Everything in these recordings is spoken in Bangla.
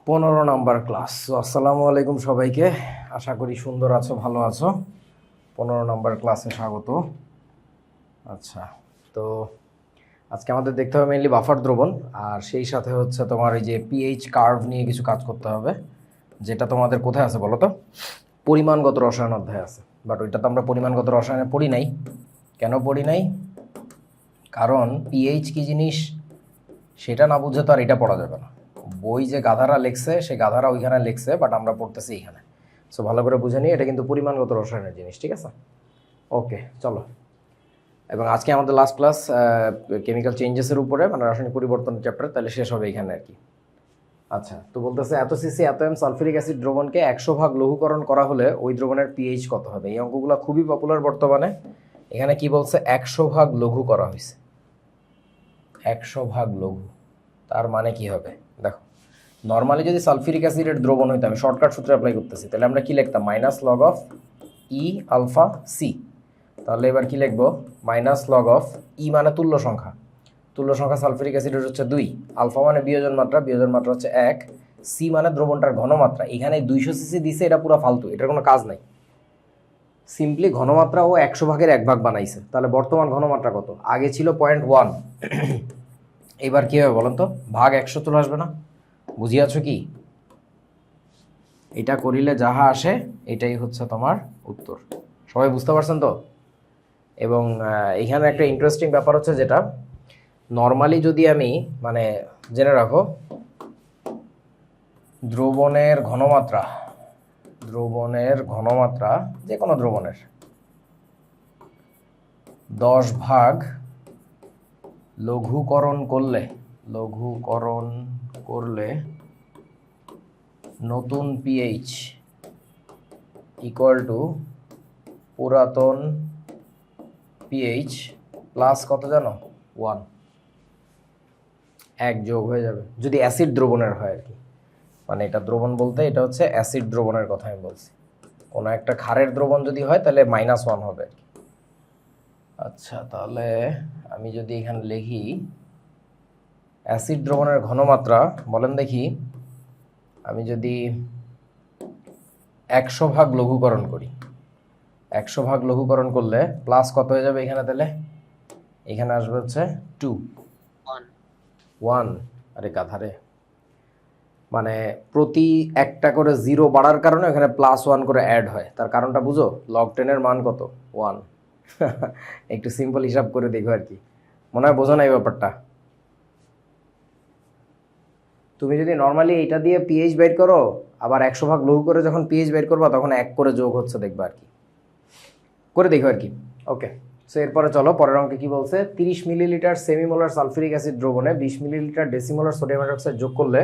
15 নাম্বার ক্লাস। আসসালামু আলাইকুম সবাইকে, আশা করি সুন্দর আছো, ভালো আছো। 15 নাম্বার ক্লাসে স্বাগত। আচ্ছা, তো আজকে আমাদের দেখতে হবে মেইনলি বাফার দ্রবণ, আর সেই সাথে হচ্ছে তোমার এই যে পিএইচ কার্ভ নিয়ে কিছু কাজ করতে হবে, যেটা তোমাদের কোথায় আছে বলো তো? পরিমাণগত রসায়ন অধ্যায় আছে। বাট ওইটা তো আমরা পরিমাণগত রসায়নে পড়ি নাই। কেন পড়ি নাই? কারণ পিএইচ কি জিনিস সেটা না বুঝে তো আর এটা পড়া যাবে না। বই যে গাধারা লেখছে সে গাধারা ওইখানে লেখছে, বাট আমরা পড়তেছি এইখানে। সো ভালো করে বুঝে নিই, এটা কিন্তু পরিমাণগত রসায়নের জিনিস, ঠিক আছে? ওকে, চলো। এবং আজকে আমাদের লাস্ট ক্লাস কেমিক্যাল চেঞ্জেসের উপরে, মানে রাসায়নিক পরিবর্তন চ্যাপ্টার, তাহলে শেষ হবে এখানে আর কি। আচ্ছা, তো বলতেছে এত সিসি এত এম সালফিউরিক অ্যাসিড দ্রবণকে 100 ভাগ লঘুকরণ করা হলে ওই দ্রবণের পিএইচ কত হবে? এই অঙ্কগুলো খুবই পপুলার বর্তমানে। এখানে কি বলছে? 100 ভাগ লঘু করা হয়েছে। 100 ভাগ লঘু, তার মানে কি হবে দেখো। নর্মালি যদি সালফিউরিক অ্যাসিডের দ্রবণ হইতো, আমি শর্টকাট সূত্রে অ্যাপ্লাই করতেছি, তাহলে আমরা কি লিখতাম? Minus log of E alpha C. তাহলে এবার কি লিখবো? মাইনাস লগ অফ ই মানে তুল্য সংখ্যা, তুল্য সংখ্যা সালফিউরিক অ্যাসিডের হচ্ছে 2, আলফা মানে বিয়োজন মাত্রা, বিয়োজন মাত্রা হচ্ছে 1, সি মানে দ্রবণটার ঘনমাত্রা। এখানে 200 সিসি দিছে, এটা পুরো ফালতু, এটার কোনো কাজ নাই। সিম্পলি ঘনমাত্রা ও 100 ভাগের 1 ভাগ বানাইছে। তাহলে বর্তমান ঘনমাত্রা কত? আগে ছিল 0.1, এবার কী হবে বলেন তো? ভাগ 100 চলে আসবে না? বুঝিয়াছো কি? এটা করিলে যাহা আসে এটাই হচ্ছে তোমার উত্তর। সবাই বুঝতে পারছেন তো? এবং এখানে একটা ইন্টারেস্টিং ব্যাপার হচ্ছে, যেটা নর্মালি যদি আমি মানে জেনে রাখো, দ্রবণের ঘনমাত্রা যে কোনো দ্রবণের 10 ভাগ লঘুকরণ করলে নতুন পিএইচ ইকুয়াল টু পুরাতন পিএইচ প্লাস কত জানো? 1। 1 যোগ হয়ে যাবে যদি অ্যাসিড দ্রবণের হয় আর কি। মানে এটা দ্রবণ বলতে এটা হচ্ছে অ্যাসিড দ্রবণের কথা আমি বলছি। কোনো একটা ক্ষারের দ্রবণ যদি হয় তাহলে -1 হবে আর কি। আচ্ছা, তাহলে আমি যদি এখানে লিখি অ্যাসিড দ্রবণের ঘনমাত্রা, বলেন দেখি, আমি যদি 100 ভাগ লঘুকরণ করি, 100 ভাগ লঘুকরণ করলে প্লাস কত হয়ে যাবে এখানে? তাহলে এখানে আসবে হচ্ছে 2, 1। আরে গাধারে, মানে প্রতি একটা করে 0 বাড়ার কারণে এখানে +1 করে অ্যাড হয়। তার কারণটা বুঝো? লগ 10 এর মান কত? 1। একটু সিম্পল হিসাব করে দেখো আর কি। মনে হয় বোঝো না এই ব্যাপারটা? তুমি যদি নর্মালি এটা দিয়ে পিএইচ বের করো, আবার 100 ভাগ লঘু করে যখন পিএইচ বের করবা, তখন 1 করে যোগ হচ্ছে, দেখবা আর কি। করে দেখো আর কি। ওকে, সো এরপরে চলো পরের অঙ্কে কি বলছে। 30 মিলিলিটার সেমিমোলার সালফিউরিক অ্যাসিড দ্রবণে 20 মিলিলিটার ডেসিমোলার সোডিয়াম হাইড্রোক্সাইড যোগ করলে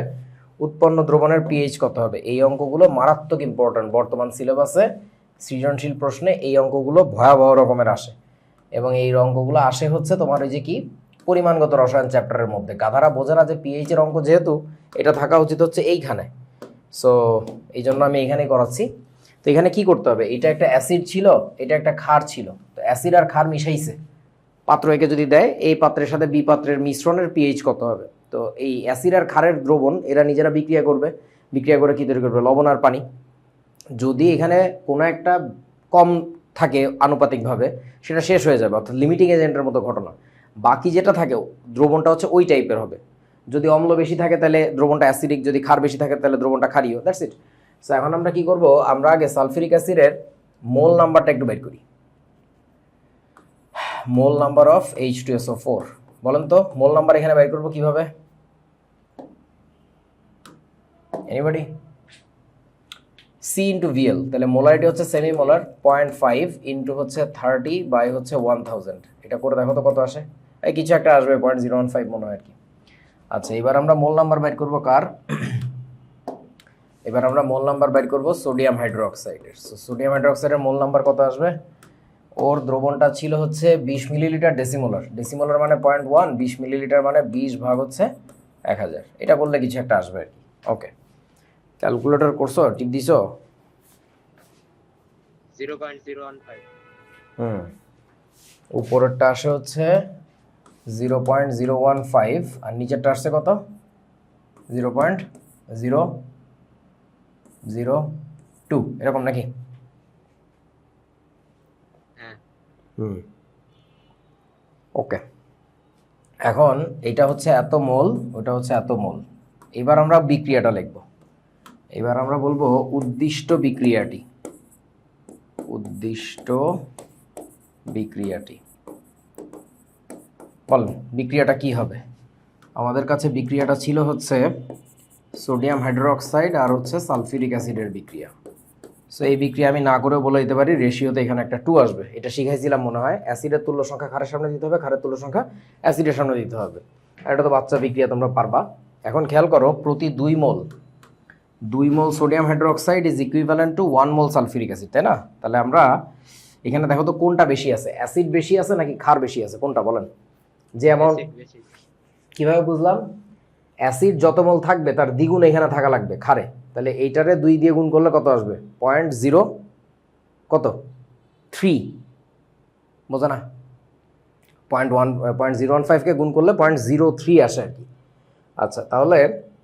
উৎপন্ন দ্রবণের পিএইচ কত হবে? এই অঙ্কগুলো মারাত্মক ইম্পর্টেন্ট। বর্তমান সিলেবাসে সৃজনশীল প্রশ্নে এই অঙ্কগুলো ভয়াবহ রকমের আসে, এবং এই অঙ্কগুলো আসে হচ্ছে তোমার ওই যে কি পরিমাণগত রসায়ন চ্যাপ্টারের মধ্যে। গাধারা বোঝে না যে পিএইচ এর অঙ্ক যেহেতু, এটা থাকা উচিত হচ্ছে এইখানে। সো এই জন্য আমি এইখানেই করাচ্ছি। তো এখানে কি করতে হবে? এটা একটা অ্যাসিড ছিল, এটা একটা ক্ষার ছিল। তো অ্যাসিড আর ক্ষার মিশাইছে, পাত্র একে যদি দেয়, এই পাত্রের সাথে বি পাত্রের মিশ্রণের পিএইচ কত হবে? তো এই অ্যাসিড আর ক্ষারের দ্রবণ এরা নিজেরা বিক্রিয়া করবে, বিক্রিয়া করে কি তৈরি করবে? লবণ আর পানি। যদি এখানে কোনো একটা কম থাকে আনুপাতিকভাবে, সেটা শেষ হয়ে যাবে, অর্থাৎ লিমিটিং এজেন্টের মতো ঘটনা। বাকি যেটা থাকে দ্রবণটা হচ্ছে ওই টাইপের হবে। যদি অম্ল বেশি থাকে তাহলে দ্রবণটা অ্যাসিডিক, যদি ক্ষার বেশি থাকে তাহলে দ্রবণটা ক্ষারীয়। That's it. সো এখন আমরা কি করব? আমরা আগে সালফিউরিক অ্যাসিডের মোল নাম্বারটা একটু বের করি। মোল নাম্বার অফ H2SO4, বলেন তো মোল নাম্বার এখানে বের করবো কিভাবে? এনিবডি? C ইন্টু VL, তাহলে মোলারিটি হচ্ছে সেমি মোলার 0.5 ইন্টু হচ্ছে 30 বাই হচ্ছে 1000। এটা করে দেখো তো কত আসে। এই কিছু একটা আসবে, 0.015 মনে হয় আর কি। আচ্ছা, এবার আমরা মোল নাম্বার বের করবো কার? এবার আমরা মোল নাম্বার বের করবো সোডিয়াম হাইড্রোক্সাইডের। সোডিয়াম হাইড্রোক্সাইডের মোল নাম্বার কত আসবে? ওর দ্রবণটা ছিল হচ্ছে 20 মিলিলিটার ডেসিমোলার। ডেসিমোলার মানে 0.1, 20 মিলিলিটার মানে 20 ভাগ হচ্ছে 1000। এটা করলে কিছু একটা আসবে আর কি। ওকে, ক্যালকুলেটর করছো? টিপ দিছো? 0.015। উপরেরটা আসে হচ্ছে 0.015, আর নিচেরটা আসছে কত? 0.0 0.002 এরকম নাকি? ওকে, এখন এটা হচ্ছে এত মোল, ওটা হচ্ছে এত মোল। এবার আমরা বিক্রিয়াটা লিখব। এবার আমরা বলবো উদ্দিষ্ট বিক্রিয়াটি, উদ্দিষ্ট বিক্রিয়াটি। বলেন বিক্রিয়াটা কি হবে? আমাদের কাছে বিক্রিয়াটা ছিল হচ্ছে সোডিয়াম হাইড্রোক্সাইড আর হচ্ছে সালফিউরিক অ্যাসিডের বিক্রিয়া। সো এই বিক্রিয়া আমি না করেও বলে দিতে পারি রেশিওতে এখানে একটা 2 আসবে। এটা শিখাইছিলাম মনে হয়, অ্যাসিডের তুল্য সংখ্যা ক্ষারের সামনে দিতে হবে, ক্ষারের তুল্য সংখ্যা অ্যাসিডের সামনে দিতে হবে। আর এটা তো বাচ্চা বিক্রিয়া, তোমরা পারবা। এখন খেয়াল করো, প্রতি 2 মোল sodium hydroxide is equivalent to 1 mole sulphuric acid, তাই না? তাহলে আমরা এখানে দেখো তো কোনটা বেশি আছে, অ্যাসিড বেশি আছে নাকি ক্ষার বেশি আছে, কোনটা বলেন? যে অ্যামাউন্ট কিভাবে বুঝলাম? অ্যাসিড যত মোল থাকবে তার দ্বিগুণ এখানে থাকা লাগবে ক্ষারে। তাহলে এইটারে 2 দিয়ে গুণ করলে কত আসবে? 0.3, বোঝা না? 0.015কে গুণ করলে 0.03 আসে আর কি। আচ্ছা তাহলে,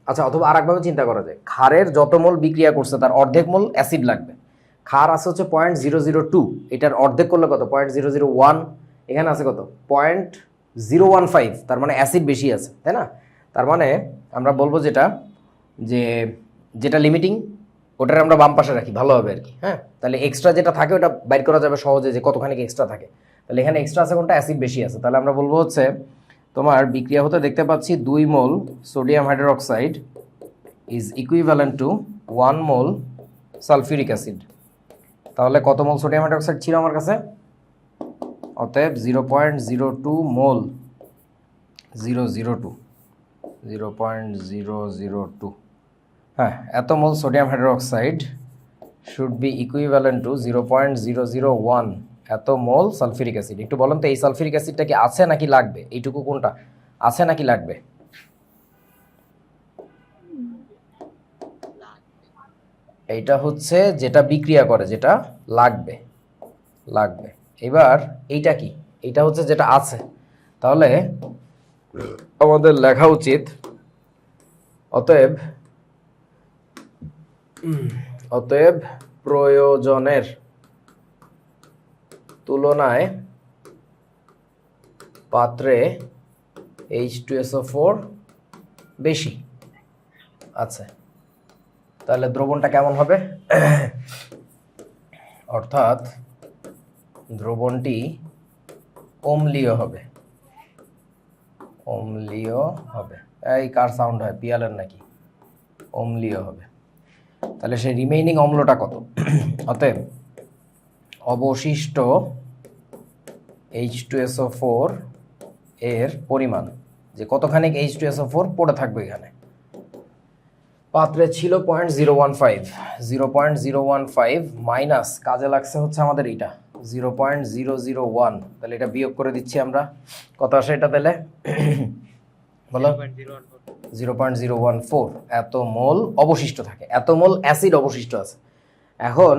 আচ্ছা অথবা আরেকভাবে চিন্তা করা যায়, ক্ষারের যত মোল বিক্রিয়া করছে তার অর্ধেক মোল অ্যাসিড লাগবে। ক্ষার আছে হচ্ছে 0.002, এটার অর্ধেক করলে কত? 0.001। এখানে আছে কত? 0.015, তার মানে অ্যাসিড বেশি আছে, তাই না? তার মানে আমরা বলবো যেটা লিমিটিং ওটার আমরা বাম পাশে রাখি, ভালো হবে আর কি। হ্যাঁ, তাহলে এক্সট্রা যেটা থাকে ওটা বাইর করা যাবে সহজে, যে কতখানি এক্সট্রা থাকে। তাহলে এখানে এক্সট্রা আছে কোনটা? অ্যাসিড বেশি আছে। তাহলে আমরা বলবো হচ্ছে তোমার বিক্রিয়া হতে দেখতে পাচ্ছি 2 মোল sodium hydroxide is equivalent to 1 mole sulphuric acid. তাহলে কত মোল সোডিয়াম হাইড্রোক্সাইড ছিল আমার কাছে? অতএব 0.02 মোল, 0.002। হ্যাঁ, এত মোল sodium hydroxide should be equivalent to 0.001 এত মোল সালফিউরিক অ্যাসিড। একটু বলেন তো এই সালফিউরিক অ্যাসিডটা কি আছে নাকি লাগবে? এইটুকু কোনটা আছে নাকি লাগবে? এইটা হচ্ছে যেটা বিক্রিয়া করে, যেটা লাগবে। এবার এইটা কি? এইটা হচ্ছে যেটা আছে। তাহলে আমাদের লেখা উচিত অতএব প্রয়োজনের তুলনায় পাত্রে H2SO4 বেশি আছে। তাহলে দ্রবণটা কেমন হবে? অর্থাৎ দ্রবণটি অম্লীয় হবে। এই কার সাউন্ড হয়? পিয়ালের নাকি? অম্লীয় হবে। তাহলে সেই রিমেইনিং অম্লটা কত? অতএব অবশিষ্ট H2SO4 এর পরিমাণ, যে কতখানি H2SO4 পড়ে থাকবে এখানে। পাত্রে ছিল 0.015 মাইনাস কাজে লাগছে হচ্ছে আমাদের এইটা 0.001। তাহলে এটা বিয়োগ করে দিচ্ছি আমরা, কত আসে এটা তাহলে? বলো। 0.014 এত মোল অবশিষ্ট থাকে, এত মোল অ্যাসিড অবশিষ্ট আছে। এখন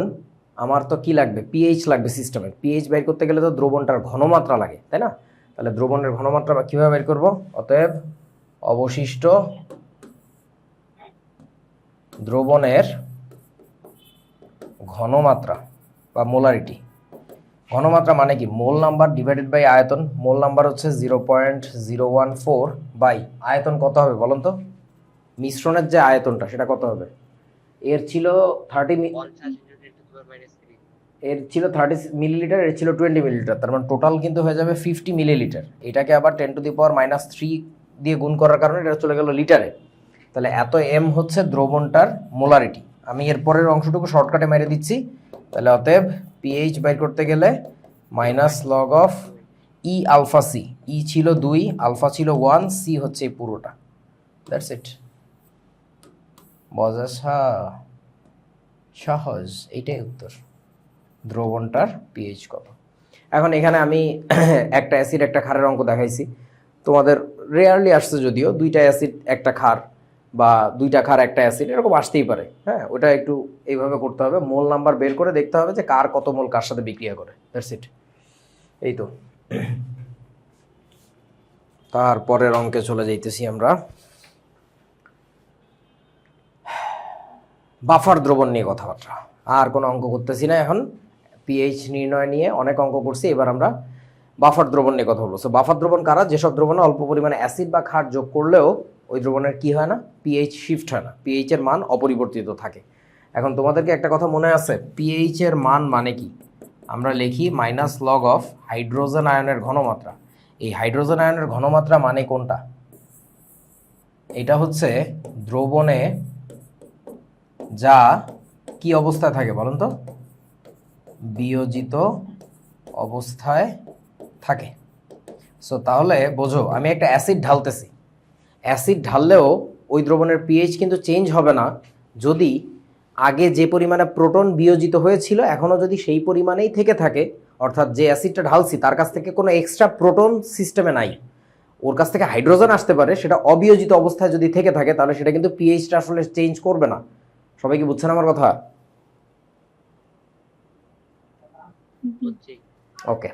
আমার তো কি লাগবে? পিএইচ লাগবে সিস্টেমের। পিএইচ বের করতে গেলে তো দ্রবণটার ঘনমাত্রা লাগে, তাই না? তাহলে দ্রবণের ঘনমাত্রা কিভাবে বের করব? অতএব অবশিষ্ট দ্রবণের ঘনমাত্রা বা মোলারিটি। ঘনমাত্রা মানে কি? মোল নাম্বার ডিভাইডেড বাই আয়তন। মোল নাম্বার হচ্ছে 0.014 বাই আয়তন কত হবে বলুন তো? মিশ্রণের যে আয়তনটা সেটা কত হবে? এর ছিল 30 মিলিলিটার, এর ছিল 20 মিলিলিটার। তার মানে টোটাল কিন্তু হয়ে যাবে 50 মিলিলিটার। এটাকে আবার 10⁻³ দিয়ে গুণ করার কারণে এটা চলে গেল লিটারে। তাহলে এত এম হচ্ছে দ্রবণটার মোলারিটি। আমি এর পরের অংশটুকু শর্টকাটে মেরে দিচ্ছি। তাহলে অতএব পিএইচ বাইর করতে গেলে minus log of E alpha C. E ছিল 2, আলফা ছিল 1, সি হচ্ছে এই পুরোটা। That's it. বজা সহজ, এইটাই উত্তর। দ্রবণটার পিএইচ কত? এখন এখানে আমি একটা অ্যাসিড একটা ক্ষারের অঙ্ক দেখাইছি, তোমাদের রেয়ারলি আসছে যদিও, 2টা অ্যাসিড একটা ক্ষার বা 2টা ক্ষার একটা অ্যাসিড এরকম আসতেই পারে। হ্যাঁ, ওটা একটু এইভাবে করতে হবে, মোল নাম্বার বের করে দেখতে হবে যে কার কত মোল কার সাথে বিক্রিয়া করে। That's it. এই তো, তারপরের অঙ্কে চলে যাইতেছি আমরা। বাফার দ্রবণ নিয়ে কথাবার্তা, আর কোনো অঙ্ক করতেছি না এখন। পিএইচ নির্ণয় নিয়ে অনেক অঙ্ক করছি, এবার আমরা বাফার দ্রবণ নিয়ে কথা বলবো। সো বাফার দ্রবণ কারা? যেসব দ্রবণে অল্প পরিমাণে অ্যাসিড বা ক্ষার যোগ করলেও ওই দ্রবণের কি হয় না, পিএইচ শিফট হয় না, পিএইচ এর মান অপরিবর্তিত থাকে। এখন তোমাদেরকে একটা কথা মনে আছে, পিএইচ এর মান মানে কি? আমরা লিখি মাইনাস লগ অফ হাইড্রোজেন আয়নের ঘনমাত্রা। এই হাইড্রোজেন আয়নের ঘনমাত্রা মানে কোনটা? এটা হচ্ছে দ্রবণে যা কি অবস্থায় থাকে বলুন তো? বিয়োজিত অবস্থায় থাকে। সো তাহলে বোঝো, আমি একটা অ্যাসিড ঢালতেছি, অ্যাসিড ঢাললেও ওই দ্রবণের পিএইচ কিন্তু চেঞ্জ হবে না যদি আগে যে পরিমাণে প্রোটন বিয়োজিত হয়েছিল এখনও যদি সেই পরিমাণেই থেকে থাকে, অর্থাৎ যে অ্যাসিডটা ঢালছি তার কাছ থেকে কোনো এক্সট্রা প্রোটন সিস্টেমে নাই, ওর কাছ থেকে হাইড্রোজেন আসতে পারে, সেটা অবিয়োজিত অবস্থায় যদি থেকে থাকে তাহলে সেটা কিন্তু পিএইচটা আসলে চেঞ্জ করবে না। সবাই কি বুঝছেন আমার কথা? ওকে,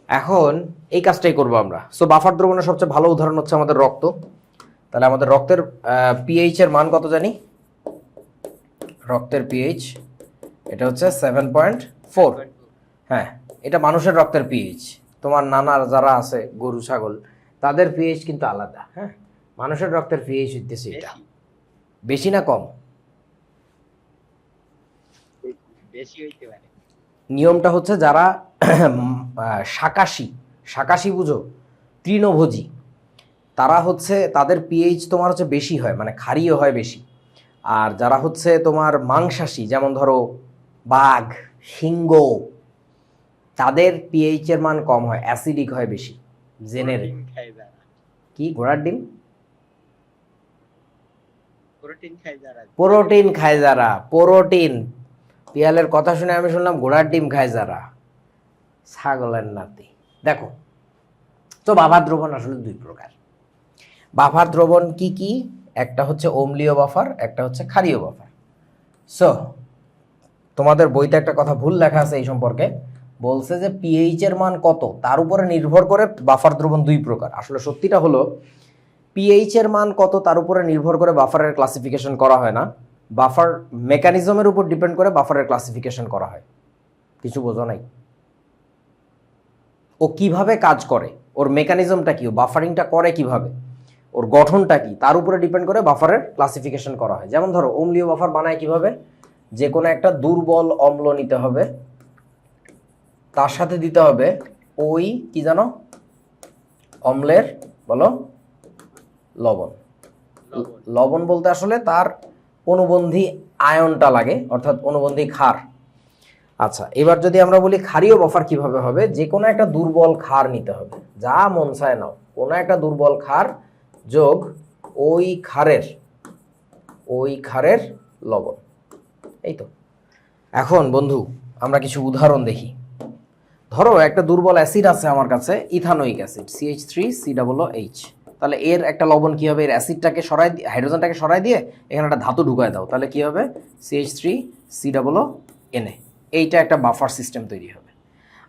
এখন এই কাজটাই করবো আমরা। সো বাফার দ্রবণের সবচেয়ে ভালো উদাহরণ হচ্ছে আমাদের রক্ত। তাহলে আমাদের রক্তের পিএইচ এর মান কত জানি? রক্তের পিএইচ এটা হচ্ছে 7.4। হ্যাঁ, এটা মানুষের রক্তের পিএইচ। তোমার নানার যারা আছে গরু ছাগল তাদের পিএইচ কিন্তু আলাদা। হ্যাঁ, মানুষের রক্তের পিএইচ হইতেছে এটা। বেশি না কম? বেশি হইতে পারে। নিয়মটা হচ্ছে যারা শাকাশী, শাকাশী বুঝো, তৃণভোজী, তারা হচ্ছে তাদের পিএইচ তোমার হচ্ছে বেশি হয়, মানে ক্ষারীয় হয় বেশি। আর যারা হচ্ছে তোমার মাংসাশী, যেমন ধরো বাঘ, সিংহ, তাদের পিএইচ এর মান কম হয়, অ্যাসিডিক হয় বেশি। জেনের কি? ঘোড়ার ডিম? প্রোটিন খায় যারা, প্রোটিন। পিয়ালের কথা শুনে আমি শুনলাম ঘোড়ার ডিম খায় যারা, ছাগলের নাতি। দেখো তো, বাফার দ্রবণ আসলে দুই প্রকার। বাফার দ্রবণ কি কি? একটা হচ্ছে অম্লীয় বাফার, একটা হচ্ছে ক্ষারীয় বাফার। সো তোমাদের বইতে একটা কথা ভুল লেখা আছে এই সম্পর্কে, বলছে যে পিএইচ এর মান কত তার উপরে নির্ভর করে বাফার দ্রবণ দুই প্রকার। আসলে সত্যিটা হলো পিএইচ এর মান কত তার উপরে নির্ভর করে বাফারের ক্লাসিফিকেশন করা হয় না, বাফার মেকানিজমের উপর ডিপেন্ড করে বাফারের ক্লাসিফিকেশন করা হয়। কিছু বোঝো নাই? ও কিভাবে কাজ করে, ওর মেকানিজমটা কি, ও বাফারিংটা করে কিভাবে, ওর গঠনটা কি, তার উপরে ডিপেন্ড করে বাফারের ক্লাসিফিকেশন করা হয়। যেমন ধরো অম্লীয় বাফার বানায় কিভাবে? যে কোনো একটা দুর্বল অম্ল নিতে হবে, তার সাথে দিতে হবে ওই কি জানো, অম্লের বলো, লবণ। লবণ বলতে আসলে তার অনুবন্ধী আয়নটা লাগে, অর্থাৎ অনুবন্ধী ক্ষার। আচ্ছা, এবার যদি আমরা বলি ক্ষারীয় বাফার কিভাবে হবে, যে কোনো একটা দুর্বল ক্ষার নিতে হবে, যা মন চায় নাও, কোনো একটা দুর্বল ক্ষার যোগ ওই ক্ষারের লবণ। এই তো। এখন বন্ধু আমরা কিছু উদাহরণ দেখি। ধরো একটা দুর্বল অ্যাসিড আছে আমার কাছে, ইথানোয়িক অ্যাসিড CH3COOH। তাহলে এর একটা লবণ কি হবে? এর অ্যাসিডটাকে সরাই দিয়ে, হাইড্রোজেনটাকে সরাই দিয়ে এখানে একটা ধাতু ঢুকায় দাও, তাহলে কি হবে? CH3COONA। এইটা একটা বাফার সিস্টেম তৈরি হবে।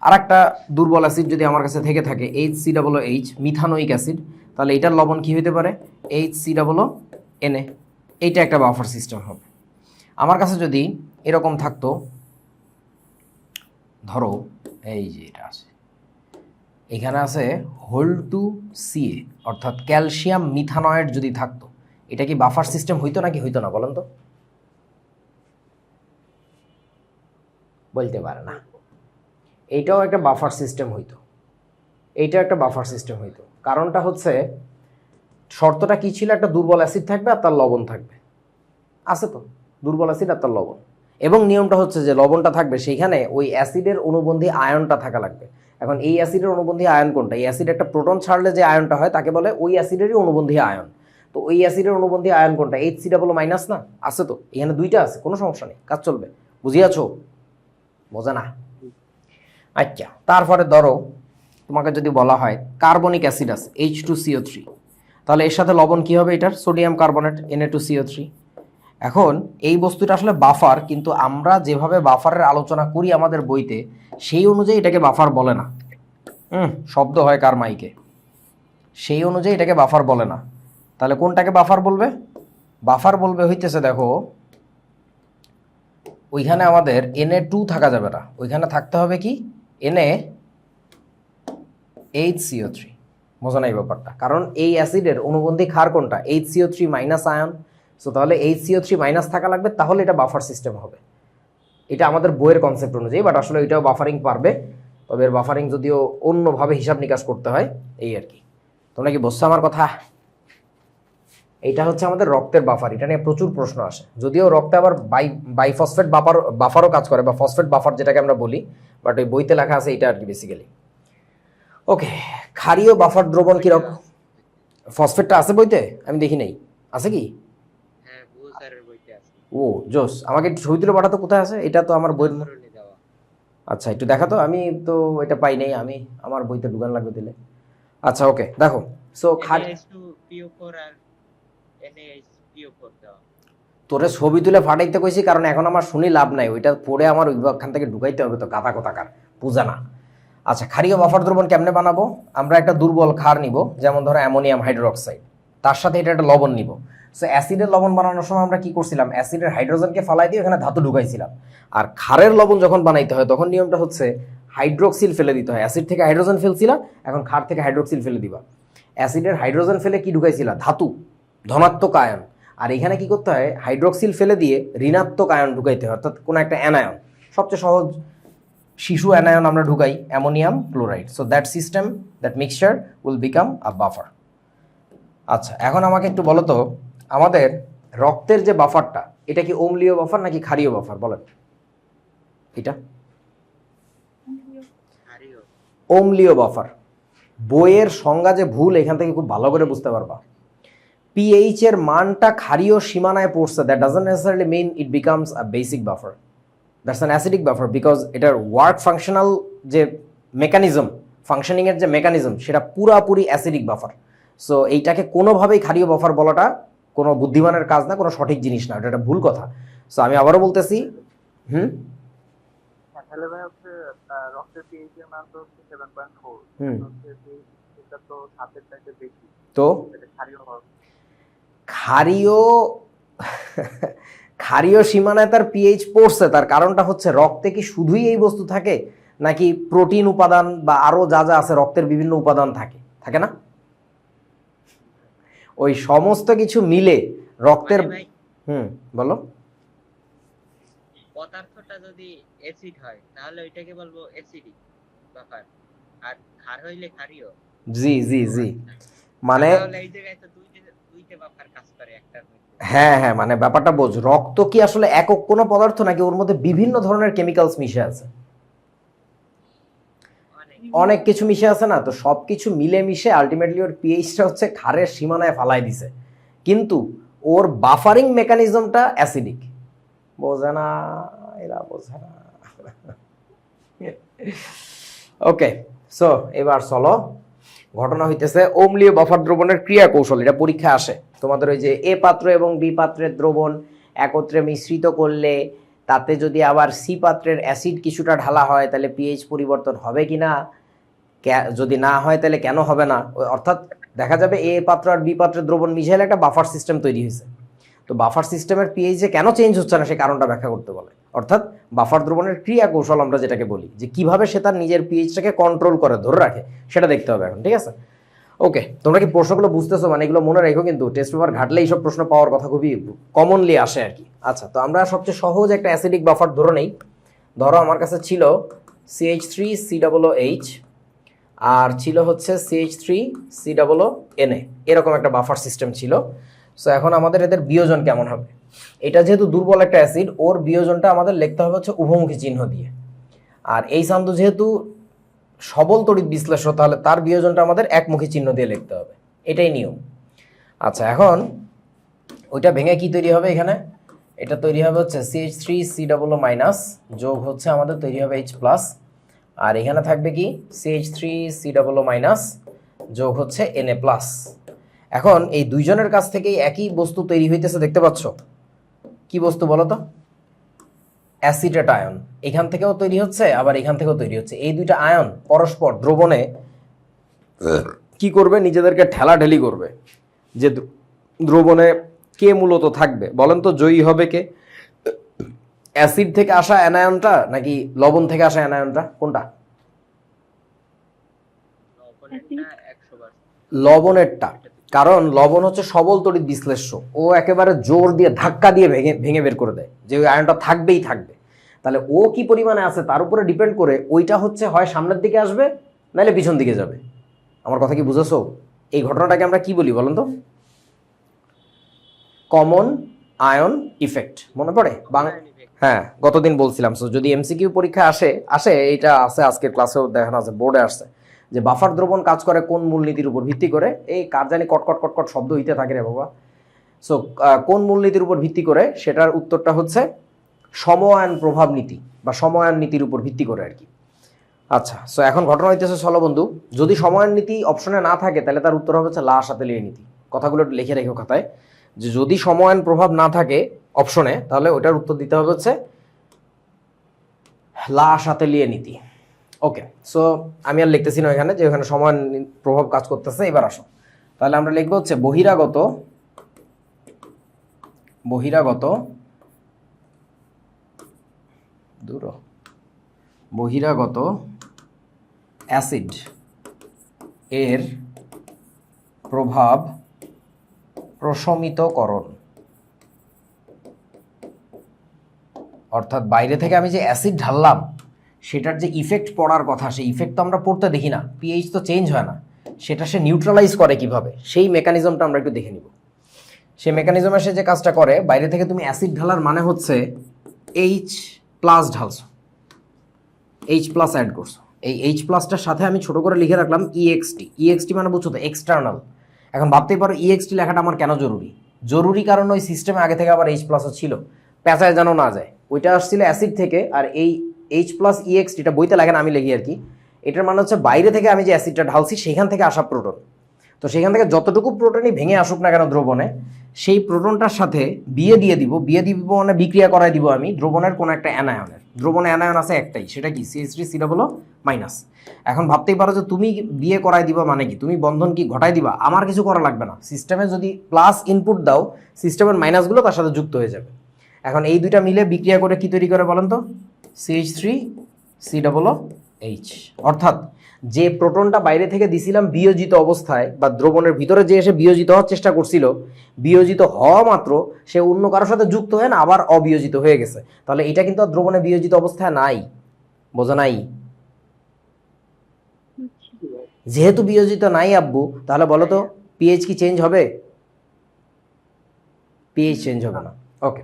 আর একটা দুর্বল অ্যাসিড যদি আমার কাছে থেকে থাকে HCOOH, মিথানোয়িক অ্যাসিড, তাহলে এটার লবণ কি হতে পারে? HCOONA। এইটা একটা বাফার সিস্টেম হবে। আমার কাছে যদি এরকম থাকতো, ধরো এই যে এটা আছে, এখানে আছে HOL2CA, অর্থাৎ ক্যালসিয়াম মিথানয়েড যদি থাকতো, এটা কি বাফার সিস্টেম হইতো নাকি হইতো না বলেন তো? বলতে পারে না। এইটাও একটা বাফার সিস্টেম হইতো, এইটাও একটা বাফার সিস্টেম হইতো। কারণটা হচ্ছে, শর্তটা কি ছিল? একটা দুর্বল অ্যাসিড থাকবে আর তার লবণ থাকবে। আছে তো দুর্বল অ্যাসিড আর তার লবণ, এবং নিয়মটা হচ্ছে যে লবণটা থাকবে সেইখানে ওই অ্যাসিডের অনুবন্ধী আয়নটা থাকা লাগবে। এখন এই অ্যাসিডের অনুবন্ধী আয়ন কোনটা? এই অ্যাসিড একটা প্রোটন ছাড়লে যে আয়নটা হয় তাকে বলে ওই অ্যাসিডেরই অনুবন্ধী আয়ন। তো ওই অ্যাসিডের অনুবন্ধী আয়ন কোনটা? HC♯, না? আছে তো, এখানে দুইটা আছে, কোনো সমস্যা নেই, কাজ চলবে। বুঝিয়াছো? বোঝা না? আচ্ছা, তারপরে ধরো তোমাকে যদি বলা হয় কার্বনিক অ্যাসিড আছে H2CO3, তাহলে এর সাথে লবণ কি হবে? এটার সোডিয়াম কার্বনেট Na2CO3। এখন এই বস্তুটা আসলে বাফার, কিন্তু আমরা যেভাবে বাফারের আলোচনা করি আমাদের বইতে, সেই অনুযায়ী এটাকে বাফার বলে না। শব্দ হয় কার মাইকে? সেই অনুযায়ী এটাকে বাফার বলে না। তাহলে কোনটাকে বাফার বলবে? বাফার বলবে হইতেছে, দেখো ওইখানে আমাদের Na2 থাকা যাবে না, ওইখানে থাকতে হবে কি NaHCO3। বোঝা নাই ব্যাপারটা? কারণ এই অ্যাসিডের অনুবন্ধী ক্ষার কোনটা? HCO3 minus ion. সো তাহলে HCO3 মাইনাস থাকা লাগবে, তাহলে এটা বাফার সিস্টেম হবে। এটা আমাদের বইয়ের কনসেপ্ট অনুযায়ী, বাট আসলে এটাও বাফারিং পারবে, তবে এর বাফারিং যদিও অন্যভাবে হিসাব নিকাশ করতে হয়, এই আর কি। তোমরা কি বুঝছো আমার কথা? এটা হচ্ছে আমাদের রক্তের বাফার, এটা নিয়ে প্রচুর প্রশ্ন আসে। যদিও রক্তে আবার বাইফসফেট বাফারও কাজ করে, বা ফসফেট বাফার যেটাকে আমরা বলি, বাট ওই বইতে লেখা আছে এটা আর কি বেসিক্যালি। ওকে, ক্ষারীয় বাফার দ্রবণ কিরকম? ফসফেটটা আছে বইতে? আমি দেখি নাই, আছে কি? হ্যাঁ, বহু স্যারের বইতে আছে। ও জোস, আমাকে একটু ছবি তুলে পাঠাতো, কোথায় আছে এটা? তো আমার বই, বিবরণী দেওয়া। আচ্ছা একটু দেখাতো, আমি তো এটা পাই নাই, আমি আমার বইতে ঢুকান লাগবে দিলে। আচ্ছা ওকে, দেখো। সো NaH2PO4 আর NaHPO4 দেওয়া। তোরে ছবি তুলে ফাটাইতে কইছি কারণ এখন আমার শুনি লাভ নাই, ওইটা পড়ে আমার ওইখান থেকে ঢুকাইতে হবে, তো গাদা কোথাকার পূজা না। আচ্ছা, ক্ষারীয় বাফার দ্রবণ কেমনে বানাবো? আমরা একটা দুর্বল ক্ষার নিব, যেমন ধরো অ্যামোনিয়াম হাইড্রোক্সাইড, তার সাথে এটা একটা লবণ নিব। সো অ্যাসিডের লবণ বানানোর সময় আমরা কি করছিলাম? অ্যাসিডের হাইড্রোজেনকে ফালাই দিয়ে এখানে ধাতু ঢুকাইছিলাম। আর ক্ষারের লবণ যখন বানাইতে হয় তখন নিয়মটা হচ্ছে হাইড্রোক্সিল ফেলে দিতে হয়। অ্যাসিড থেকে হাইড্রোজেন ফেলছিলা, এখন ক্ষার থেকে হাইড্রোক্সিল ফেলে দিবা। অ্যাসিডের হাইড্রোজেন ফেলে কি ঢুকাইছিলা? ধাতু, ধনাত্মক আয়ন। আর এখানে কি করতে হয়? হাইড্রোক্সিল ফেলে দিয়ে ঋণাত্মক আয়ন ঢুকাইতে হয়, অর্থাৎ কোনো একটা অ্যানায়ন। সবচেয়ে সহজ শিশু অ্যানায়ন আমরা ঢুকাই, ammonium chloride. So that system, that mixture will become a buffer. আচ্ছা, এখন আমাকে একটু বলো তো, আমাদের রক্তের যে বাফারটা, এটা কি অম্লীয় বাফার নাকি ক্ষারীয় বাফার বলেন? এটা ক্ষারীয়। অম্লীয় বাফার। বইয়ের সংজ্ঞা যে ভুল, এখান থেকে খুব ভালো করে বুঝতে পারবা। পিএইচ এর মানটা ক্ষারীয় সীমানায় পড়ছে, that doesn't necessarily mean it becomes a basic buffer, that's an acidic buffer, because এটার ওয়ার্ক ফাংশনাল যে মেকানিজম, ফাংশনিংয়ের যে মেকানিজম, সেটা পুরাপুরি অ্যাসিডিক বাফার। সো এইটাকে কোনোভাবেই ক্ষারীয় বাফার বলাটা কোনো বুদ্ধিমানের কাজ না, কোনো সঠিক জিনিস না, এটা একটা ভুল কথা। সো আমি আবারও বলতেছি, তাহলে ভাই হচ্ছে রক্তের পিএইচ এর মান তো হচ্ছে 7.4, হচ্ছে এটা তো 7 এর চাইতে বেশি, তো এটা ক্ষারীয় হবে। ক্ষারীয় ক্ষারীয় সীমানায় তার পিএইচ পড়ছে, তার কারণটা হচ্ছে রক্তে কি শুধুই এই বস্তু থাকে, নাকি প্রোটিন উপাদান বা আরো যা যা আছে রক্তের বিভিন্ন উপাদান থাকে, থাকে না? ওই সমস্ত কিছু মিলে রক্তের মানে ভাই, বলো। পদার্থটা যদি অ্যাসিড হয় তাহলে ওইটাকে বলবো অ্যাসিডিক বাফার, আর ক্ষার হইলে ক্ষারীয়। জি জি জি, মানে তাহলে এই জায়গায় তো দুইটা বাফার কাজ করে একটার মধ্যে। হ্যাঁ হ্যাঁ, মানে ব্যাপারটা বোঝ, রক্ত কি আসলে একক কোনো পদার্থ নাকি ওর মধ্যে বিভিন্ন ধরনের কেমিক্যালস মিশে আছে? অনেক কিছু মিশে আছে না, তো সব কিছু মিলে মিশে আলটিমেটলি ওর পিএইচটা হচ্ছে ক্ষারের সীমানায় ফালাই দিছে, কিন্তু ওর বাফারিং মেকানিজমটা অ্যাসিডিক। বোঝে না, এরা বোঝে না। ওকে, সো এবার চলো, ঘটনা হইতেছে অম্লীয় বাফার দ্রবণের ক্রিয়া কৌশল, এটা পরীক্ষা আসে তোমাদের। ওই যে এ পাত্র এবং বি পাত্রের দ্রবণ একত্রে মিশ্রিত করলে তাতে যদি আবার সি পাত্রের অ্যাসিড কিছুটা ঢালা হয় তাহলে পিএইচ পরিবর্তন হবে কিনা, যদি না হয় তাহলে কেন হবে না। অর্থাৎ দেখা যাবে এ পাত্র আর বি পাত্রের দ্রবণ মিশাইলে একটা বাফার সিস্টেম তৈরি হয়েছে, তো বাফার সিস্টেমের পিএইচ যে কেন চেঞ্জ হচ্ছে না সেই কারণটা ব্যাখ্যা করতে বলে। অর্থাৎ বাফার দ্রবণের ক্রিয়া কৌশল আমরা যেটাকে বলি, যে কিভাবে সে তার নিজের পিএইচটাকে কন্ট্রোল করে, ধরে রাখে, সেটা দেখতে হবে এখন, ঠিক আছে? ওকে, তোমরা কি প্রশ্নগুলো বুঝতেছো? মানে এগুলো মনে রেখো, কিন্তু টেস্ট পেপার ঘাটলে এইসব প্রশ্ন পাওয়ার কথা খুবই কমনলি আসে আর কি। আচ্ছা, তো আমরা সবচেয়ে সহজ একটা অ্যাসিডিক বাফার ধরে নেই। ধরো আমার কাছে ছিল CH3COOH আর ছিল হচ্ছে CH3COONA, এরকম একটা বাফার সিস্টেম ছিল। সো এখন আমাদের এদের বিয়োজন কেমন হবে? এটা যেহেতু দুর্বল একটা অ্যাসিড, ওর বিয়োজনটা আমাদের লিখতে হবে হচ্ছে উভমুখী চিহ্ন দিয়ে। আর এই সান্দু যেহেতু সবল তড়িৎ বিশ্লেষক, তাহলে তার বিয়োজনটা আমাদের একমুখী চিহ্ন দিয়ে লিখতে হবে, এটাই নিয়ম। আচ্ছা, এখন ওইটা ভেঙে কি তৈরি হবে? এখানে এটা তৈরি হবে হচ্ছে CH3COO- যোগ হচ্ছে আমাদের তৈরি হবে H+, আর এখানে থাকবে কি CH3COO- যোগ হচ্ছে Na+। এখন এই দুইজনের কাছ থেকেই একই বস্তু তৈরি হইতেছে, দেখতে পাচ্ছ? কি বস্তু বলো তো? Acetate ion. এখান থেকেও তৈরি হচ্ছে, আবার এখান থেকেও তৈরি হচ্ছে। এই দুইটা আয়ন পরস্পর দ্রবণে কি করবে? নিজেদেরকে ঠেলাঠেলি করবে, যে দ্রবণে কে মূলত থাকবে। বলেন তো জয়ী হবে কে? অ্যাসিড থেকে আসা অ্যানায়নটা নাকি লবণ থেকে আসা অ্যানায়নটা, কোনটা? লবণেরটা 100%। লবণেরটা, কারণ লবণ হচ্ছে সবল তড়িৎ বিশ্লেষ্য, ও একেবারে জোর দিয়ে ধাক্কা দিয়ে ভেঙে ভেঙে বের করে দেয় যে ওই আয়নটা থাকবেই থাকবে। তাহলে ও কি পরিমাণে আছে তার উপরে ডিপেন্ড করে ওইটা হচ্ছে হয় সামনের দিকে আসবে নাহলে পিছন দিকে যাবে। আমার কথা কি বুঝেছো? এই ঘটনাটাকে আমরা কি বলি বলেন তো? কমন আয়ন ইফেক্ট, মনে পড়ে? হ্যাঁ, গতদিন বলছিলাম। সো যদি এমসিকিউ পরীক্ষা আসে এইটা আছে, আজকের ক্লাসেও দেখানো আছে, বোর্ডে আসছে যে বাফার দ্রবণ কাজ করে কোন মূলনীতির উপর ভিত্তি করে। এই কার জানি কটকট কটকট শব্দ হইতে থাকে রে বাবা। সো কোন মূলনীতির উপর ভিত্তি করে, সেটার উত্তরটা হচ্ছে সমআয়ন প্রভাব নীতি বা সমআয়ন নীতির উপর ভিত্তি করে আর কি। আচ্ছা, সো এখন ঘটনা হইতেছে, চলো বন্ধু, যদি সমআয়ন নীতি অপশনে না থাকে তাহলে তার উত্তর হবে হচ্ছে লা সাতেলিয়ে নীতি। কথাগুলো লিখে রেখো খাতায়, যে যদি সমআয়ন প্রভাব না থাকে অপশনে তাহলে ওটার উত্তর দিতে হবে হচ্ছে লা সাতেলিয়ে নীতি। ওকে, সো আমি আর লিখতেছি না এখানে যে ওখানে সমআয়ন প্রভাব কাজ করতেছে। এবার আসো, তাহলে আমরা লিখবো হচ্ছে বহিরাগত অ্যাসিড এর প্রভাব প্রশমিতকরণ। অর্থাৎ বাইরে থেকে আমি যে অ্যাসিড ঢাললাম সেটার যে ইফেক্ট পড়ার কথা, সেই ইফেক্ট তো আমরা পড়তে দেখি না, পিএইচ তো চেঞ্জ হয় না, সেটা সে নিউট্রালাইজ করে কিভাবে, সেই মেকানিজমটা আমরা একটু দেখে নিব। সেই মেকানিজমে সে যে কাজটা করে, বাইরে থেকে তুমি অ্যাসিড ঢালার মানে হচ্ছে এইচ প্লাস ঢালছো, এইচ প্লাস অ্যাড করছো। এই এইচ প্লাসটার সাথে আমি ছোট করে লিখে রাখলাম ইএক্সটি। ইএক্সটি মানে বুঝছো তো এক্সটার্নাল। এখন ভাবতেই পারো ইএক্সটি লেখাটা আমার কেন জরুরি কারণ ওই সিস্টেমে আগে থেকে আবার এইচ প্লাসও ছিল, পেঁচায় যেন না যায়। ওইটা আসছিল অ্যাসিড থেকে, আর এই এইচ প্লাস ইএক্সটিটা বইতে লাগে না, আমি লিখি আর কি। এটার মানে হচ্ছে বাইরে থেকে আমি যে অ্যাসিডটা ঢালছি সেখান থেকে আসা প্রোটন। তো সেখান থেকে যতটুকু প্রোটনই ভেঙে আসুক না কেন দ্রবণে, সেই প্রোটনটার সাথে বিয়ে দিব মানে বিক্রিয়া করাই দিব আমি দ্রবণের কোনো একটা অ্যানায়নের। দ্রবণে অ্যানায়ন আছে একটাই, সেটা কি CH3COO-। এখন ভাবতেই পারো যে তুমি বিয়ে করাই দিবা মানে কি, তুমি বন্ধন কি ঘটাই দিবা, আমার কিছু করা লাগবে না। সিস্টেমে যদি প্লাস ইনপুট দাও, সিস্টেমের মাইনাসগুলো তার সাথে যুক্ত হয়ে যাবে। এখন এই দুইটা মিলে বিক্রিয়া করে কি তৈরি করে বলেন তো? CH3COOH। অর্থাৎ যে প্রোটনটা বাইরে থেকে দিছিলাম বিয়োজিত অবস্থায় বা দ্রবণের ভিতরে যে এসে বিয়োজিত হওয়ার চেষ্টা করছিল, বিয়োজিত হওয়া মাত্র সে অন্য কারোর সাথে যুক্ত হয়ে না আবার অবিয়োজিত হয়ে গেছে। তাহলে এটা কিন্তু আর দ্রবণে বিয়োজিত অবস্থায় নাই, বোঝা নাই? যেহেতু বিয়োজিত নাই আব্বু, তাহলে বলো তো পিএইচ কি চেঞ্জ হবে? পিএইচ চেঞ্জ হবে না। ওকে,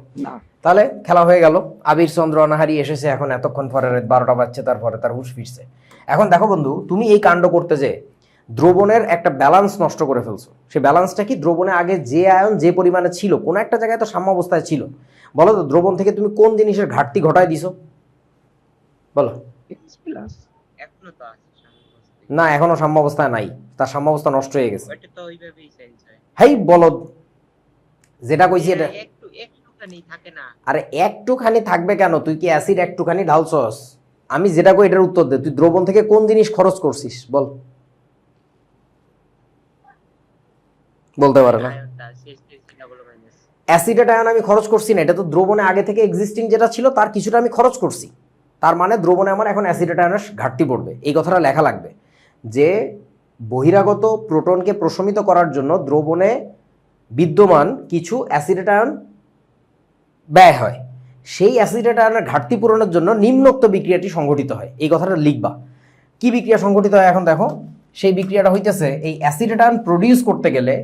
তাহলে খেলা হয়ে গেল। আবির চন্দ্র অনাহারি এসেছে এখন, এতক্ষণ পরে 12টা বাজছে, তারপরে তার হুঁশ ফিরছে। এখন দেখো বন্ধু, তুমি এই কাণ্ড করতে যে দ্রবণের একটা ব্যালান্স নষ্ট করে ফেলছো। সেই ব্যালান্সটা কি? দ্রবণে আগে যে আয়ন যে পরিমাণে ছিল, কোনো একটা জায়গায় তো সাম্য অবস্থায় ছিল। বলো তো দ্রবণ থেকে তুমি কোন জিনিসের ঘাটতি ঘটায় দিছো? বলো। এখনো তো আছে সাম্যাবস্থায়। না, এখনো সাম্য অবস্থায় নাই, তার সাম্য অবস্থা নষ্ট হয়ে গেছে। ওটা তো ওইভাবেই চেঞ্জ হয়। হেই বলদ, যেটা কইছি এটা একটুখানি থাকে না। আরে একটুখানি থাকবে কেন? তুই কি অ্যাসিড একটুখানি ঢালছস? আমি যেটা কই এটার উত্তর দে। তুই দ্রবণ থেকে কোন জিনিস খরচ করছিস বল? বলতে পারে না। আয়নটা CH3COO-। অ্যাসিডেট আয়ন আমি খরচ করছি না, এটা তো দ্রবণে আগে থেকে এক্সিস্টিং যেটা ছিল তার কিছুটা আমি খরচ করছি। তার মানে দ্রবণে আমার এখন অ্যাসিডেট আয়নের ঘাটতি পড়বে। এই কথাটা লেখা লাগবে যে বহিরাগত প্রোটনকে প্রশমিত করার জন্য দ্রবণে বিদ্যমান কিছু অ্যাসিডেট আয়ন ব্যয় হয়। সেই অ্যাসিডেট আয়নের ঘাটতি পূরণের জন্য নিম্নোক্ত বিক্রিয়াটি সংঘটিত হয়। এই কথাটা লিখবা। কি বিক্রিয়া সংঘটিত হয় এখন দেখো। সেই বিক্রিয়াটা হইতেছে, এই অ্যাসিডেট আয়ন প্রডিউস করতে গেলে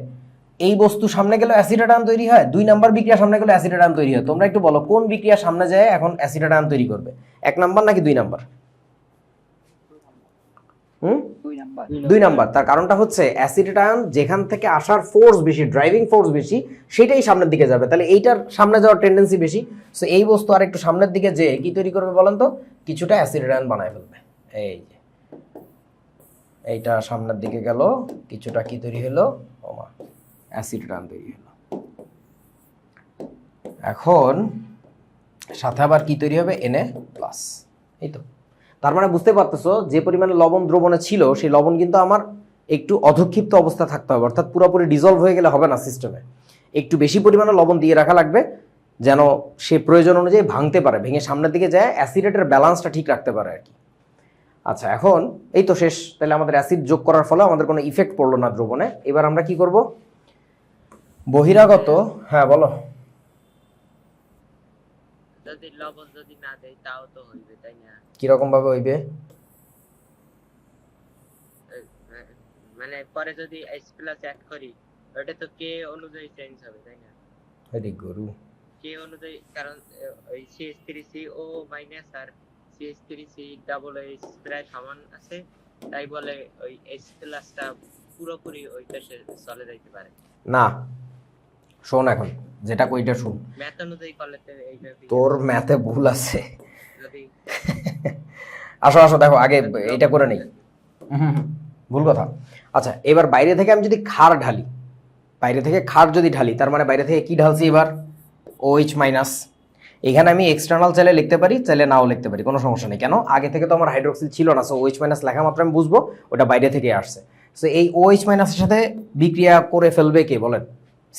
এই বস্তু সামনে গেলে অ্যাসিডেট আয়ন তৈরি হয়, 2 নাম্বার বিক্রিয়া সামনে গেলে অ্যাসিডেট আয়ন তৈরি হয়। তোমরা একটু বলো কোন বিক্রিয়া সামনে যায় এখন অ্যাসিডেট আয়ন তৈরি করবে? 1 নাম্বার নাকি 2 নাম্বার? 2 নাম্বার। তার কারণটা হচ্ছে অ্যাসিডেট আয়ন যেখান থেকে আসার ফোর্স বেশি, ড্রাইভিং ফোর্স বেশি, সেটাই সামনের দিকে যাবে। তাহলে এইটার সামনে যাওয়ার টেন্ডেন্সি বেশি। সো এই বস্তু আর একটু সামনের দিকে যে কি তৈরি করবে বলেন তো? কিছুটা অ্যাসিডেট আয়ন বানায় ফেলবে। এই যে এইটা সামনের দিকে গেল, কিছুটা কি তৈরি হলো? ওমা, অ্যাসিডেট আয়ন তৈরি হলো। এখন সাথে আবার কি তৈরি হবে? Na+। এই তো। তার মানে বুঝতে পারতেছো যে পরিমাণে লবণ দ্রবণে ছিল, সেই লবণ কিন্তু আমার একটু অধক্ষিপ্ত অবস্থা থাকতে হবে, অর্থাৎ পুরোপুরি ডিজলভ হয়ে গেলে হবে না সিস্টেমে। একটু বেশি পরিমাণে লবণ দিয়ে রাখা লাগবে যেন সে প্রয়োজন অনুযায়ী ভাঙতে পারে, ভেঙে সামনের দিকে যায় অ্যাসিডেটের ব্যালেন্সটা ঠিক রাখতে পারে আর কি। আচ্ছা, এখন এই তো শেষ। তাহলে আমাদের অ্যাসিড যোগ করার ফলে আমাদের কোনো ইফেক্ট পড়লো না দ্রবণে। এবার আমরা কি করব, বহিরাগত, হ্যাঁ বলো। যদি লবণ যদি না দেয় তাও তো হইবে, তাই না? কিরকম ভাবে হইবে? মানে পরে যদি H+ অ্যাড করি ওটা তো কে অনুযায়ী চেঞ্জ হবে, তাই না? আরে গরু, কে অনুযায়ী, কারণ ওই CH3CO মাইনাস আর CH3C ডাবল H প্রায় সমান আছে, তাই বলে ওই H+টা পুরোপুরি ওই পাশে চলে যাইতে পারে না শোন, এখন যেটা কইটা শুন, ম্যাথ অনুযায়ী করলে তো এইভাবে তোর ম্যাথে ভুল আছে। যদি আসো আসো, দেখো আগে এটা করে নেই। ভুল কথা। আচ্ছা, এবার বাইরে থেকে আমি যদি ক্ষার ঢালি, বাইরে থেকে ক্ষার যদি ঢালি, তার মানে বাইরে থেকে কি ঢালছি এবার? OH minus. এখানে আমি এক্সটার্নাল চাইলে লিখতে পারি, চাইলে নাও লিখতে পারি, কোনো সমস্যা নেই। কেন? আগে থেকে তো আমার হাইড্রোক্সিল ছিল না, সো OH মাইনাস লেখা মাত্র আমি বুঝবো ওটা বাইরে থেকে আসছে। সো এই OH মাইনাসের সাথে বিক্রিয়া করে ফেলবে কে বলেন?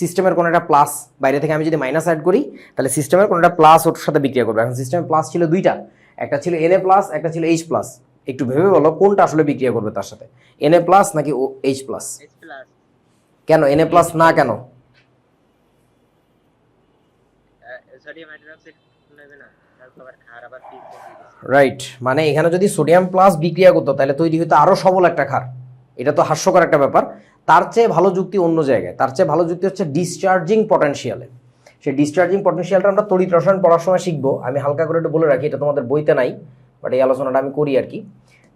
সিস্টেমের কোনো একটা প্লাস। বাইরে থেকে আমি যদি মাইনাস অ্যাড করি তাহলে সিস্টেমের কোনো একটা প্লাস ওর সাথে বিক্রিয়া করবে। এখন সিস্টেমে প্লাস ছিল দুইটা, একটা ছিল Na প্লাস, একটা ছিল H+। একটু ভেবে বলো কোনটা আসলে বিক্রিয়া করবে তার সাথে, Na প্লাস নাকি H+? H+, কেন Na প্লাস না কেন? সোডিয়াম হাইড্রোক্সাইড নেবে না, তারপর আবার ক্ষার আবার পিএইচ রাইট, মানে এখানে যদি সোডিয়াম প্লাস বিক্রিয়া করতো তাহলে তৈরি হতো আরো সবল একটা ক্ষার। এটা তো হাস্যকর একটা ব্যাপার। তার চেয়ে ভালো যুক্তি অন্য জায়গায়, তার চেয়ে ভালো যুক্তি হচ্ছে ডিসচার্জিং পটেনশিয়ালে। সেই ডিসচার্জিং পটেনশিয়ালটা আমরা তড়িৎ রসায়ন পড়ার সময় শিখবো। আমি হালকা করে একটু বলে রাখি, এটা তোমাদের বইতে নাই, বাট এই আলোচনাটা আমি করি আর কি।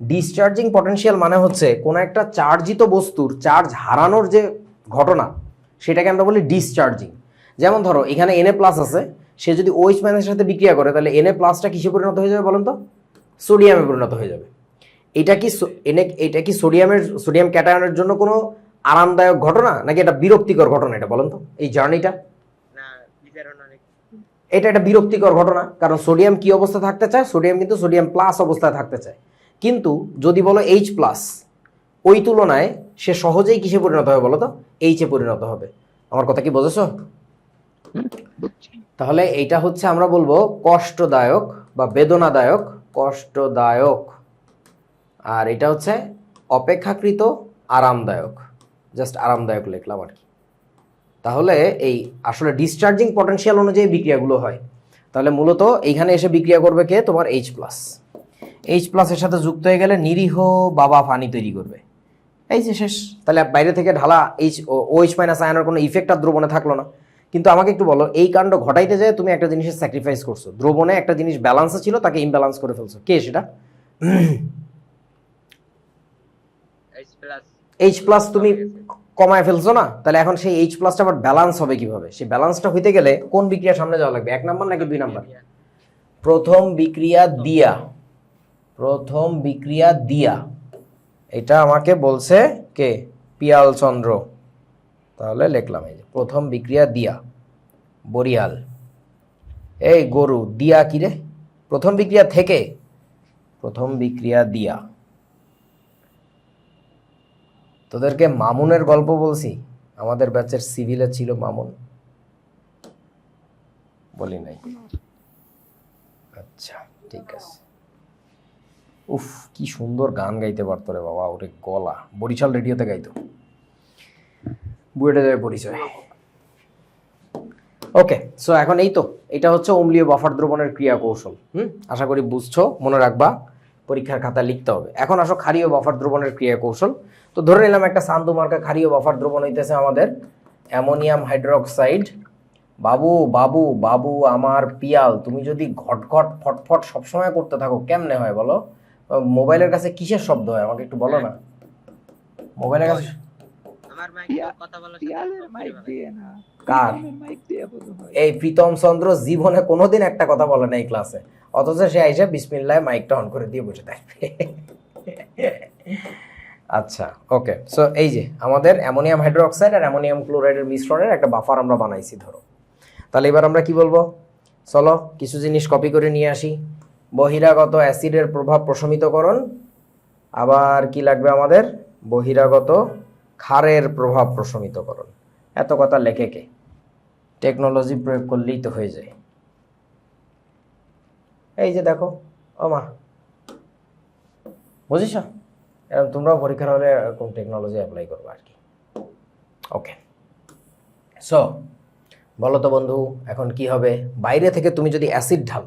ডিসচার্জিং পটেনশিয়াল মানে হচ্ছে কোনো একটা চার্জিত বস্তুর চার্জ হারানোর যে ঘটনা, সেটাকে আমরা বলি ডিসচার্জিং। যেমন ধরো এখানে Na প্লাস আছে, সে যদি OH মাইনাসের সাথে বিক্রিয়া করে তাহলে Na প্লাসটা কিসে পরিণত হয়ে যাবে বলেন তো? সোডিয়ামে পরিণত হয়ে যাবে। এটা কি সোডিয়াম ক্যাটায়নের জন্য কোনো আরামদায়ক ঘটনা নাকি এটা বিরক্তিকর ঘটনা? এটা বলেন তো, এই জার্নিটা। না, বিজারণ অনেক এটা একটা বিরক্তিকর ঘটনা, কারণ সোডিয়াম কি অবস্থা থাকতে চায়? সোডিয়াম কিন্তু সোডিয়াম প্লাস অবস্থায় থাকতে চায়। কিন্তু যদি বলো H+, ওই তুলনায় সে সহজেই কিসে পরিণত হবে বলো তো? H-এ পরিণত হবে। আমার কথা কি বুঝেছো? তাহলে এইটা হচ্ছে আমরা বলবো কষ্টদায়ক বা বেদনাদায়ক, কষ্টদায়ক। আর এটা হচ্ছে অপেক্ষাকৃত আরামদায়ক, জাস্ট আরামদায়ক লিখলাম আর কি। তাহলে এই আসলে ডিসচার্জিং পটেনশিয়াল অনুযায়ী বিক্রিয়াগুলো হয়। তাহলে মূলত এইখানে এসে বিক্রিয়া করবে কে? তোমার H+। H+ এর সাথে যুক্ত হয়ে গেলে নিরীহ বাবা পানি তৈরি করবে। এই যে শেষ। তাহলে বাইরে থেকে ঢালা OH মাইনাস আয়নের কোনো ইফেক্ট আর দ্রবণে থাকলো না। কিন্তু আমাকে একটু বলো, এই কাণ্ড ঘটাইতে যায় তুমি একটা জিনিসের স্যাক্রিফাইস করছো। দ্রবণে একটা জিনিস ব্যালান্সে ছিল, তাকে ইমব্যালেন্স করে ফেলছো। কে সেটা? H+ তুমি কমায় ফেলছো না? তাহলে এখন সেই H+টা আবার ব্যালান্স হবে কিভাবে? সেই ব্যালান্সটা হইতে গেলে কোন বিক্রিয়ার সামনে যাওয়া লাগবে? 1 নাম্বার নাকি 2 নাম্বার? প্রথম বিক্রিয়া দিয়া। প্রথম বিক্রিয়া দিয়া, এটা আমাকে বলছে কে? পিয়াল চন্দ্র। তাহলে লিখলাম এই যে প্রথম বিক্রিয়া দিয়া, বরিয়াল। এই গরু, দিয়া কি রে? প্রথম বিক্রিয়া থেকে, প্রথম বিক্রিয়া দিয়া। তোদেরকে মামুনের গল্প বলছি? আমাদের ব্যাচের সিভিলে ছিল মামুন, বলি নাই? আচ্ছা ঠিক আছে। উফ, কি সুন্দর গান গাইতে পারতো রে বাবা, ওরে গলা। বরিশাল রেডিওতে গাইতো। বুয়েটে যায় পরিচয়। ওকে, সো এখন এই তো, এটা হচ্ছে অম্লীয় বাফার দ্রবণের ক্রিয়া কৌশল। আশা করি বুঝছো, মনে রাখবা, পরীক্ষার খাতায় লিখতে হবে। এখন আসো ক্ষারীয় বাফার দ্রবণের ক্রিয়া কৌশল। তো ধরে নিলাম একটা সান্দু মার্কা ক্ষারীয় বাফার দ্রবণ হইতেছে আমাদের অ্যামোনিয়াম হাইড্রোক্সাইড। বাবু বাবু বাবু আমার পিয়াল, তুমি যদি ঘটঘট ফটফট সবসময় করতে থাকো কেমনে হয় বলো? মোবাইলের কাছে কিসের শব্দ হয় আমাকে একটু বলো না। মোবাইলের কাছে আমার মাইকে কথা বলার সাথে মাইক দিয়ে না, কার? মাইক দিয়ে বলো হয়। এই প্রীতম চন্দ্র জীবনে কোনোদিন একটা কথা বলে না এই ক্লাসে, অথচ সে আইসা বিসমিল্লাহ মাইকটা অন করে দিয়ে বসে থাকবে। আচ্ছা ওকে, সো এই যে আমাদের অ্যামোনিয়াম হাইড্রোক্সাইড আর অ্যামোনিয়াম ক্লোরাইডের মিশ্রণের একটা বাফার আমরা বানাইছি ধরো। তাহলে এবার আমরা কি বলবো? চলো কিছু জিনিস কপি করে নিয়ে আসি। বহিরাগত অ্যাসিডের প্রভাব প্রশমিতকরণ, আবার কি লাগবে আমাদের? বহিরাগত ক্ষারের প্রভাব প্রশমিতকরণ। এত কথা লেখে কে? টেকনোলজি প্রয়োগ করলেই তো হয়ে যায়। এই যে দেখো, ও মা, বুঝিস? এরকম তোমরাও পরীক্ষার হলে এরকম টেকনোলজি অ্যাপ্লাই করবে আর কি। ওকে, সো বলো তো বন্ধু, এখন কি হবে? বাইরে থেকে তুমি যদি অ্যাসিড ঢাল,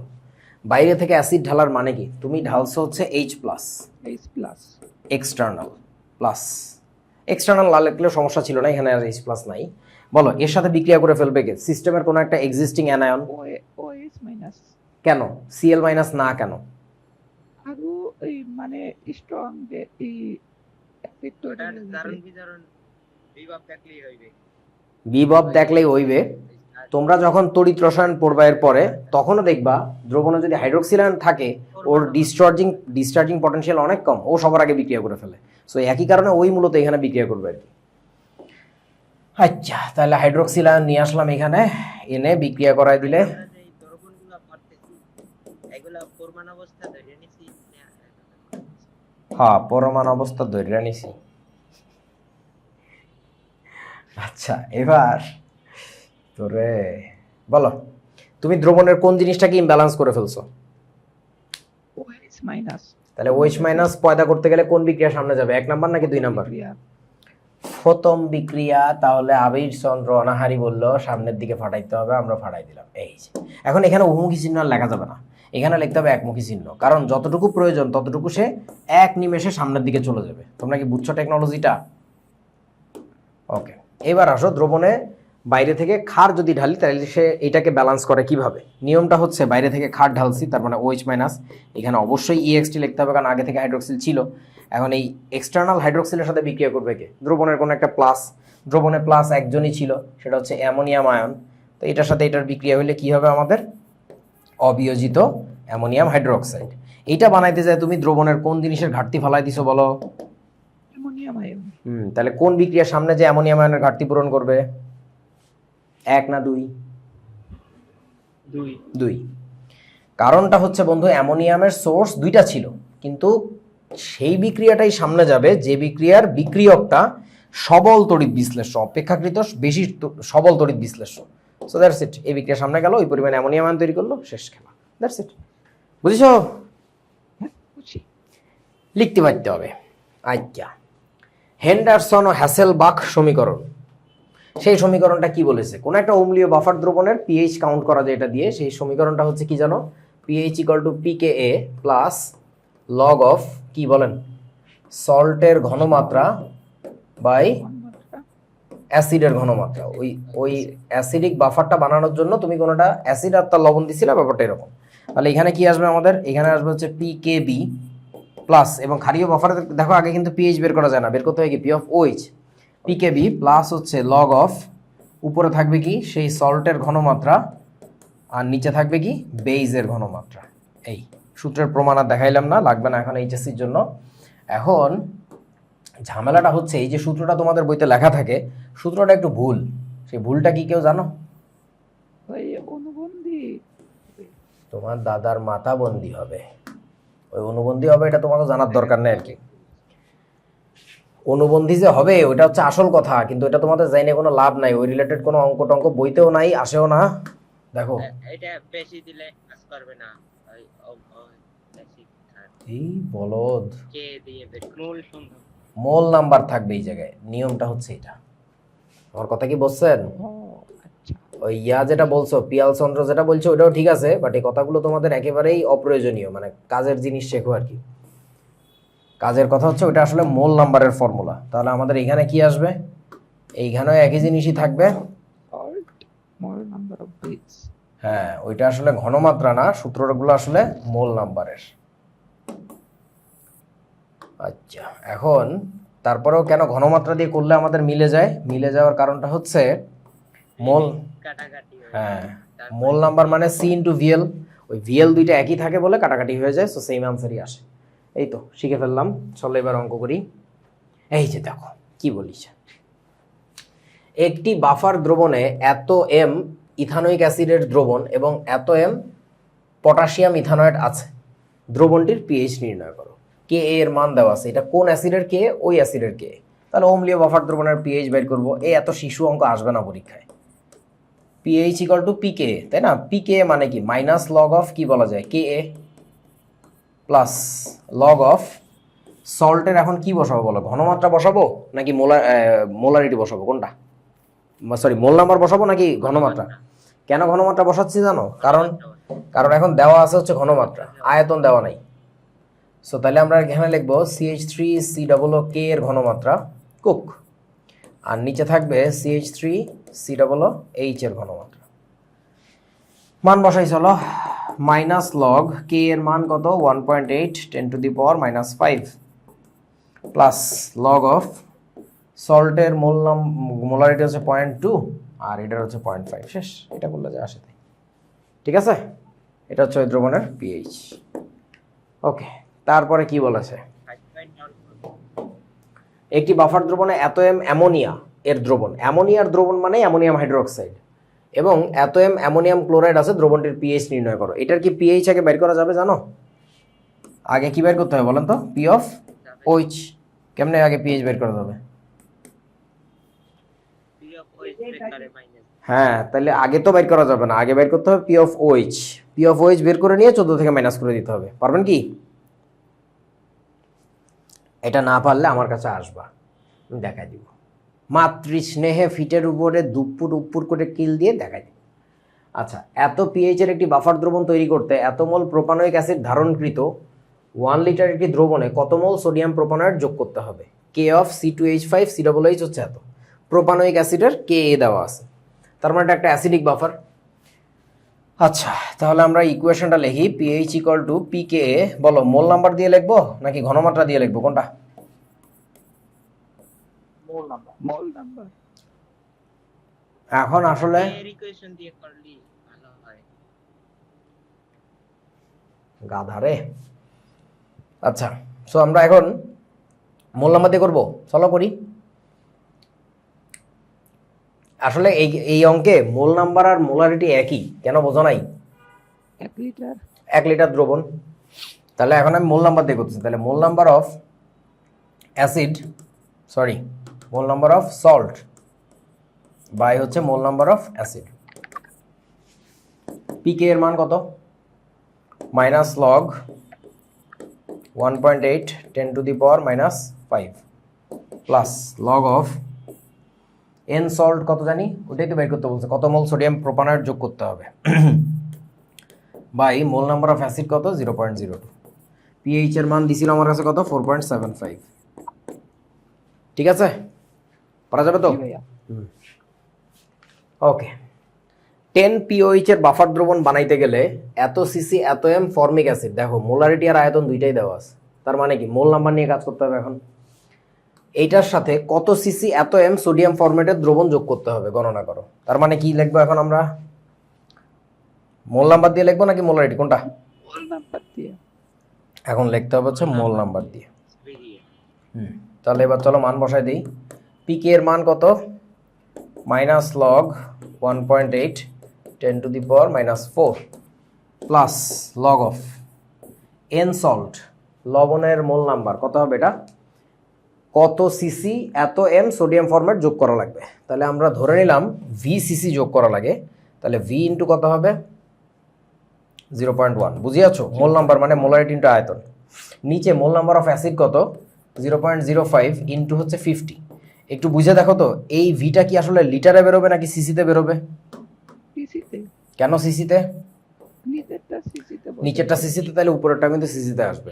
বাইরে থেকে অ্যাসিড ঢালার মানে কি? তুমি ঢালছো হচ্ছে H+, এক্সটার্নাল প্লাস। এক্সটার্নাল না লিখলেও সমস্যা ছিল না, এখানে আর H+ নাই। বলো, এর সাথে বিক্রিয়া করে ফেলবে কে? সিস্টেমের কোনো একটা এক্সিস্টিং অ্যানায়ন। OH- কেন Cl- না কেন? আৰু এই মানে স্ট্রং যে এই অ্যাসিড তৈরি ওটার হয়ে ধারণ যায়। বিধারণ বিভব দেখলেই হইবে। বিভব দেখলেই হইবে। তোমরা যখন তড়িৎ রসায়ন পড়বা এর পরে, তখনও দেখবা দ্রবণে যদি হাইড্রোক্সিল আয়ন থাকে, ওর ডিসচার্জিং পটেনশিয়াল অনেক কম, ও সবার আগে বিক্রিয়া করে ফেলে। সো একই কারণে ওই মূলত এখানে বিক্রিয়া করবে আর কি। আচ্ছা, তাহলে হাইড্রোক্সিল আয়ন নিয়ে আসলাম এখানে, এনে বিক্রিয়া করাই দিলে। আমরা যে দ্রবণগুলো করতেছি এগুলা পরমাণু অবস্থা ধরে নিছি। হ্যাঁ, পরমাণু অবস্থা ধরে নিছি। আচ্ছা, এবার তোরে বলো, তুমি দ্রবণের কোন জিনিসটাকে ইমব্যালেন্স করে ফেলছো? OH-। তাহলে OH- পয়দা করতে গেলে কোন বিক্রিয়া সামনে যাবে, 1 নাম্বার নাকি 2 নাম্বার? বিক্রিয়া। প্রথম বিক্রিয়া। তাহলে আবির চন্দ্র অনাহারি বললো সামনের দিকে ফাটাইতে হবে, আমরা ফাটাই দিলাম। এই যে, এখন এখানে উমুখী চিহ্ন আর লেখা যাবে না, এখানে লিখতে হবে একমুখী চিহ্ন, কারণ যতটুকু প্রয়োজন ততটুকু সে এক নিমেষে সামনের দিকে চলে যাবে। তোমরা কি বুঝছো টেকনোলজিটা? ওকে, এবার আসো, দ্রবণে বাইরে থেকে ক্ষার যদি ঢালি তাহলে সে এটাকে ব্যালেন্স করে কিভাবে? নিয়মটা হচ্ছে, বাইরে থেকে ক্ষার ঢালছি, তার মানে OH-, এখানে অবশ্যই EXT লিখতে হবে, কারণ আগে থেকে হাইড্রোক্সিল ছিল। এখন এই এক্সটার্নাল হাইড্রোক্সিলের সাথে বিক্রিয়া করবে কে? দ্রবণের কোনো একটা প্লাস। দ্রবণে প্লাস একজনই ছিল, সেটা হচ্ছে অ্যামোনিয়াম আয়ন। তো এটার সাথে এটার বিক্রিয়া হলে কি হবে আমাদের? অবিয়োজিত অ্যামোনিয়াম হাইড্রোক্সাইড। এইটা বানাইতে যায় তুমি দ্রবণের কোন জিনিসের ঘাটতি ফেলাই দিছো বলো? Ammonium ion. তাহলে কোন বিক্রিয়ার সামনে যে অ্যামোনিয়াম আয়নের ঘাটতি পূরণ করবে? 1 না 2? 2। কারণটা হচ্ছে বন্ধু, অ্যামোনিয়ামের সোর্স 2টা ছিল, কিন্তু সেই বিক্রিয়াটাই সামনে যাবে যে বিক্রিয়ার বিক্রিয়কটা সবল তড়িৎ বিশ্লেষ্য, অপেক্ষাকৃত বেশি সবল তড়িৎ বিশ্লেষ্য। সো দ্যাটস ইট, এই বিক্রিয়া সামনে গেল, ওই পরিমাণে অ্যামোনিয়াম আয়ন তৈরি করলো, শেষ খেলা। দ্যাটস ইট, বুঝেছো? হ্যাঁ, বুঝি। লিখতে পারতে হবে। আচ্ছা, হেন্ডারসন ও হ্যাসেলবাখ সমীকরণ, সেই সমীকরণটা কি বলেছে? কোন একটা অম্লীয় বাফার দ্রবণের পিএইচ কাউন্ট করা যায় এটা দিয়ে। সেই সমীকরণটা হচ্ছে কি জানো? PH = pKa plus log of, কি বলেন, সল্টের ঘনমাত্রা বাই অ্যাসিডের ঘনমাত্রা। ওই অ্যাসিডিক বাফারটা বানানোর জন্য তুমি কোনোটা অ্যাসিড আর তার লবণ দিছিলে, ব্যাপারটা এরকম। তাহলে এখানে কি আসবে আমাদের? এখানে আসবে হচ্ছে pKb প্লাস, এবং ক্ষারীয় বাফারে দেখো আগে কিন্তু পিএইচ বের করা যায় না, বের করতে হয় কি P(OH)। pKb প্লাস হচ্ছে লগ অফ, উপরে থাকবে কি সেই সল্টের ঘনমাত্রা, আর নিচে থাকবে কি বেইজের ঘনমাত্রা। এই সূত্রের প্রমাণ আর দেখাইলাম না, লাগবে না এখন এইচএসসির জন্য। এখন ঝামেলাটা হচ্ছে, এই যে সূত্রটা তোমাদের বইতে লেখা থাকে, সূত্রটা একটু ভুল। সেই ভুলটা কি কেউ জানো? ওই অনুবন্ধী। তোমার দাদার মাথা বন্দি হবে, ওই অনুবন্ধী হবে, এটা তোমাকে জানার দরকার নেই আর কি। অনুবন্ধী যে হবে ওটা হচ্ছে আসল কথা, কিন্তু এটা তোমাদের জাইনে কোনো লাভ নাই, ওই রিলেটেড কোনো অঙ্ক টঙ্ক বইতেও নাই, আসেও না। দেখো, এটা বেশি দিলে কাজ করবে না। ওই বেশি এই বলদ কে দিয়ে মূল সুন্দর মোল নাম্বার থাকবে এই জায়গায়, নিয়মটা হচ্ছে এটা। আমার কথা কি বুঝছেন? ও আচ্ছা। ওই যেটা বলছো, পিয়াল চন্দ্র যেটা বলছো ওটাও ঠিক আছে, বাট এই কথাগুলো তোমাদের একেবারেই অপ্রয়োজনীয়, মানে কাজের জিনিস শেখো আর কি। কাজের কথা হচ্ছে ওটা আসলে মোল নাম্বারের ফর্মুলা। তাহলে আমাদের এখানে কি আসবে? এইখানেও একই জিনিসই থাকবে। Salt mole number of base. হ্যাঁ, ওইটা আসলে ঘনমাত্রা না, সূত্রগুলো আসলে মোল নাম্বারের। আচ্ছা, এখন তারপরেও কেন ঘনমাত্রা দিয়ে করলে আমাদের মিলে যায়? মিলে যাওয়ার কারণটা হচ্ছে মোল, কাটাকাটি হয়ে হ্যাঁ, যায়। মোল নাম্বার মানে C/VL, ওই VL দুইটা একই থাকে বলে কাটাকাটি হয়ে যায়, সো সেম আনসারই আসে। এই তো শিখে ফেললাম, চলো এবার অঙ্ক করি। এই যে দেখো কি বলিস, একটি বাফার দ্রবণে এত এম ইথানোয়িক অ্যাসিডের দ্রবণ এবং এত এম পটাশিয়াম ইথানয়েড আছে, দ্রবণটির পিএইচ নির্ণয় করো। কে এর মান দেওয়া আছে, এটা কোন অ্যাসিডের কে? ওই অ্যাসিডের কে। তাহলে অম্লীয় বাফার দ্রবণের পিএইচ বের করবো। এই এত শিশু অঙ্ক আসবে না পরীক্ষায়। পিএইচ ইকুয়াল টু পিকে, তাই না? পিকে মানে কি মাইনাস লগ অফ কি বলা যায় কে এ প্লাস লগ অফ সল্টের এখন কি বসাবো বলো, ঘনমাত্রা বসাবো নাকি মোলারিটি বসাবো, কোনটা? সরি, মোল নাম্বার বসাবো নাকি ঘনমাত্রা? কেন ঘনমাত্রা বসাচ্ছি জানো? কারণ কারণ এখন দেওয়া আছে হচ্ছে ঘনমাত্রা, আয়তন দেওয়া নাই। সো তাহলে আমরা এখানে লিখবো CH3COO কে এর ঘনমাত্রা কুক, আর নিচে থাকবে CH3COOH এর ঘনমাত্রা। মান বসাই চলো, মাইনাস লগ কে এর মান কত 1.8 10⁻⁻5 প্লাস লগ অফ সল্টের মোলারিটি হচ্ছে 0.2 আর এটার হচ্ছে 0.5। শেষ, এটা করলে যা আসে তাই। ঠিক আছে, এটা হচ্ছে ওই দ্রবণের পিএইচ। ওকে, তারপরে কি বলেছে? একটি বাফার দ্রবণে এত এম অ্যামোনিয়া এর দ্রবণ, অ্যামোনিয়ার দ্রবণ মানে অ্যামোনিয়াম হাইড্রোক্সাইড, এবং এত এম অ্যামোনিয়াম ক্লোরাইড আছে, দ্রবণটির পিএইচ নির্ণয় করো। এটার কি পিএইচ আগে বের করা যাবে জানো? আগে কি বের করতে হবে বলেন তো? P of OH. কেমনে আগে পিএইচ বের করা যাবে? হ্যাঁ, তাহলে আগে তো বের করা যাবে না, আগে বের করতে হবে p of OH. P of OH বের করে নিয়ে 14 থেকে মাইনাস করে দিতে হবে। পারবেন কি? এটা না পারলে আমার কাছে আসবা, আমি দেখাই দিব। মাতৃস্নেহে ফিটের উপরে দুপুর উপুর করে কিল দিয়ে দেখাই দিব। আচ্ছা, এত পিএইচ এর একটি বাফার দ্রবণ তৈরি করতে এত মোল প্রোপানোয়িক অ্যাসিড ধারণকৃত 1 লিটার একটি দ্রবণে কত মোল সোডিয়াম প্রোপানয়েড যোগ করতে হবে? কে অফ C2H5COOH হচ্ছে এত, প্রোপানোয়িক অ্যাসিডের কে এ দেওয়া আছে, তার মানে এটা একটা অ্যাসিডিক বাফার। আচ্ছা, তাহলে আমরা ইকুয়েশনটা লিখি, পিএইচ ইকুয়াল টু পিকে। বলো মোল নাম্বার দিয়ে লিখবো নাকি ঘনমাত্রা দিয়ে লিখবো, কোনটা? মোল নাম্বার। এখন আসলে ইকুয়েশন দিয়ে করলি ভালো হয়। গাধারে। আচ্ছা, সো আমরা এখন মোল নাম্বার দিয়ে করবো, চলো করি। আসলে এই অঙ্কে মোল নাম্বার আর মোলারিটি একই, কেন বোঝো নাই? 1 লিটার 1 লিটার দ্রবণ, তাহলে এখন আমি মোল নাম্বার দিয়ে করতেছি। তাহলে mole number of acid, sorry, mole number of salt by হচ্ছে mole number of acid. PK এর মান কত? Minus log 1.8 10⁻⁻5 plus log of n salt কত জানি, ওটাই তো বের করতে বলছে, কত মোল সোডিয়াম প্রোপানয়েড যোগ করতে হবে by mole number of acid কত 0.02। পিএইচ এর মান দিছিল আমার কাছে কত 4.75। ঠিক আছে, পারা যাবে তো? জি ভাইয়া। ওকে, 10 পিওএইচ এর বাফার দ্রবণ বানাইতে গেলে এত সিসি এত এম ফর্মিক অ্যাসিড, দেখো মোলারিটি আর আয়তন দুইটাই দেওয়া আছে, তার মানে কি মোল নাম্বার নিয়ে কাজ করতে হবে। এখন এইটার সাথে কত সিসি এত এম সোডিয়াম ফরম্যাটের দ্রবণ যোগ করতে হবে গণনা করো। তার মানে কি লিখবো এখন আমরা? মোল নাম্বার দিয়ে লিখবো নাকি মোলারিটি, কোনটা? মোল নাম্বার দিয়ে। এখন লিখতে হবে হচ্ছে মোল নাম্বার দিয়ে। তাহলে এবার চলো মান বসাই দিই। পিকে এর মান কত? Minus log 1.8 10⁻⁻4 plus log of n salt, লবণের মোল নাম্বার কত হবে? এটা কত সিসি এত এম সোডিয়াম ফরম্যাট যোগ করা লাগবে। তাহলে আমরা ধরে নিলাম ভি সিসি যোগ করা লাগে, তাহলে ভি ইন্টু কত হবে 0.1। বুঝিয়াছো? মোল নাম্বার মানে মোলারিটি ইন্টু আয়তন। নিচে মোল নাম্বার অফ অ্যাসিড কত 0.05 ইন্টু হচ্ছে 50। একটু বুঝে দেখো তো, এই ভিটা কি আসলে লিটারে বেরোবে নাকি সিসিতে বেরোবে? সিসিতে। কেন সিসিতে? নিচেরটা সিসিতে। নিচেরটা সিসিতে, তাহলে উপরেরটা কিন্তু সিসিতে আসবে।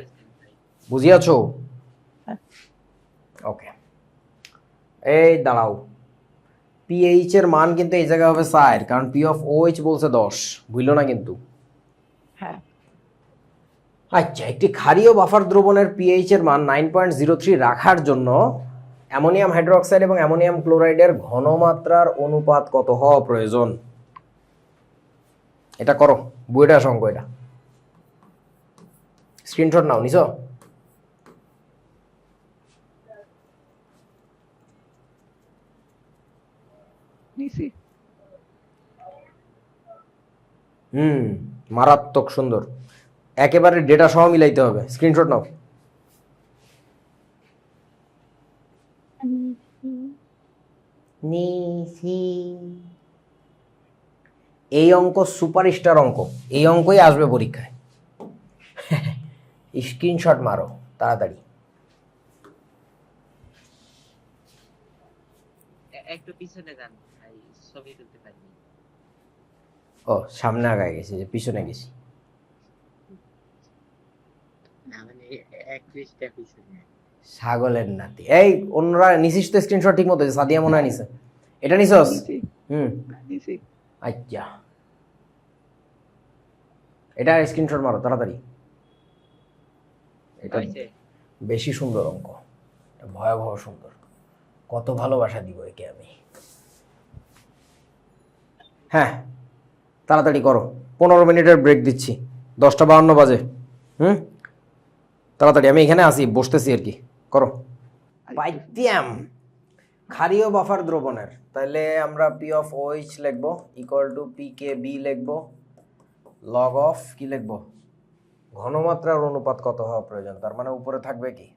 বুঝিয়াছো? হ্যাঁ। ওকে, এই দাঁড়াও, পিএইচ এর মান কিন্তু এই জায়গায় হবে 4, কারণ পি অফ ওএইচ বলছে 10, বুঝলো না কিন্তু? হ্যাঁ। আচ্ছা, একটি ক্ষারীয় বাফার দ্রবণের পিএইচ এর মান 9.03 রাখার জন্য অ্যামোনিয়াম হাইড্রোক্সাইড এবং অ্যামোনিয়াম ক্লোরাইডের ঘনমাত্রার অনুপাত কত হওয়া প্রয়োজন? এটা করো, বইটা অঙ্ক, এটা স্ক্রিনশট নাও, নিছো? নিছি। মারাত্মক সুন্দর, একেবারে ডেটা সহ মিলাইতে হবে। স্ক্রিনশট নাও। নিছি এই অঙ্ক সুপারস্টার অঙ্ক, এই অঙ্কই আসবে পরীক্ষায়। স্ক্রিনশট মারো তাড়াতাড়ি। একটু পিছনে যান ভাই, ছবি তুলতে পারিনি। ও সামনে আগায় গেছি, যে পিছনে গেছি। না মানে এক পৃষ্ঠা পিছনে। ছাগলের নাতি। এই অন্যরা নিছিস তো স্ক্রিনশট ঠিক মতো? সাদিয়া মনে হয় নিছে। এটা নিছস? নিছি হুম, নিছি। আচ্ছা এটা স্ক্রিনশট মারো তাড়াতাড়ি। এটা হয়েছে? বেশি সুন্দর অঙ্ক, এটা ভয়াবহ সুন্দর। কত ভালোবাসা দিব একে আমি। হ্যাঁ তাড়াতাড়ি করো, 15 মিনিটের ব্রেক দিচ্ছি, 10টা 52 বাজে। হুম, তাড়াতাড়ি, আমি এখানে আসি, বসতেছি আর কি, করো। পাইতিয়াম ক্ষারীয় বাফার দ্রবণের, তাহলে আমরা পি অফ ওইচ লিখবো equal to p K b লিখবো, লগ অফ কি লিখবো, ঘনমাত্রার অনুপাত কত হওয়া প্রয়োজন। তার মানে উপরে থাকবে কি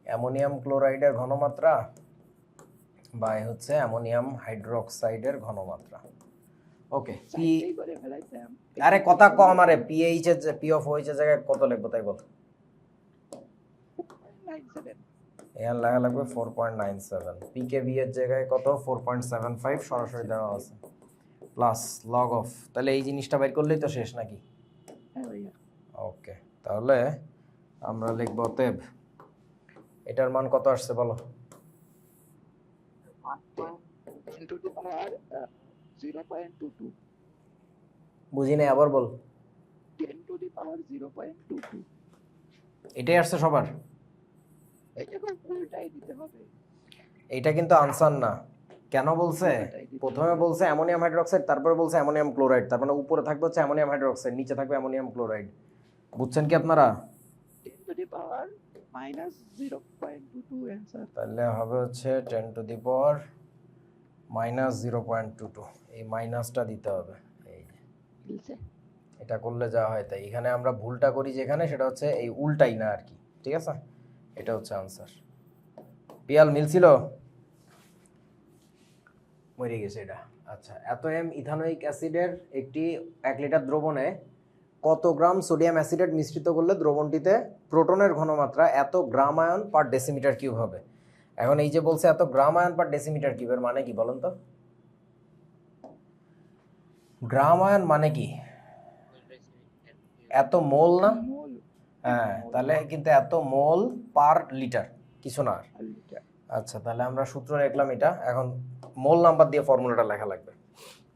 অ্যামোনিয়াম ক্লোরাইডের ঘনমাত্রা বাই হচ্ছে অ্যামোনিয়াম হাইড্রোক্সাইডের ঘনমাত্রা। ওকে, পি, চারটেই করে ফেলাইতাম। আরে কথা কম, আরে পিএইচ এর পি অফ ওইচ এর জায়গায় কত লিখবো তাই বল। 97 এখানে লাগা লাগবে 4.97, পিকেবি এর জায়গায় কত 4.75 সরাসরি দেওয়া আছে, প্লাস লগ অফ, তাহলে এই জিনিসটা বের করলেই তো শেষ নাকি? হ্যাঁ ভাইয়া। ওকে, তাহলে আমরা লিখব অতএব এটার মান কত আসছে বলো। 10 to the power 0.22 বুঝি নাই, আবার বল। 10 to the power 0.22 এটাই আসছে সবার? এই এখন পুরোটাই দিতে হবে। এটা কিন্তু আনসার না, কেন বলছে? প্রথমে বলছে অ্যামোনিয়াম হাইড্রোক্সাইড, তারপরে বলছে অ্যামোনিয়াম ক্লোরাইড, তার মানে উপরে থাকবে হচ্ছে অ্যামোনিয়াম হাইড্রোক্সাইড, নিচে থাকবে অ্যামোনিয়াম ক্লোরাইড। বুঝছেন কি আপনারা? 10 to the power minus 0.22 answer। তাহলে হবে হচ্ছে 10 টু দি পাওয়ার মাইনাস 0.22, এই মাইনাসটা দিতে হবে। এই যে মিলছে? এটা করলে যা হয় তাই, এখানে আমরা ভুলটা করি যেখানে, সেটা হচ্ছে এই উল্টাই না আর কি, ঠিক আছে? এটা হচ্ছে আনসার। পিয়াল মিলছিল? মরে গেছে এটা। আচ্ছা, এত এম ইথানোয়িক অ্যাসিডের একটি 1 লিটার দ্রবণে কত গ্রাম সোডিয়াম অ্যাসিডেট মিশ্রিত করলে দ্রবণটিতে প্রোটনের ঘনমাত্রা এত গ্রাম আয়ন পার ডেসিমিটার কিউব হবে। এখন এই যে বলছে এত গ্রাম আয়ন পার ডেসিমিটার কিউবের মানে কি বলেন তো? গ্রাম আয়ন মানে কি? এত মোল না? মোল। হ্যাঁ, তাহলে কিন্তু এত মোল পার লিটার, কিছু না আর। লিটার। আচ্ছা, তাহলে আমরা সূত্র লিখলাম এটা, এখন মোল নাম্বার দিয়ে ফর্মুলাটা লেখা লাগবে।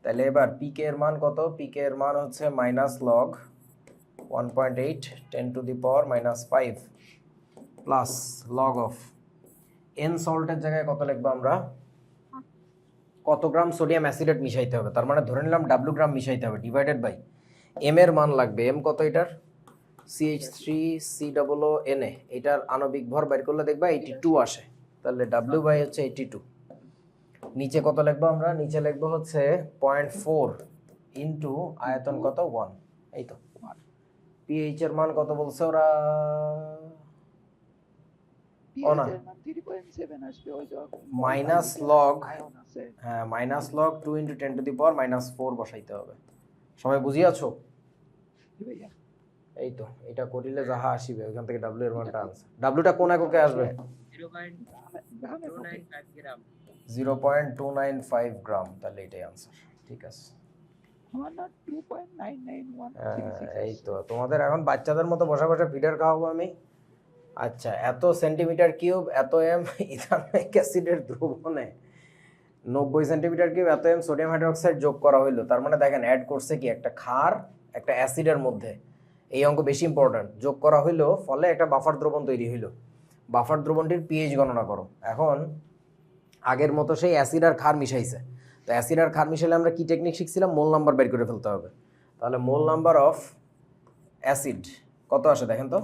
তাহলে এবার পিকে এর মান কত? পিকে এর মান হচ্ছে minus log 1.8 10 to the power minus 5 plus log of n সল্টের জায়গায় কত লিখবো আমরা? কত গ্রাম সোডিয়াম অ্যাসিডেট মিশাইতে হবে, তার মানে ধরে নিলাম ডাব্লিউ গ্রাম মিশাইতে হবে, ডিভাইডেড বাই এম এর মান লাগবে। এম কত এটার? CH3COONA, এটার আণবিক ভর বের করলে দেখবা 82 আসে, তাহলে ডাব্লিউ বাই হচ্ছে 82। নিচে কত লিখবো আমরা? নিচে লিখবো হচ্ছে 0.4 ইন্টু আয়তন কত 1, এই তো। পিএইচ এর মান কত বলছে ওরা? ও না, pH এর মান 3.7 আসবে ওই যে মাইনাস লগ, আয়ন আছে। হ্যাঁ minus log 2 into 10 to the power minus 4 বসাইতে হবে। সবাই বুঝিয়াছো? জি ভাইয়া। এই তো, এটা করিলে যাহা আসিবে ওইখান থেকে ডাব্লিউ এর মানটা আনছে। ডাব্লিউটা কোন এককে আসবে? 0.295 গ্রাম। 0.295 গ্রাম, তাহলে এটাই আনসার। ঠিক আছে, আমার না 2.99136 এই তো তোমাদের এখন বাচ্চাদের মতো বসে বসে ফিডার খাওয়াবো আমি। আচ্ছা, এত সেন্টিমিটার কিউব এত এম ইথানোয়িক অ্যাসিডের দ্রবণে 90 সেন্টিমিটার কিউব এত এম সোডিয়াম হাইড্রোক্সাইড যোগ করা হইলো, তার মানে দেখেন অ্যাড করছে কি একটা ক্ষার একটা অ্যাসিডের মধ্যে, এই অঙ্ক বেশি ইম্পর্টেন্ট, যোগ করা হইলো, ফলে একটা বাফার দ্রবণ তৈরি হইলো। বাফার দ্রবণটির পিএইচ গণনা করো। এখন আগের মতো সেই অ্যাসিড আর ক্ষার মিশাইছে, তো অ্যাসিড আর ক্ষার মিশাইলে আমরা কি টেকনিক শিখছিলাম? মোল নাম্বার বের করে ফেলতে হবে। তাহলে মোল নাম্বার অফ অ্যাসিড কত আসে দেখেন তো?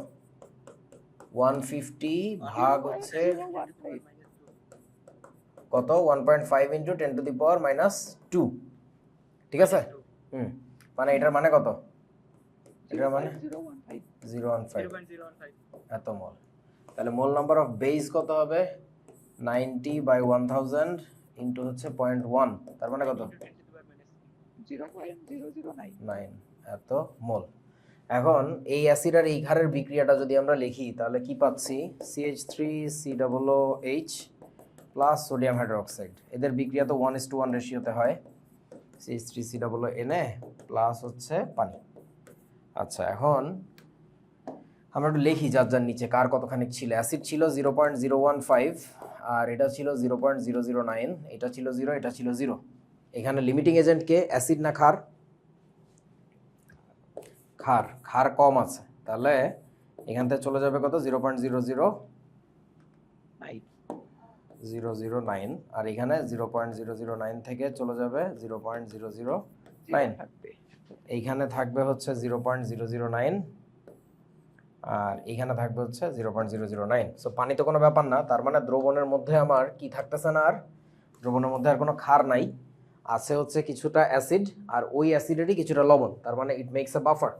150 ভাগ হচ্ছে কত? 1.5 into 10 to the power minus 2, ঠিক আছে? মানে এটার মানে কত? এটার মানে 0.15 এত মোল। তাহলে মোল নাম্বার অফ বেস কত হবে? 90/1000 ইন্টু হচ্ছে 0.1, তার মানে কত? 0.009। 9 এত মোল। এখন এই অ্যাসিড আর এই ক্ষারের বিক্রিয়াটা যদি আমরা লিখি তাহলে কি পাচ্ছি, CH3COOH প্লাস সোডিয়াম হাইড্রোক্সাইড, এদের বিক্রিয়া তো 1:1 রেশিওতে হয়, CH3COONA প্লাস হচ্ছে পানি। আচ্ছা, এখন আমরা একটু লিখি যার যার নিচে কার কতখানি ছিল। অ্যাসিড ছিল 0.015 আর এটা ছিল 0.009, এটা ছিল 0, এটা ছিল 0। এখানে লিমিটিং এজেন্ট কে, অ্যাসিড না ক্ষার? ক্ষার। ক্ষার কম আছে, তাহলে এখান থেকে চলে যাবে কত, 0.009, আর এখানে 0.009 থেকে চলে যাবে 0.009, থাকবে। এইখানে থাকবে হচ্ছে 0.009 আর এখানে থাকবে হচ্ছে 0.009। সো পানি তো কোনো ব্যাপার না, তার মানে দ্রবণের মধ্যে আমার কি থাকতেছে না, আর দ্রবণের মধ্যে আর কোনো ক্ষার নাই, আছে হচ্ছে কিছুটা অ্যাসিড আর ওই অ্যাসিডেরই কিছুটা লবণ, তার মানে ইট মেক্স এ বাফার।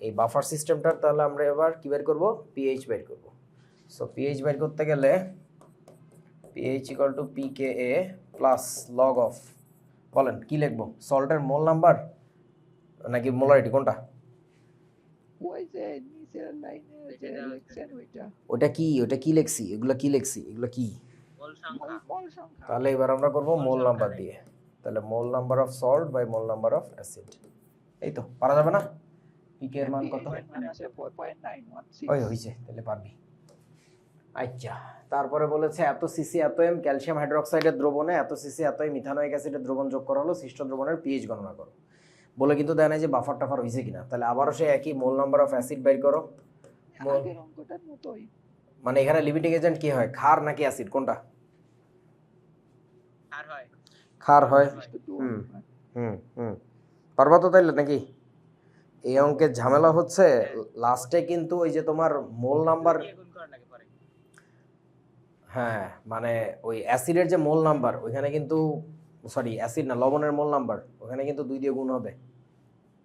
এই বাফার সিস্টেমটার তাহলে আমরা এবার কি বের করব, পিএইচ বের করব। সো পিএইচ বের করতে গেলে pH equal to pKa plus log of, বলেন কি লিখবো, সল্টের মোল নাম্বার নাকি মোলারিটি, কোনটা? ওই যে নিচের লাইনে যে লিখছেন ওইটা, ওটা কি, ওটা কি লিখছি, এগুলো কি লিখছি, এগুলো কি? মোল সংখ্যা। মোল সংখ্যা। তাহলে এবার আমরা করব মোল মোল সংখ্যা নাম্বার নাই। দিয়ে, তাহলে mole number of salt by mole number of acid. এই তো পারা যাবে না? পিকে এর মান কত? pH মান আছে 4.916। ওই হইছে, তাহলে পারবি। আচ্ছা, তারপরে বলেছে এত সিসি এত এম ক্যালসিয়াম হাইড্রোক্সাইডের দ্রবণে এত সিসি এত এম ইথানোয়িক অ্যাসিডের দ্রবণ যোগ করা হলো, সৃষ্ট দ্রবণের পিএইচ গণনা করো। বলে কিন্তু দেয় না যে বাফার টাফার হয়েছে কিনা, তাহলে আবারও সে একই মোল নাম্বার অফ অ্যাসিড বের করো। আগের অঙ্কটার মতোই। মানে এখানে লিমিটিং এজেন্ট কি হয়, ক্ষার নাকি অ্যাসিড, কোনটা? আর হয় ক্ষার হয়। Two হুম অনুপাত। হুম পারবা তো তাইলে নাকি? এই অঙ্কের ঝামেলা হচ্ছে লাস্টে কিন্তু ওই যে তোমার মোল নাম্বার, দিয়ে গুণ করার লাগে পরে। হ্যাঁ মানে ওই অ্যাসিডের যে মোল নাম্বার ওইখানে কিন্তু, সরি অ্যাসিড না, লবণের মোল নাম্বার ওখানে কিন্তু 2 দিয়ে গুণ হবে,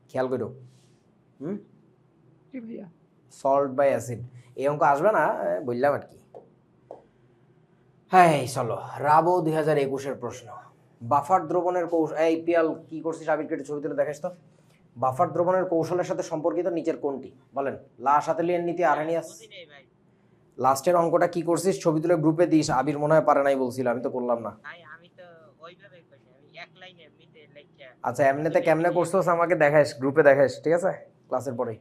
খেয়াল করো। জি ভাইয়া। সল্ট বাই অ্যাসিড, এই অঙ্ক আসবে না বললাম আর কি। হ্যাঁ চলো, রাবো 2021-এর প্রশ্ন। বাফার দ্রবণের কৌশল, এই পিয়াল কি করছিস, আবির কেটে ছবি তুলে দেখাস তো। বাফার দ্রবণের কৌশলের সাথে সম্পর্কিত নিচের কোনটি, বলেন। লাশ হাতে লিয়ে নীতি আরহানিয়াস। বুঝি নেই ভাই। লাস্টের অঙ্কটা কি করছিস ছবি তুলে গ্রুপে দিস, আবির মনে হয় পারে নাই বলছিল, আমি তো করলাম না। ভাই আমি তো ওইভাবে কইনি, আমি এক লাইনে এমনিতে লেখা। আচ্ছা এমনিতে কেমনে করছোস আমাকে দেখাইস, গ্রুপে দেখাইস, ঠিক আছে ক্লাসের পরেই।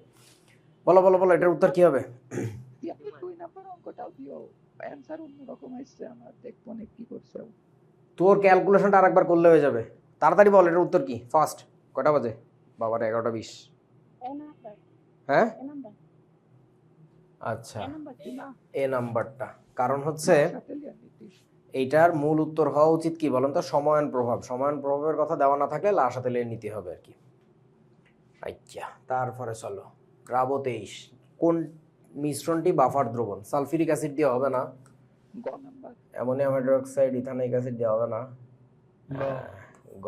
বলো বলো বলো, এটার উত্তর কি হবে? দিয়া আপনি 2 নাম্বার অঙ্কটাও দিও, অ্যানসার অন্যরকম আসছে, আমার দেখবো না কি করছো। তোর ক্যালকুলেশনটা আরেকবার করলে হয়ে যাবে, তাড়াতাড়ি বল এটার উত্তর কি, ফার্স্ট। কয়টা বাজে? বাবার 11:20। হ্যাঁ আচ্ছা, না, এ নাম্বারটা, কারণ হচ্ছে সাথে লিয়া নীতি। এইটার মূল উত্তর হওয়া উচিত কি বলেন তো, সমায়ন প্রভাব। সমায়ন প্রভাবের কথা দেওয়া না থাকলে লাশ হাতে লিয়ে নিতে হবে আর কি। আচ্ছা তারপরে চলো, রাবো 23, কোন মিশ্রণটি বাফার দ্রবণ? সালফিউরিক অ্যাসিড দিয়ে হবে না, গ number. Ammonium hydroxide ethanoic acid দিয়ে হবে না, গ।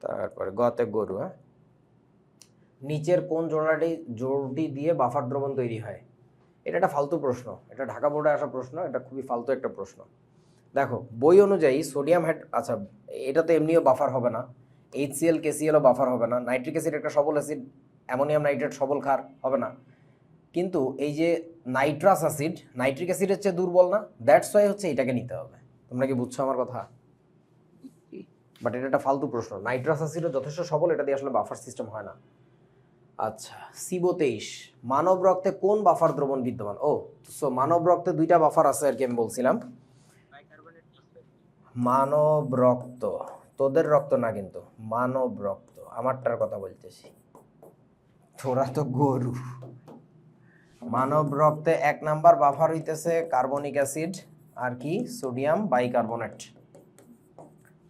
তারপরে গতে গরু। হ্যাঁ, নিচের কোন জোড়টি দিয়ে বাফার দ্রবণ তৈরি হয়? এটা একটা ফালতু প্রশ্ন, এটা ঢাকা বোর্ডে আসা প্রশ্ন, এটা খুবই ফালতু একটা প্রশ্ন। দেখো বই অনুযায়ী সোডিয়াম আচ্ছা এটা তো এমনিও বাফার হবে না, HCl KClও বাফার হবে না, নাইট্রিক অ্যাসিড একটা সবল অ্যাসিড, অ্যামোনিয়াম নাইট্রেট সবল ক্ষার, হবে না। কিন্তু এই যে নাইট্রাস অ্যাসিড নাইট্রিক অ্যাসিডের চেয়ে দুর্বল না, দ্যাটস ওয়াই হচ্ছে এটাকে নিতে হবে। তোমরা কি বুঝছো আমার কথা? বাট এটা একটা ফালতু প্রশ্ন, নাইট্রাস অ্যাসিডও যথেষ্ট সবল, এটা দিয়ে আসলে বাফার সিস্টেম হয় না। আচ্ছা সিবো 23, মানব রক্তে কোন বাফার দ্রবণ বিদ্যমান? ও সো মানব রক্তে 2টা বাফার আছে আর কি, আমি বলছিলাম। Bicarbonate phosphate. মানব রক্ত, তোদের রক্ত না কিন্তু, মানব রক্ত, আমারটার কথা বলতেছি, তোরা তো গরু। মানব রক্তে 1 নাম্বার বাফার হইতেছে কার্বনিক অ্যাসিড আর কি, সোডিয়াম বাইকার্বনেট।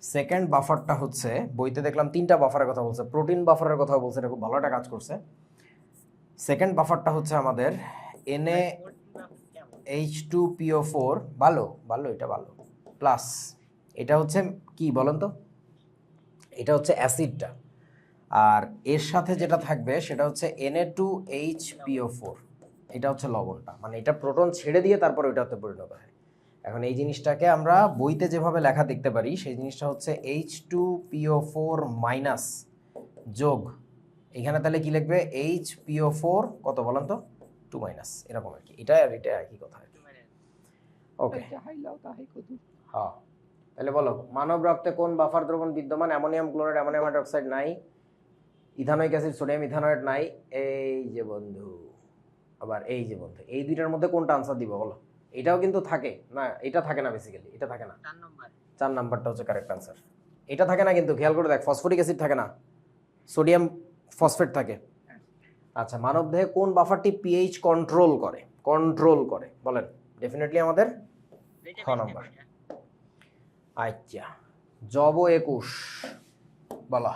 সেকেন্ড বাফারটা হচ্ছে, বইতে দেখলাম 3টা বাফারের কথা বলছে, প্রোটিন বাফারের কথা বলছে, এটা খুব ভালো একটা কাজ করছে। সেকেন্ড বাফারটা হচ্ছে আমাদের NaH2PO4, ভালো ভালো, এটা ভালো প্লাস, এটা হচ্ছে কি বলেন তো, এটা হচ্ছে অ্যাসিডটা, আর এর সাথে যেটা থাকবে সেটা হচ্ছে Na2HPO4, এটা হচ্ছে লবণটা, মানে এটা প্রোটন ছেড়ে দিয়ে তারপর ওইটাতে পরিণত হয়। এখন এই জিনিসটাকে আমরা বইতে যেভাবে লেখা দেখতে পারি সেই জিনিসটা হচ্ছে H2PO4 মাইনাস যোগ, এখানে তাহলে কি লিখবে HPO4 কত বলেন তো 2 মাইনাস, এরকম আর কি, এটা আর এটা একই কথা আর কি। ওকে, যাহাই লাও তাহাই কদু। হ্যাঁ তাহলে বলো মানব রক্তে কোন বাফার দ্রবণ বিদ্যমান? অ্যামোনিয়াম ক্লোরাইড, অ্যামোনিয়াম হাইড্রোক্সাইড নাই, ইথানোয়িক অ্যাসিড, সোডিয়াম ইথানয়েড নাই, এই যে বন্ধু, আবার এই যে বন্ধু, এই দুইটার মধ্যে কোনটা আনসার দিব বলো? এটাও কিন্তু থাকে না, এটা থাকে না, বেসিক্যালি এটা থাকে না, 4 নম্বর 4 নাম্বারটা হচ্ছে কারেক্ট আনসার। এটা থাকে না কিন্তু, খেয়াল করে দেখ, ফসফরিক অ্যাসিড থাকে না, সোডিয়াম ফসফেট থাকে। আচ্ছা, মানবদেহে কোন বাফারটি পিএইচ কন্ট্রোল করে? কন্ট্রোল করে বলেন, ডেফিনেটলি আমাদের খ নাম্বার। আচ্ছা, জব 21 বলা,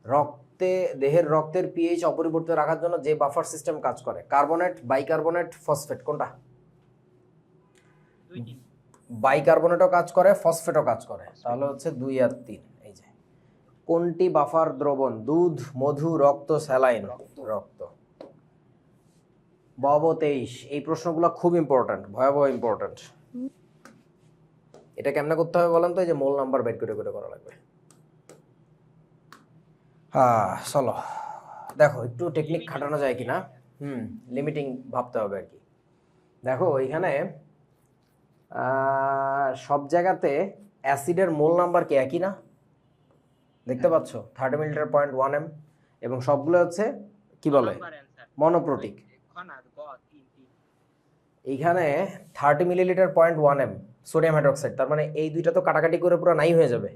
রক্তে, দেহের রক্তের পিএইচ অপরিবর্তিত রাখার জন্য যে বাফার সিস্টেম কাজ করে, কার্বনেট, বাইকার্বনেট, ফসফেট, কোনটা? 2 3 বাইকার্বনেটও কাজ করে, ফসফেটও কাজ করে, তাহলে হচ্ছে 2 আর 3। এই যে কোনটি বাফার দ্রবণ? দুধ, মধু, রক্ত, স্যালাইন? রক্ত। বব 23, এই প্রশ্নগুলো খুব ইম্পর্ট্যান্ট, ভয়াবহ ইম্পর্ট্যান্ট। এটা কেমনে করতে হবে বলেন তো? এই যে মোল নাম্বার বের করে করে করা লাগবে। হ্যাঁ চলো দেখো একটু টেকনিক খাটানো যায় কিনা। লিমিটিং ভাবতে হবে আর কি। দেখো এখানে সব জায়গাতে অ্যাসিডের মোল নাম্বার কি একই না? দেখতে পাচ্ছ 30 মিলিলিটার 0.1 m, এবং সবগুলো হচ্ছে কি বলে মনোপ্রোটিক। এইখানে 30 মিলিলিটার 0.1 m সোডিয়াম হাইড্রোক্সাইড, তার মানে এই দুইটা তো কাটাকাটি করে পুরো নাই হয়ে যাবে,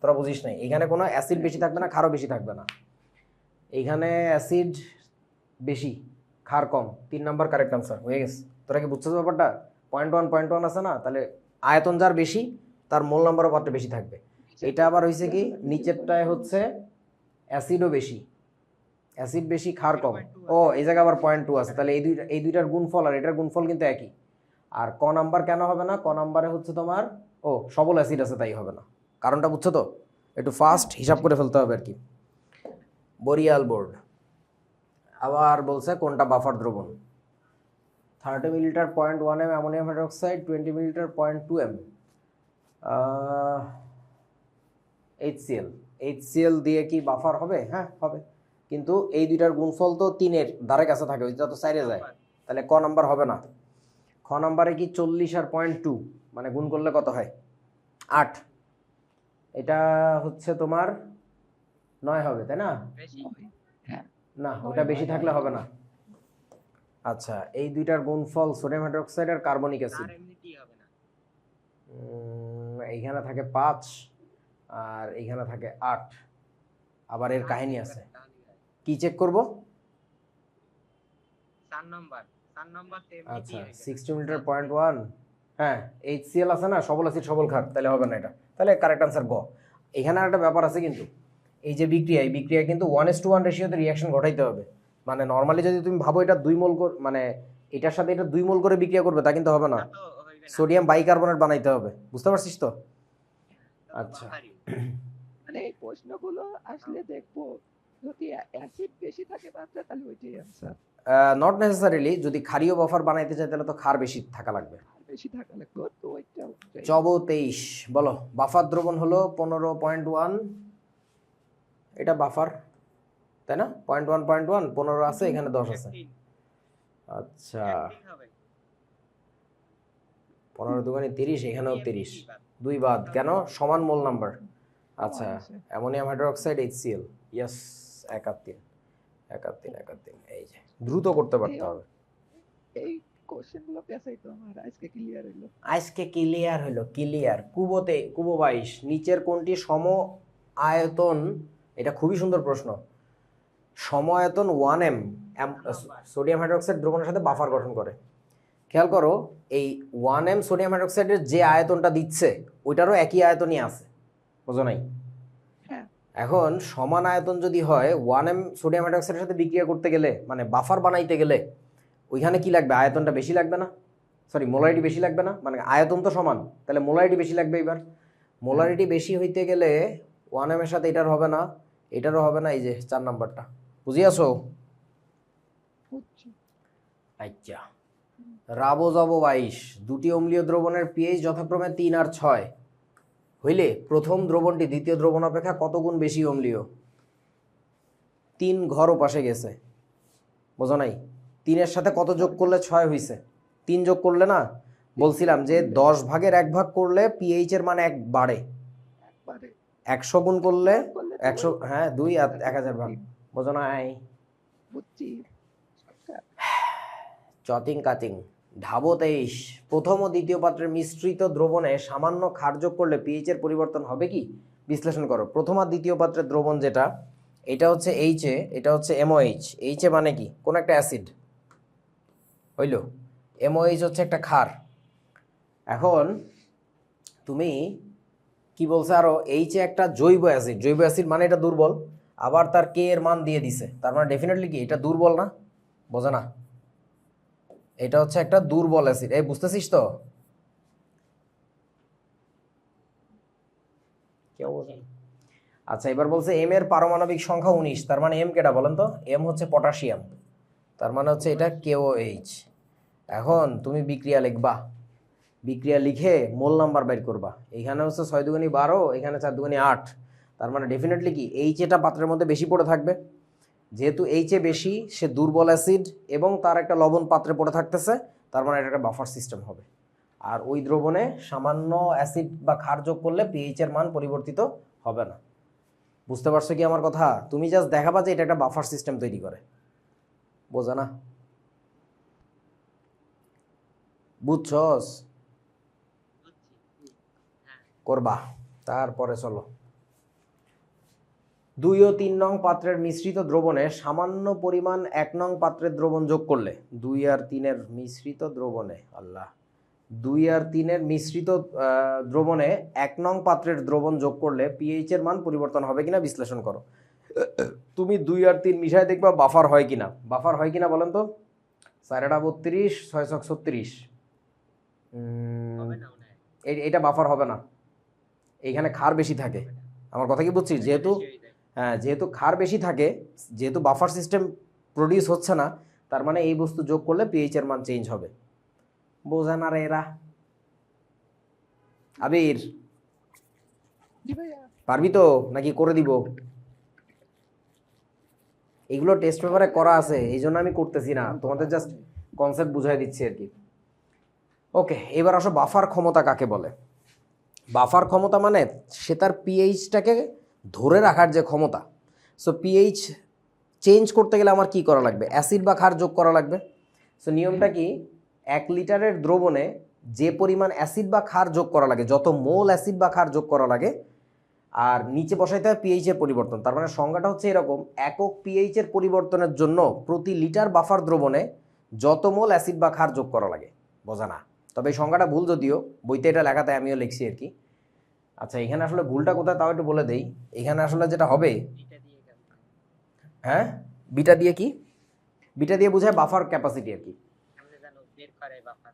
তোরা বুঝিস নাই। এখানে কোনো অ্যাসিড বেশি থাকবে না, ক্ষারও বেশি থাকবে না। এইখানে অ্যাসিড বেশি, ক্ষার কম, 3 নাম্বার কারেক্ট আনসার হয়ে গেছে। তোরা কি বুঝছিস ব্যাপারটা? 0.1 আছে না, তাহলে আয়তন যার বেশি তার মোল নাম্বারও পাত্রে বেশি থাকবে। এটা আবার হয়েছে কি, নিচেরটায় হচ্ছে অ্যাসিডও বেশি, অ্যাসিড বেশি ক্ষার কম। ও এই জায়গায় আবার 0.2 আছে, তাহলে এই দুইটার গুণফল আর এটার গুণফল কিন্তু একই। আর ক নাম্বার কেন হবে না? ক নাম্বারে হচ্ছে তোমার সবল অ্যাসিড আছে, তাই হবে না। কারণটা বুঝছো তো? একটু ফাস্ট হিসাব করে ফেলতে হবে আর কি। বরিয়াল বোর্ড আবার বলছে কোনটা বাফার দ্রবণ? 30 millilitre 0.1 m ammonium hydroxide, 20 millilitre 0.2 m HCl। HCl দিয়ে কি বাফার হবে? হ্যাঁ হবে, কিন্তু এই দুইটার গুণফল তো 3-এর ধারে কাছে থাকে, ওইটা তো সাইডে যায়, তাহলে ক নাম্বার হবে না। খ নাম্বারে কি 40 আর 0.2 মানে গুণ করলে কত হয়? 8। এটা হচ্ছে তোমার 9 হবে, তাই না? না, ওটা বেশি থাকলে হবে না। আচ্ছা, এই দুইটার গুণফল সোডিয়াম হাইড্রোক্সাইড আর কার্বনিক অ্যাসিড, এইখানে থাকে 5 আর এইখানে থাকে 8। আবার এর কাহিনী আছে, কি চেক করব? 4 নম্বর আচ্ছা 60 মিলিলিটার 0.1, হ্যাঁ HCl আছে না, সবল অ্যাসিড সবল ক্ষার, তাহলে হবে না এটা, তাহলে কারেক্ট আনসার গ। এখানে একটা ব্যাপার আছে কিন্তু, এই যে বিক্রিয়া কিন্তু 1:1 রেশিওতে রিঅ্যাকশন ঘটাইতে হবে। মানে নর্মালি যদি তুমি ভাবো এটা 2 মোল মানে এটার সাথে এটা 2 মোল করে বিক্রিয়া করবে, তা কিন্তু হবে না, সোডিয়াম বাইকার্বনেট বানাইতে হবে। বুঝতে পারছিস তো? আচ্ছা, মানে এই প্রশ্নগুলো আসলে দেখবো যদি অ্যাসিড বেশি থাকে মাত্রা, তাহলে ওইটাই आंसर। নট নেসেসারিলি, যদি ক্ষারীয় বাফার বানাইতে চাই তাহলে তো ক্ষার বেশি থাকা লাগবে। বেশি থাকা লাগবে, তো ওইটা চব 23 বলো, বাফার দ্রবণ হলো 15.1, এটা বাফার তাই না? 0.1 15 আছে, এখানে 10 আছে। আচ্ছা 15 দুগুণে 30, এখানেও 30, 2 বাদ কেন? সমান মোল নাম্বার। আচ্ছা, অ্যামোনিয়াম হাইড্রোক্সাইড HCl, ইয়েস 1 আর 3, এই যে দ্রুত করতে পারতে হবে। এই কোশ্চেনগুলো পেছাই তো আমার আজকে ক্লিয়ার হলো। ক্লিয়ার। কুবো 22, নিচের কোনটি সম আয়তন? এটা খুবই সুন্দর প্রশ্ন। সম আয়তন 1 m সোডিয়াম হাইড্রোক্সাইড দ্রবণের সাথে বাফার গঠন করে। খেয়াল করো, এই 1 m সোডিয়াম হাইড্রোক্সাইডের যে আয়তনটা দিচ্ছে ওইটারও একই আয়তনই আছে, বুঝো নাই? এখন সমান আয়তন যদি হয় 1 m সোডিয়াম হাইড্রোক্সাইডের সাথে বিক্রিয়া করতে গেলে, মানে বাফার বানাইতে গেলে, ওইখানে কি লাগবে? আয়তনটা বেশি লাগবে না? সরি, মোলারিটি বেশি লাগবে না? মানে আয়তন তো সমান, তাহলে মোলারিটি বেশি লাগবে। এবার মোলারিটি বেশি হইতে গেলে 1 m এর সাথে এটার হবে না, এটারও হবে না, এই যে 4 নাম্বারটা। বুঝিয়াছো? আচ্ছা রাবো যাবো 22। দুটি অম্লীয় দ্রবণের পিএইচ যথাক্রমে 3 আর 6 হইলে প্রথম দ্রবণটি দ্বিতীয় দ্রবণ অপেক্ষা কত গুণ বেশি অম্লীয়? 3 ঘর ওপাশে গেছে, বোঝো নাই? 3-এর সাথে কত যোগ করলে 6 হইছে? 3 যোগ করলে না, বলছিলাম যে 10 ভাগের 1 ভাগ করলে পিএইচ এর মান 1 বাড়ে। একবারে 100 গুণ করলে করলে 100, হ্যাঁ 2 আর 1000 ভাগ, বোঝো নাই? বুঝছি। চটিং কাটিং। ঢাবো 23। প্রথম ও দ্বিতীয় পাত্রের মিশ্রিত দ্রবণে সামান্য ক্ষার যোগ করলে পিএইচ এর পরিবর্তন হবে কি? বিশ্লেষণ করো। প্রথম আর দ্বিতীয় পাত্রের দ্রবণ যেটা, এটা হচ্ছে এইচ এ, এটা হচ্ছে এমওএইচ। এইচ এ মানে কি? কোন একটা অ্যাসিড হইল, এমওএইচ হচ্ছে একটা ক্ষার। এখন তুমি কি বলছো আরো, এইচ এ একটা জৈব অ্যাসিড। জৈব অ্যাসিড মানে এটা দুর্বল, আবার তার কে এর মান দিয়ে দিছে, তার মানে ডেফিনেটলি কি এটা দুর্বল না? বোঝো না? এটা হচ্ছে একটা দুর্বল অ্যাসিড। এই বুঝতেছিস তো? কেউ বোঝে না? আচ্ছা, এবার বলছে এম এর পারমাণবিক সংখ্যা 19, তার মানে এম কেটা বলেন তো? এম হচ্ছে পটাশিয়াম, তার মানে হচ্ছে এটা কেওএইচ। এখন তুমি বিক্রিয়া লিখবা, বিক্রিয়া লিখে মোল নাম্বার বের করবা। এখানে হচ্ছে 6 দুগুণী 12, এখানে 4 দুগুণী 8, তার মানে ডেফিনেটলি কি এইচ এটা পাত্রের মধ্যে বেশি পড়ে থাকবে। যেহেতু এইচ এ বেশি, সে দুর্বল অ্যাসিড এবং তার একটা লবণ পাত্রে পড়ে থাকতেছে, তার মানে এটা একটা বাফার সিস্টেম হবে। আর ওই দ্রবণে সামান্য অ্যাসিড বা ক্ষার যোগ করলে পিএইচ এর মান পরিবর্তিত হবে না। বুঝতে পারছো কি আমার কথা? তুমি জাস্ট দেখাবা যে এটা একটা বাফার সিস্টেম তৈরি করে, বোঝা না? বুঝছস? বুঝছি। হ্যাঁ, করবা। তারপরে চলো, 2 ও 3 নং পাত্রের মিশ্রিত দ্রবণে সামান্য পরিমাণ 1 নং পাত্রের দ্রবণ যোগ করলে, 2 আর 3 এর মিশ্রিত দ্রবণে, আল্লাহ, 2 আর 3 এর মিশ্রিত দ্রবণে 1 নং পাত্রের দ্রবণ যোগ করলে পিএইচ এর মান পরিবর্তন হবে কিনা বিশ্লেষণ করো। তুমি 2 আর 3 মিশায় দেখবা বাফার হয় কিনা। বাফার হয় কিনা বলেন তো? 4-32, 6-36। হবে না মনে হয়। এটা বাফার হবে না, এইখানে ক্ষার বেশি থাকে। আমার কথা কি বুঝছিস? যেহেতু বেশি হয়ে যায়। হ্যাঁ, যেহেতু ক্ষার বেশি থাকে, যেহেতু বাফার সিস্টেম প্রডিউস হচ্ছে না, তার মানে এই বস্তু যোগ করলে পিএইচ এর মান চেঞ্জ হবে। বোঝে না রে এরা? আবির, জি ভাইয়া। পারবি তো নাকি করে দিব? এগুলো টেস্ট পেপারে করা আছে, এই জন্য আমি করতেছি না, তোমাদের জাস্ট কনসেপ্ট বুঝাই দিচ্ছি আর কি। ওকে, এবার আসো বাফার ক্ষমতা কাকে বলে। বাফার ক্ষমতা মানে সে তার পিএইচটাকে ধরে রাখার যে ক্ষমতা। সো পিএইচ চেঞ্জ করতে গেলে আমার কি করা লাগবে? অ্যাসিড বা ক্ষার যোগ করা লাগবে। সো নিয়মটা কি? 1 লিটারের দ্রবণে যে পরিমাণ অ্যাসিড বা ক্ষার যোগ করা লাগে, যত মোল অ্যাসিড বা ক্ষার যোগ করা লাগে, আর নিচে বসাইতে হয় পিএইচ এর পরিবর্তন। তার মানে সংজ্ঞাটা হচ্ছে এরকম: একক পিএইচ এর পরিবর্তনের জন্য প্রতি লিটার বাফার দ্রবণে যত মোল অ্যাসিড বা ক্ষার যোগ করা লাগে। বোঝা না? তবে এই সংজ্ঞাটা ভুল, যদিও বইতে এটা লেখাতে আমিও লিখছি আর কি। আচ্ছা, এখানে আসলে ভুলটা কোথায় তাও একটু বলে দেই। এখানে আসলে যেটা হবে, এটা দিয়ে কেমন? হ্যাঁ, বিটা দিয়ে কি? বিটা দিয়ে বোঝায় বাফার ক্যাপাসিটি আর কি। সামনে জানো বের করে বাফার।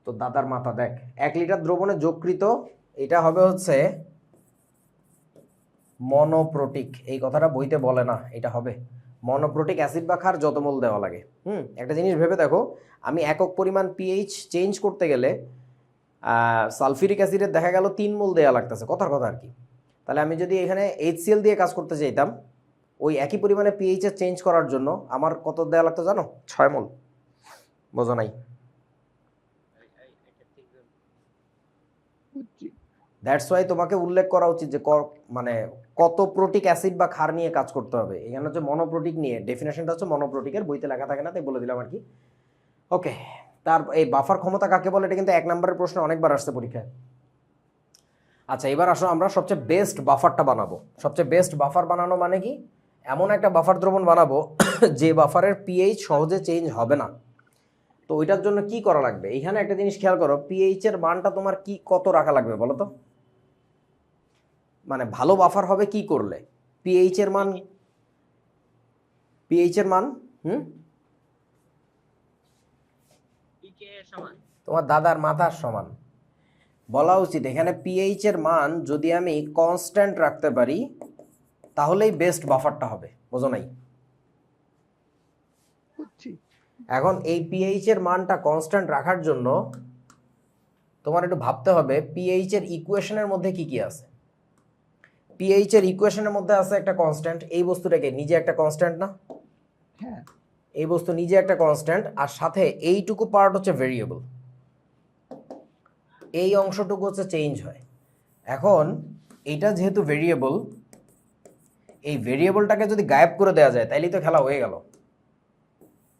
তো দাদার মাথা দেখ, 1 লিটার দ্রবণে যোগকৃত, এটা হবে হচ্ছে মনোপ্রোটিক। এই কথাটা বইতে বলে না, এটা হবে মনোপ্রোটিক অ্যাসিড বা ক্ষার যত মোল দেওয়া লাগে। একটা জিনিস ভেবে দেখো, আমি একক পরিমাণ পিএইচ চেঞ্জ করতে গেলে সালফিউরিক অ্যাসিডের দেখা গেল 3 মোল দেওয়া লাগতেছে, কথার কথা আর কি। তাহলে আমি যদি এখানে HCl দিয়ে কাজ করতে চাইতাম, ওই একই পরিমাণে পিএইচ এর চেঞ্জ করার জন্য আমার কত দেওয়া লাগতো জানো? 6 মোল। বোঝো নাই? এটা ঠিক বল। বুঝছি। দ্যাটস ওয়াই তোমাকে উল্লেখ করা উচিত যে মানে কত প্রোটিক অ্যাসিড বা ক্ষার নিয়ে কাজ করতে হবে। এখানে হচ্ছে মনোপ্রোটিক নিয়ে, ডেফিনেশনটা হচ্ছে মনোপ্রোটিকের, বইতে লেখা থাকে না, তাই বলে দিলাম আর কি। ওকে, তার এই বাফার ক্ষমতা কাকে বলে, এটা কিন্তু 1 নম্বরের প্রশ্ন অনেকবার আসছে পরীক্ষায়। আচ্ছা, এবার আসো আমরা সবচেয়ে বেস্ট বাফারটা বানাবো। সবচেয়ে বেস্ট বাফার বানানো মানে কি? এমন একটা বাফার দ্রবণ বানাবো যে বাফারের পিএইচ সহজে চেঞ্জ হবে না। তো ওইটার জন্য কি করা লাগবে? এখানে একটা জিনিস খেয়াল করো, পিএইচ এর মানটা তোমার কি কত রাখা লাগবে বলো তো? মানে ভালো বাফার হবে কি করলে? পিএইচ এর মান, পিএইচ এর মান পিকে সমান। তোমার দাদার মাথার সমান বলা উচিত। এখানে পিএইচ এর মান যদি আমি কনস্ট্যান্ট রাখতে পারি, তাহলেই বেস্ট বাফারটা হবে। বোঝো নাই? বুঝছি। এখন এই পিএইচ এর মানটা কনস্ট্যান্ট রাখার জন্য তোমার একটু ভাবতে হবে পিএইচ এর ইকুয়েশনের মধ্যে কি কি আছে। পিএইচ এর ইকুয়েশনের মধ্যে আছে একটা কনস্ট্যান্ট, এই বস্তুটাকে নিজে একটা কনস্ট্যান্ট না, হ্যাঁ এই বস্তু নিজে একটা কনস্ট্যান্ট, আর সাথে এইটুকু পার্ট হচ্ছে ভেরিয়েবল, এই অংশটুকু হচ্ছে চেঞ্জ হয়। এখন এইটা যেহেতু ভেরিয়েবল, এই ভেরিয়েবলটাকে যদি গায়েব করে দেওয়া যায় তাইলেই তো খেলা হয়ে গেল,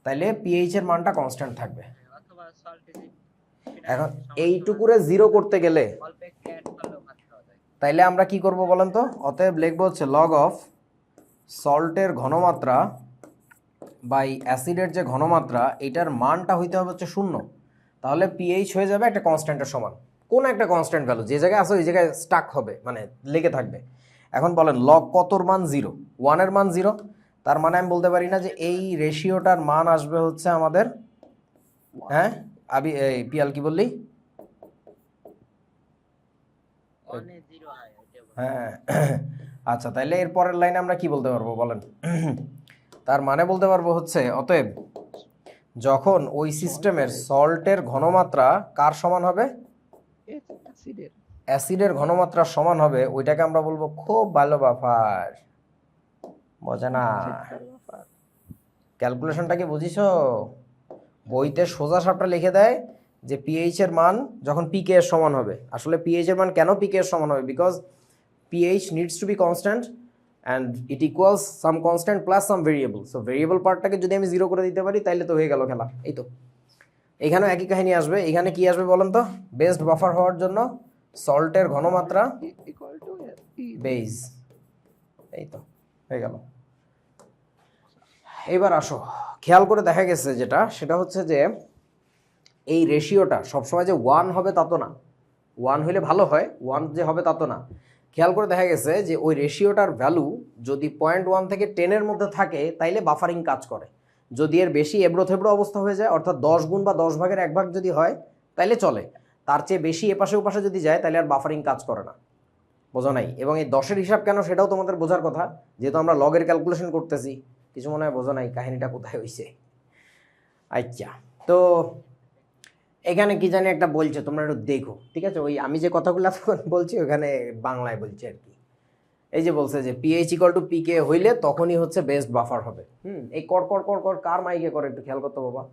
তাইলে পিএইচ এর মানটা কনস্ট্যান্ট থাকবে। অথবা সল্ট ইজ এখন এইটুকুরে জিরো করতে গেলে অল্প একটু অ্যাড করলেও ভাত খাওয়া যায়। তাইলে আমরা কি করব বলেন তো, অতএব লিখবো হচ্ছে লগ অফ সল্টের ঘনমাত্রা বাই অ্যাসিডের যে ঘনমাত্রা, এটার মানটা হইতে হবে হচ্ছে 0, তাহলে পিএইচ হয়ে যাবে একটা কনস্ট্যান্টের সমান, কোন একটা কনস্ট্যান্ট ভ্যালু যে জায়গায় আছে ওই জায়গায় স্টাক হবে, মানে লেগে থাকবে। এখন বলেন লগ কতর মান 0, 1 এর মান 0, তার মানে আমি বলতে পারি না যে এই রেশিওটার মান আসবে হচ্ছে আমাদের, হ্যাঁ এই পিয়াল কি বললি, অনে জিরো হয় এটা বলে। হ্যাঁ আচ্ছা, তাইলে এর পরের লাইনে আমরা কি বলতে পারবো বলেন, তার মানে বলতে পারবো হচ্ছে অতএব যখন ওই সিস্টেমের সল্টের ঘনমাত্রা কার সমান হবে, অ্যাসিডের অ্যাসিডের ঘনমাত্রার সমান হবে, ওইটাকে আমরা বলবো খুব ভালো বাফার। বোঝা না, ক্যালকুলেশনটা কি বুঝিছো? বইতে সোজা সাপটা লিখে দেয় যে পিএইচ এর মান যখন পিকে এর সমান হবে, আসলে পিএইচ এর মান কেন পিকে এর সমান হবে, because pH needs to be constant and it equals some constant plus some variable. So variable পার্টটাকে যদি আমি 0 করে দিতে পারি তাইলে তো হয়ে গেল খেলা। এই তো এখানেও একই কাহিনী আসবে। এখানে কি আসবে বলেন তো, বেস্ট বাফার হওয়ার জন্য সল্টের ঘনমাত্রা ইকুয়াল টু বেজ, এই তো হয়ে গেল। এইবার আসো, খেয়াল করে দেখা গেছে যেটা, সেটা হচ্ছে যে এই রেশিওটা সবসময় যে 1 হবে তা তো না, 1 হইলে ভালো হয়, 1 যে হবে তা তো না। খেয়াল করে দেখা গেছে যে ওই রেশিওটার ভ্যালু যদি 0.1 থেকে 10-এর মধ্যে থাকে তাইলে বাফারিং কাজ করে। যদি এর বেশি এবড়ো থেবড়ো অবস্থা হয়ে যায়, অর্থাৎ 10 গুণ বা 10 ভাগের 1 ভাগ যদি হয় তাইলে চলে, তার চেয়ে বেশি এপাশে ওপাশে যদি যায় তাহলে আর বাফারিং কাজ করে না। বোঝা নাই? এবং এই 10-এর হিসাব কেন সেটাও তোমাদের বোঝার কথা, যেহেতু আমরা লগের ক্যালকুলেশন করতেছি। কিছু মনে হয় বোঝা নাই কাহিনীটা কোথায় হইছে। আচ্ছা, তো এখানে কি জানি একটা বলছে, তোমরা একটু দেখো, ঠিক আছে? ওই আমি যে কথাগুলো বলছি ওখানে বাংলায় বলছি আর কি। এই যে বলছে যে পিএইচ ইকুয়াল টু পিকে হইলে তখনই হচ্ছে বেস্ট বাফার হবে। এই কর কর কর কর কার মাইকে করে একটু খেয়াল করতে বাবা।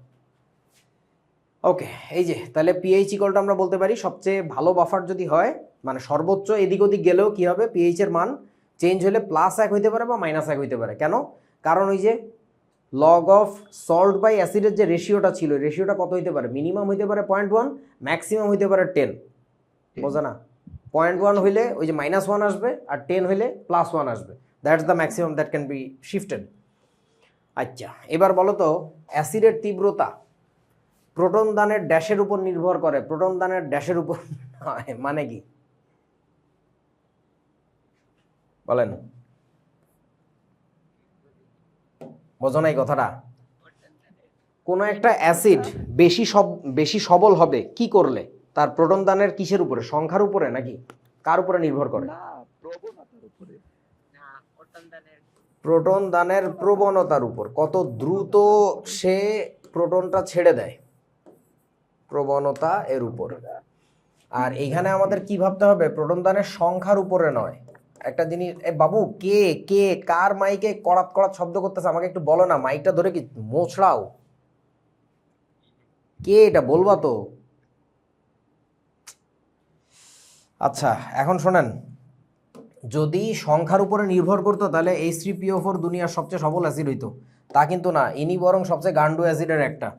ওকে, এই যে তাহলে পিএইচ ইকুয়াল টু আমরা বলতে পারি সবচেয়ে ভালো বাফার যদি হয়, মানে সর্বোচ্চ এদিক ওদিক গেলেও কি হবে, পিএইচ এর মান চেঞ্জ হলে +1 হইতে পারে বা -1 হইতে পারে। কেন? কারণ ওই যে লগ অফ সল্ট বাই অ্যাসিডের যে রেশিওটা ছিল, রেশিওটা কত হইতে পারে, মিনিমাম হইতে পারে 0.1, ম্যাক্সিমাম হইতে পারে 10। বোঝা না? 0.1 হইলে ওই যে -1 আসবে, আর 10 হইলে +1 আসবে। That's the maximum that can be shifted. আচ্ছা, এবার বলো তো অ্যাসিডের তীব্রতা প্রোটন দানের ড্যাশের উপর নির্ভর করে, প্রোটন দানের ড্যাশের উপর মানে কি বলেন? বোঝো নাই কথাটা? কোনো একটা অ্যাসিড বেশি সবল হবে কি করলে, তার প্রোটন দানের কিসের উপরে, সংখ্যার উপরে নাকি কার উপরে নির্ভর করে? না প্রবণতার উপরে। না প্রোটন দানের প্রোটন দানের প্রবণতার উপর, কত দ্রুত সে প্রোটনটা ছেড়ে দেয়, প্রবণতা এর উপর। আর এইখানে আমাদের কি ভাবতে হবে, প্রোটন দানের সংখ্যার উপরে নয়। একটা জিনিস, এ বাবু কে কে কার মাইকে কড়াত কড়াত শব্দ করতেছে আমাকে একটু বলো না, মাইকটা ধরে কি মোছড়াও, কে এটা বলবা তো। আচ্ছা এখন শোনেন, যদি সংখ্যার উপরে নির্ভর করতো তাহলে H3PO4 দুনিয়ার সবচেয়ে সবল অ্যাসিড হইতো, তা কিন্তু না। ইনি বরং সবচেয়ে গান্ডু অ্যাসিডের একটা।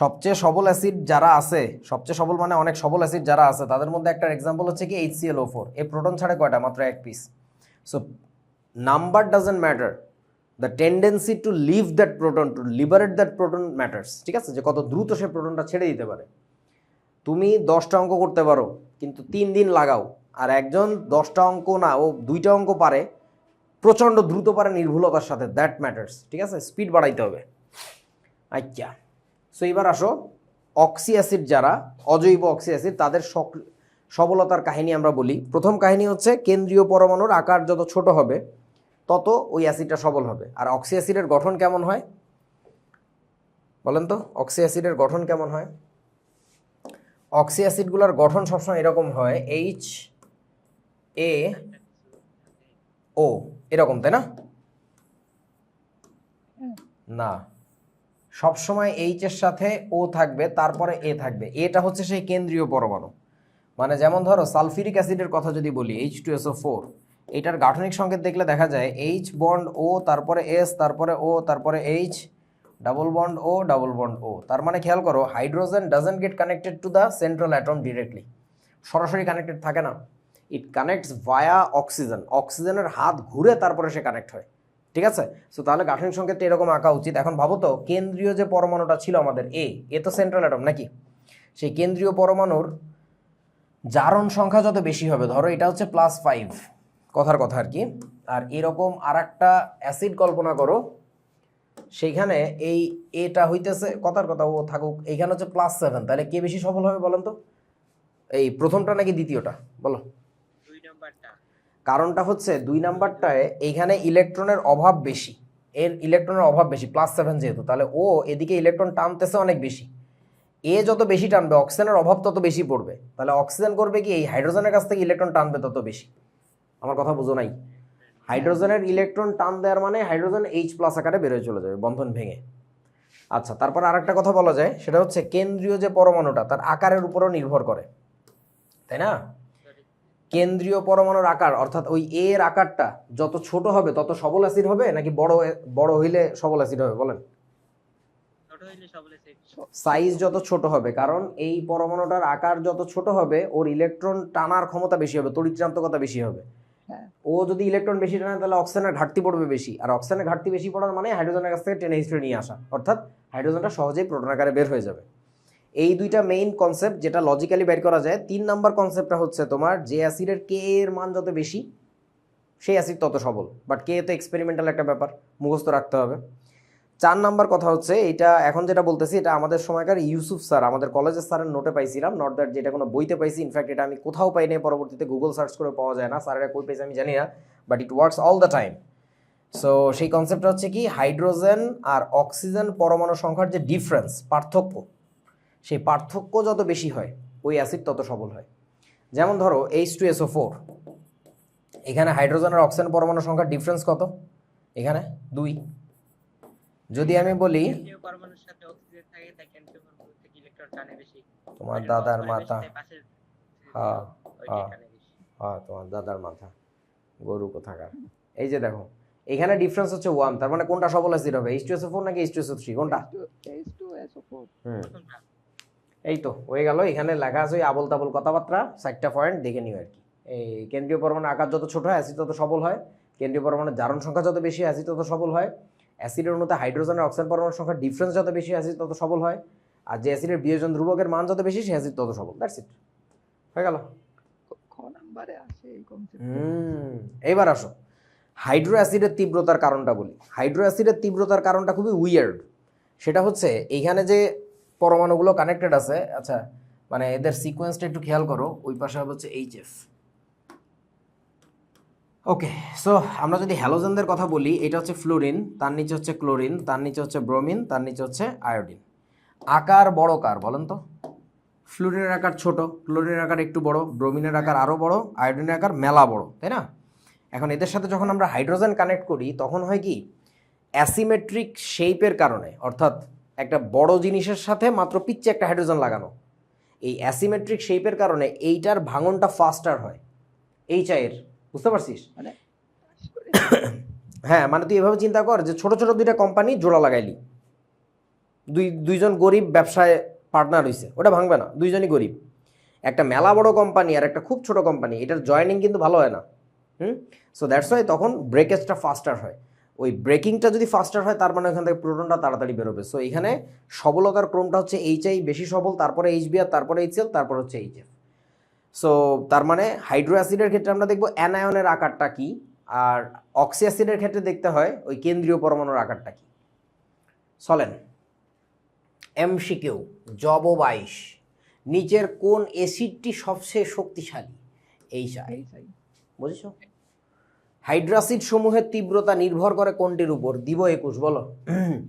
সবচেয়ে সবল অ্যাসিড যারা আছে, সবচেয়ে সবল মানে অনেক সবল অ্যাসিড যারা আছে, তাদের মধ্যে একটা এক্সাম্পল হচ্ছে কি HClO4। এই প্রোটন ছাড়ে কয়টা? মাত্র 1 piece. So number doesn't matter, the tendency to leave that proton, to liberate that proton matters. ঠিক আছে, যে কত দ্রুত সে প্রোটনটা ছেড়ে দিতে পারে। তুমি 10টা অঙ্ক করতে পারো কিন্তু 3 দিন লাগাও, আর একজন 10টা অঙ্ক না, ও 2টা অঙ্ক পারে, প্রচণ্ড দ্রুত পারে নির্ভুলতার সাথে, দ্যাট ম্যাটার্স। ঠিক আছে, স্পিড বাড়াইতে হবে। আচ্ছা, সো এবার আসো অক্সি অ্যাসিড যারা, অজৈব অক্সি অ্যাসিড, তাদের সবলতার কাহিনী আমরা বলি। প্রথম কাহিনী হচ্ছে কেন্দ্রীয় পরমাণুর আকার যত ছোট হবে তত ওই অ্যাসিডটা সবল হবে। আর অক্সি অ্যাসিডের গঠন কেমন হয়? বলেন তো অক্সি অ্যাসিডের গঠন কেমন হয়? অক্সি অ্যাসিডগুলোর গঠন সবসময় এরকম হয়, এইচ এ ও এরকম, তাই না? হ্যাঁ। না, সবসময় এইচ এর সাথে ও থাকবে, তারপরে এ থাকবে। এটা হচ্ছে সেই কেন্দ্রীয় পরমাণু। মানে যেমন ধরো সালফিউরিক অ্যাসিডের কথা যদি বলি, H2SO4, এটার গাঠনিক সংকেত দেখলে দেখা যায় এইচ বন্ড ও, তারপরে এস, তারপরে ও, তারপরে এইচ, ডাবল বন্ড ও, ডাবল বন্ড ও। তার মানে খেয়াল করো, hydrogen doesn't gate connected to the central atom directly, সরাসরি কানেক্টেড থাকে না, ইট কানেক্টস ভায়া অক্সিজেন, অক্সিজেনের হাত ঘুরে তারপরে সে কানেক্ট হয়। ঠিক আছে? সো তাহলে গাঠনিক সংকেতটা এরকম আঁকা উচিত। এখন ভাবো তো, কেন্দ্রীয় যে পরমাণুটা ছিল আমাদের এ তো সেন্ট্রাল অ্যাটম নাকি? সেই কেন্দ্রীয় পরমাণুর জারণ সংখ্যা যত বেশি হবে, ধরো এটা হচ্ছে +5, কথার কথা আর কি, আর এরকম আর একটা অ্যাসিড কল্পনা করো, সেইখানে এই এটা হইতেছে, কথার কথা ও থাকুক, এইখানে হচ্ছে +7, তাহলে কে বেশি সফল হবে বলেন তো? এই প্রথমটা নাকি দ্বিতীয়টা, বলো? 2 নাম্বারটা। কারণটা হচ্ছে 2 নাম্বারটায় এইখানে ইলেকট্রনের অভাব বেশি, এর ইলেকট্রনের অভাব বেশি, +7 যেহেতু, তাহলে ও এদিকে ইলেকট্রন টানতেছে অনেক বেশি। এ যত বেশি টানবে, অক্সিজেনের অভাব তত বেশি পড়বে, তাহলে অক্সিজেন করবে কি, এই হাইড্রোজেনের কাছ থেকে ইলেকট্রন টানবে তত বেশি। আমার কথা বুঝো নাই? হাইড্রোজেনের ইলেকট্রন টান দেওয়ার মানে হাইড্রোজেন H+ আকারে বেরোয় চলে যাবে বন্ধন ভেঙে। আচ্ছা, তারপর আরেকটা কথা বলা যায়, সেটা হচ্ছে কেন্দ্রীয় যে পরমাণুটা তার আকারের উপরও নির্ভর করে, তাই না? কেন্দ্রীয় পরমাণুর আকার, অর্থাৎ ওই এর আকারটা যত ছোট হবে তত সবল অ্যাসিড হবে, নাকি বড় হইলে সবল অ্যাসিড হবে বলেন? ছোট হইলে সবলে সাইজ যত ছোট হবে, কারণ এই পরমাণুটার আকার যত ছোট হবে ওর ইলেকট্রন টানার ক্ষমতা বেশি হবে, তড়িৎচঞ্চকতা বেশি হবে। হ্যাঁ। ও যদি ইলেকট্রন বেশি টানে তাহলে অক্সিজেনের ঘাটতি পড়বে বেশি, আর অক্সিজেনের ঘাটতি বেশি পড়ার মানে হাইড্রোজেনের কাছ থেকে টেনে হিস্ট্রি নিয়ে আসা, অর্থাৎ হাইড্রোজেনটা সহজেই প্রোটন আকারে বের হয়ে যাবে। এই দুইটা মেইন কনসেপ্ট যেটা লজিক্যালি বের করা যায়। 3 নাম্বার কনসেপ্টটা হচ্ছে তোমার, যে অ্যাসিডের কে এর মান যত বেশি সেই অ্যাসিড তত সবল, বাট কে তো এক্সপেরিমেন্টাল একটা ব্যাপার, মুখস্থ রাখতে হবে। 4 নাম্বার কথা হচ্ছে, এটা এখন যেটা বলতেছি এটা আমাদের সময়কার ইউসুফ স্যার, আমাদের কলেজের স্যারের নোটে পাইছিলাম, নট দ্যাট যেটা কোনো বইতে পাইছি, ইনফ্যাক্ট এটা আমি কোথাও পাইনি, পরবর্তীতে গুগল সার্চ করে পাওয়া যায় না, স্যারেরা কই পাইছে আমি জানি না, but it works all the time. So সেই কনসেপ্টটা হচ্ছে কি, হাইড্রোজেন আর অক্সিজেন পরমাণু সংখ্যার যে ডিফারেন্স, পার্থক্য, সেই পার্থক্য যত বেশি হয় ওই অ্যাসিড তত সবল হয়। যেমন ধরো H2SO4, এখানে হাইড্রোজেন আর অক্সিজেন পরমাণু সংখ্যার ডিফারেন্স কত? এখানে 2। যদি আমি বলি কেন্দ্রীয় পরমাণুর সাথে অক্সিজেন থাকে, তাই কেন্দ্রীয় পরমাণু থেকে ইলেকট্রন টানে বেশি। তোমার দাদার মাথা, পাশের হ্যাঁ ওইটাই হ্যাঁ টানে বেশি। হ্যাঁ, তোমার দাদার মাথা, গরু কোথাকার। এই যে দেখো, এখানে ডিফারেন্স হচ্ছে 1, তার মানে কোনটা সবল অ্যাসিড হবে, H2SO4 নাকি H2SO3, কোনটা? H2SO4। প্রথমটা। এই তো হয়ে গেল, এখানে লেখা আছে ওই আবল তাবল কথাবার্তা, 4টা পয়েন্ট দেখে নিও আর কি। এই কেন্দ্রীয় পরমাণুর আকার যত ছোট হয় অ্যাসিড তত সবল হয়, কেন্দ্রীয় পরমাণুর জারণ সংখ্যা যত বেশি অ্যাসিড তত সবল হয়, অ্যাসিডের অণুতে হাইড্রোজেন আর অক্সিজেন পরমাণুর সংখ্যার ডিফারেন্স যত বেশি অ্যাসিড তত সবল হয়, আর যে অ্যাসিডের বিয়োজন ধ্রুবকের মান যত বেশি সে অ্যাসিড তত সবল। দ্যাটস ইট, হয়ে গেল। খ নাম্বারে আসে এই কনসেপ্ট। এইবার আসো হাইড্রো অ্যাসিডের তীব্রতার কারণটা বলি। হাইড্রো অ্যাসিডের তীব্রতার কারণটা খুবই উইয়ার্ড। সেটা হচ্ছে এইখানে যে পরমাণুগুলো কানেক্টেড আছে, আচ্ছা মানে এদের সিকোয়েন্সটা একটু খেয়াল করো, ওই পাশে হচ্ছে HF। ওকে, সো আমরা যদি হ্যালোজেনদের কথা বলি, এটা হচ্ছে ফ্লোরিন, তার নিচে হচ্ছে ক্লোরিন, তার নিচে হচ্ছে ব্রোমিন, তার নিচে হচ্ছে আয়োডিন। আকার বড় কার বলেন তো? ফ্লোরিনের আকার ছোট, ক্লোরিনের আকার একটু বড়, ব্রোমিনের আকার আরও বড়, আয়োডিনের আকার মেলা বড়, তাই না? এখন এদের সাথে যখন আমরা হাইড্রোজেন কানেক্ট করি তখন হয় কি, অ্যাসিমেট্রিক শেপের কারণে, অর্থাৎ একটা বড় জিনিসের সাথে মাত্র পিচ্ছে একটা হাইড্রোজেন লাগানো, এই অ্যাসিমেট্রিক শেপের কারণে এইটার ভাঙনটা ফাস্টার হয় এইচআই-এর, বুঝতে পারছিস? মানে হ্যাঁ, মানে তুই এভাবে চিন্তা কর যে ছোট ছোট দুইটা কোম্পানি জোড়া লাগাইলি, দুইজন গরিব ব্যবসায় পার্টনার হইছে, ওটা ভাঙবে না, দুইজনই গরিব। একটা মেলা বড় কোম্পানি আর একটা খুব ছোট কোম্পানি, এটার জয়েনিং কিন্তু ভালো হয় না। সো দ্যাটস ওয়াই তখন ব্রেকেজটা ফাস্টার হয়। ওই ব্রেকিংটা যদি ফাস্টার হয় তার মানে ওখান থেকে প্রোটনটা তাড়াতাড়ি বেরোবে। সো এখানে সবলতার ক্রমটা হচ্ছে HI বেশি সবল, তারপরে HB, আর তারপরে HCl, তারপরে হচ্ছে HF। সো তার মানে হাইড্রো অ্যাসিডের ক্ষেত্রে আমরা দেখবো অ্যানায়নের আকারটা কি, আর অক্সি অ্যাসিডের ক্ষেত্রে দেখতে হয় ওই কেন্দ্রীয় পরমাণুর আকারটা কি। চলেন MCQ জব 22, নিচের কোন অ্যাসিডটি সবচেয়ে শক্তিশালী? HI, বুঝেছো? হাইড্রাসিড সমূহের তীব্রতা নির্ভর করে কোনটির উপর? দিব 21, বলো।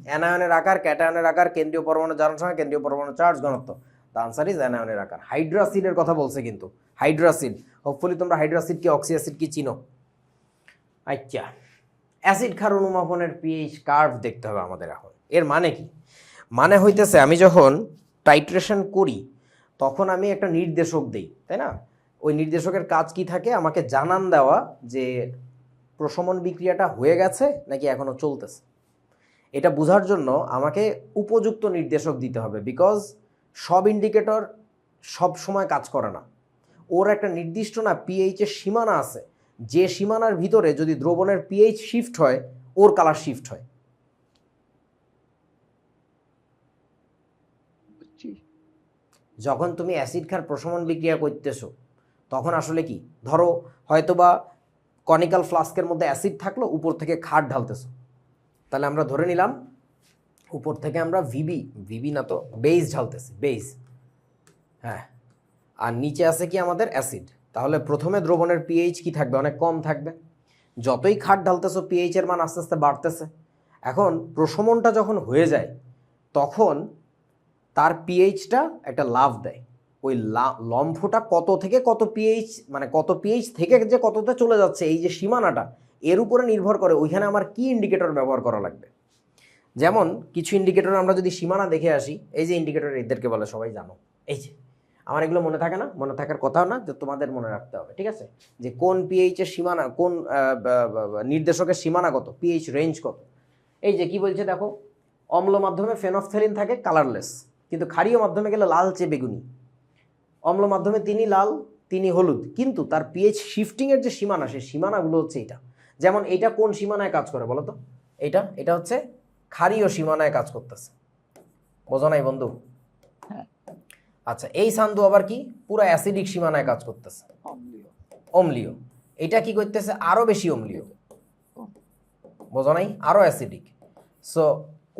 অ্যানায়নের আকার, ক্যাটায়নের আকার, কেন্দ্রীয় পরমাণু ধারণ সময়, কেন্দ্রীয় পরমাণু চার্জ ঘনত্ব। দ্য আনসার ইজ অ্যানায়নের আকার। হাইড্রাসিডের কথা বলছে কিন্তু, হাইড্রাসিড। হোপফুলি তোমরা হাইড্রাসিড কি অক্সি অ্যাসিড কি চিনো? আচ্ছা, অ্যাসিড ক্ষার অনুমাপনের পিএইচ কার্ভ দেখতে হবে আমাদের এখন। এর মানে কি? মানে হইতেছে আমি যখন টাইট্রেশন করি তখন আমি একটা নির্দেশক দেই, তাই না? ওই নির্দেশকের কাজ কি থাকে? আমাকে জানান দেওয়া যে প্রশমন বিক্রিয়াটা হয়ে গেছে নাকি এখনো চলতেছে। এটা বোঝার জন্য আমাকে উপযুক্ত নির্দেশক দিতে হবে, বিকজ সব ইন্ডিকেটর সব সময় কাজ করে না। ওর একটা নির্দিষ্ট না পিএইচের সীমানা আছে, যে সীমানার ভিতরে যদি দ্রবণের পিএইচ শিফট হয় ওর কালার শিফট হয়। বুঝছি। যখন তুমি অ্যাসিড ক্ষার প্রশমন বিক্রিয়া করতেছো তখন আসলে কি, ধরো হয়তোবা কনিক্যাল ফ্লাস্কের মধ্যে অ্যাসিড থাকলো, উপর থেকে ক্ষার ঢালতেছো, তাহলে আমরা ধরে নিলাম উপর থেকে আমরা ভিবি না তো বেইস ঢালতেছি, বেইস, হ্যাঁ, আর নিচে আছে কি আমাদের অ্যাসিড। তাহলে প্রথমে দ্রবণের পিএইচ কি থাকবে? অনেক কম থাকবে। যতই ক্ষার ঢালতেছো পিএইচ এর মান আস্তে আস্তে বাড়তেছে। এখন প্রশমনটা যখন হয়ে যায় তখন তার পিএইচটা একটা লাফ দেয়। ওই লম্ফটা কত থেকে কত পিএইচ, মানে কত পিএইচ থেকে যে কততে চলে যাচ্ছে, এই যে সীমানাটা, এর উপরে নির্ভর করে ওইখানে আমার কি ইন্ডিকেটর ব্যবহার করা লাগবে। যেমন কিছু ইন্ডিকেটর আমরা যদি সীমানা দেখে আসি, এই যে ইন্ডিকেটর এদেরকে বলে সবাই জানো, এই যে, আমার এগুলো মনে থাকে না, মনে থাকার কথাও না, যে তোমাদের মনে রাখতে হবে, ঠিক আছে? যে কোন পিএইচ এর সীমানা, কোন নির্দেশকের সীমানা কত, পিএইচ রেঞ্জ কত। এই যে কি বলছে দেখো, অম্ল মাধ্যমে ফেনফথ্যালিন থাকে কালারলেস, কিন্তু ক্ষারীয় মাধ্যমে গেলে লালচে বেগুনি। অম্ল মাধ্যমে তিনি লাল, তিনি হলুদ, কিন্তু তার পিএইচ শিফটিং এর যে সীমানা, সেই সীমানাগুলো হচ্ছে এইটা। যেমন এইটা কোন সীমানায় কাজ করে বলো তো? এটা হচ্ছে ক্ষারীয় সীমানায় কাজ করতেছে। বোঝো নাই বন্ধু? হ্যাঁ। আচ্ছা, এই সান্দু আবার কি পুরো অ্যাসিডিক সীমানায় কাজ করতেছে, অম্লীয়। অম্লীয়। এটা কি করতেছে? আরো বেশি অম্লীয়। বোঝো নাই? আরো অ্যাসিডিক। সো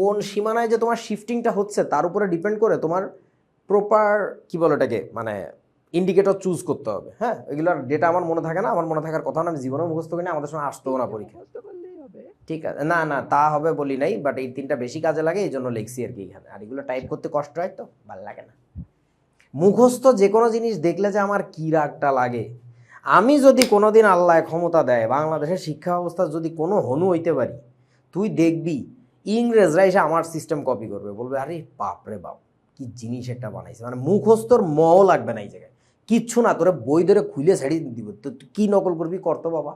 কোন সীমানায় যে তোমার শিফটিংটা হচ্ছে তার উপরে ডিপেন্ড করে তোমার প্রপার কি বলে এটাকে, মানে ইন্ডিকেটর চুজ করতে হবে। হ্যাঁ, এগুলোর ডেটা আমার মনে থাকে না, আমার মনে থাকার কথা না, আমি জীবনে মুখস্থ করি না, আমাদের সময় আসতেও না পরীক্ষা। মুখস্থ করলেই হবে। ঠিক আছে, না না তা হবে বলি নাই, বাট এই তিনটা বেশি কাজে লাগে, এই জন্য লিখছি আর কি এখানে। আর এগুলো টাইপ করতে কষ্ট হয় তো ভালো লাগে না। মুখস্থ যে কোনো জিনিস দেখলে যে আমার কি রাগটা লাগে। আমি যদি কোনোদিন আল্লাহ ক্ষমতা দেয় বাংলাদেশের শিক্ষা ব্যবস্থা যদি কোনো হনু হইতে পারি, তুই দেখবি ইংরেজরা এসে আমার সিস্টেম কপি করবে, বলবে আরে বাপ রে বাপ কি জিনিস একটা বানাইছে, মানে মুখস্থর মও লাগবে না এই জায়গায়, কিচ্ছু না, তোরে বই ধরে খুলে ছাড়িয়ে দিব। তো তুই কী নকল করবি কর তো বাবা,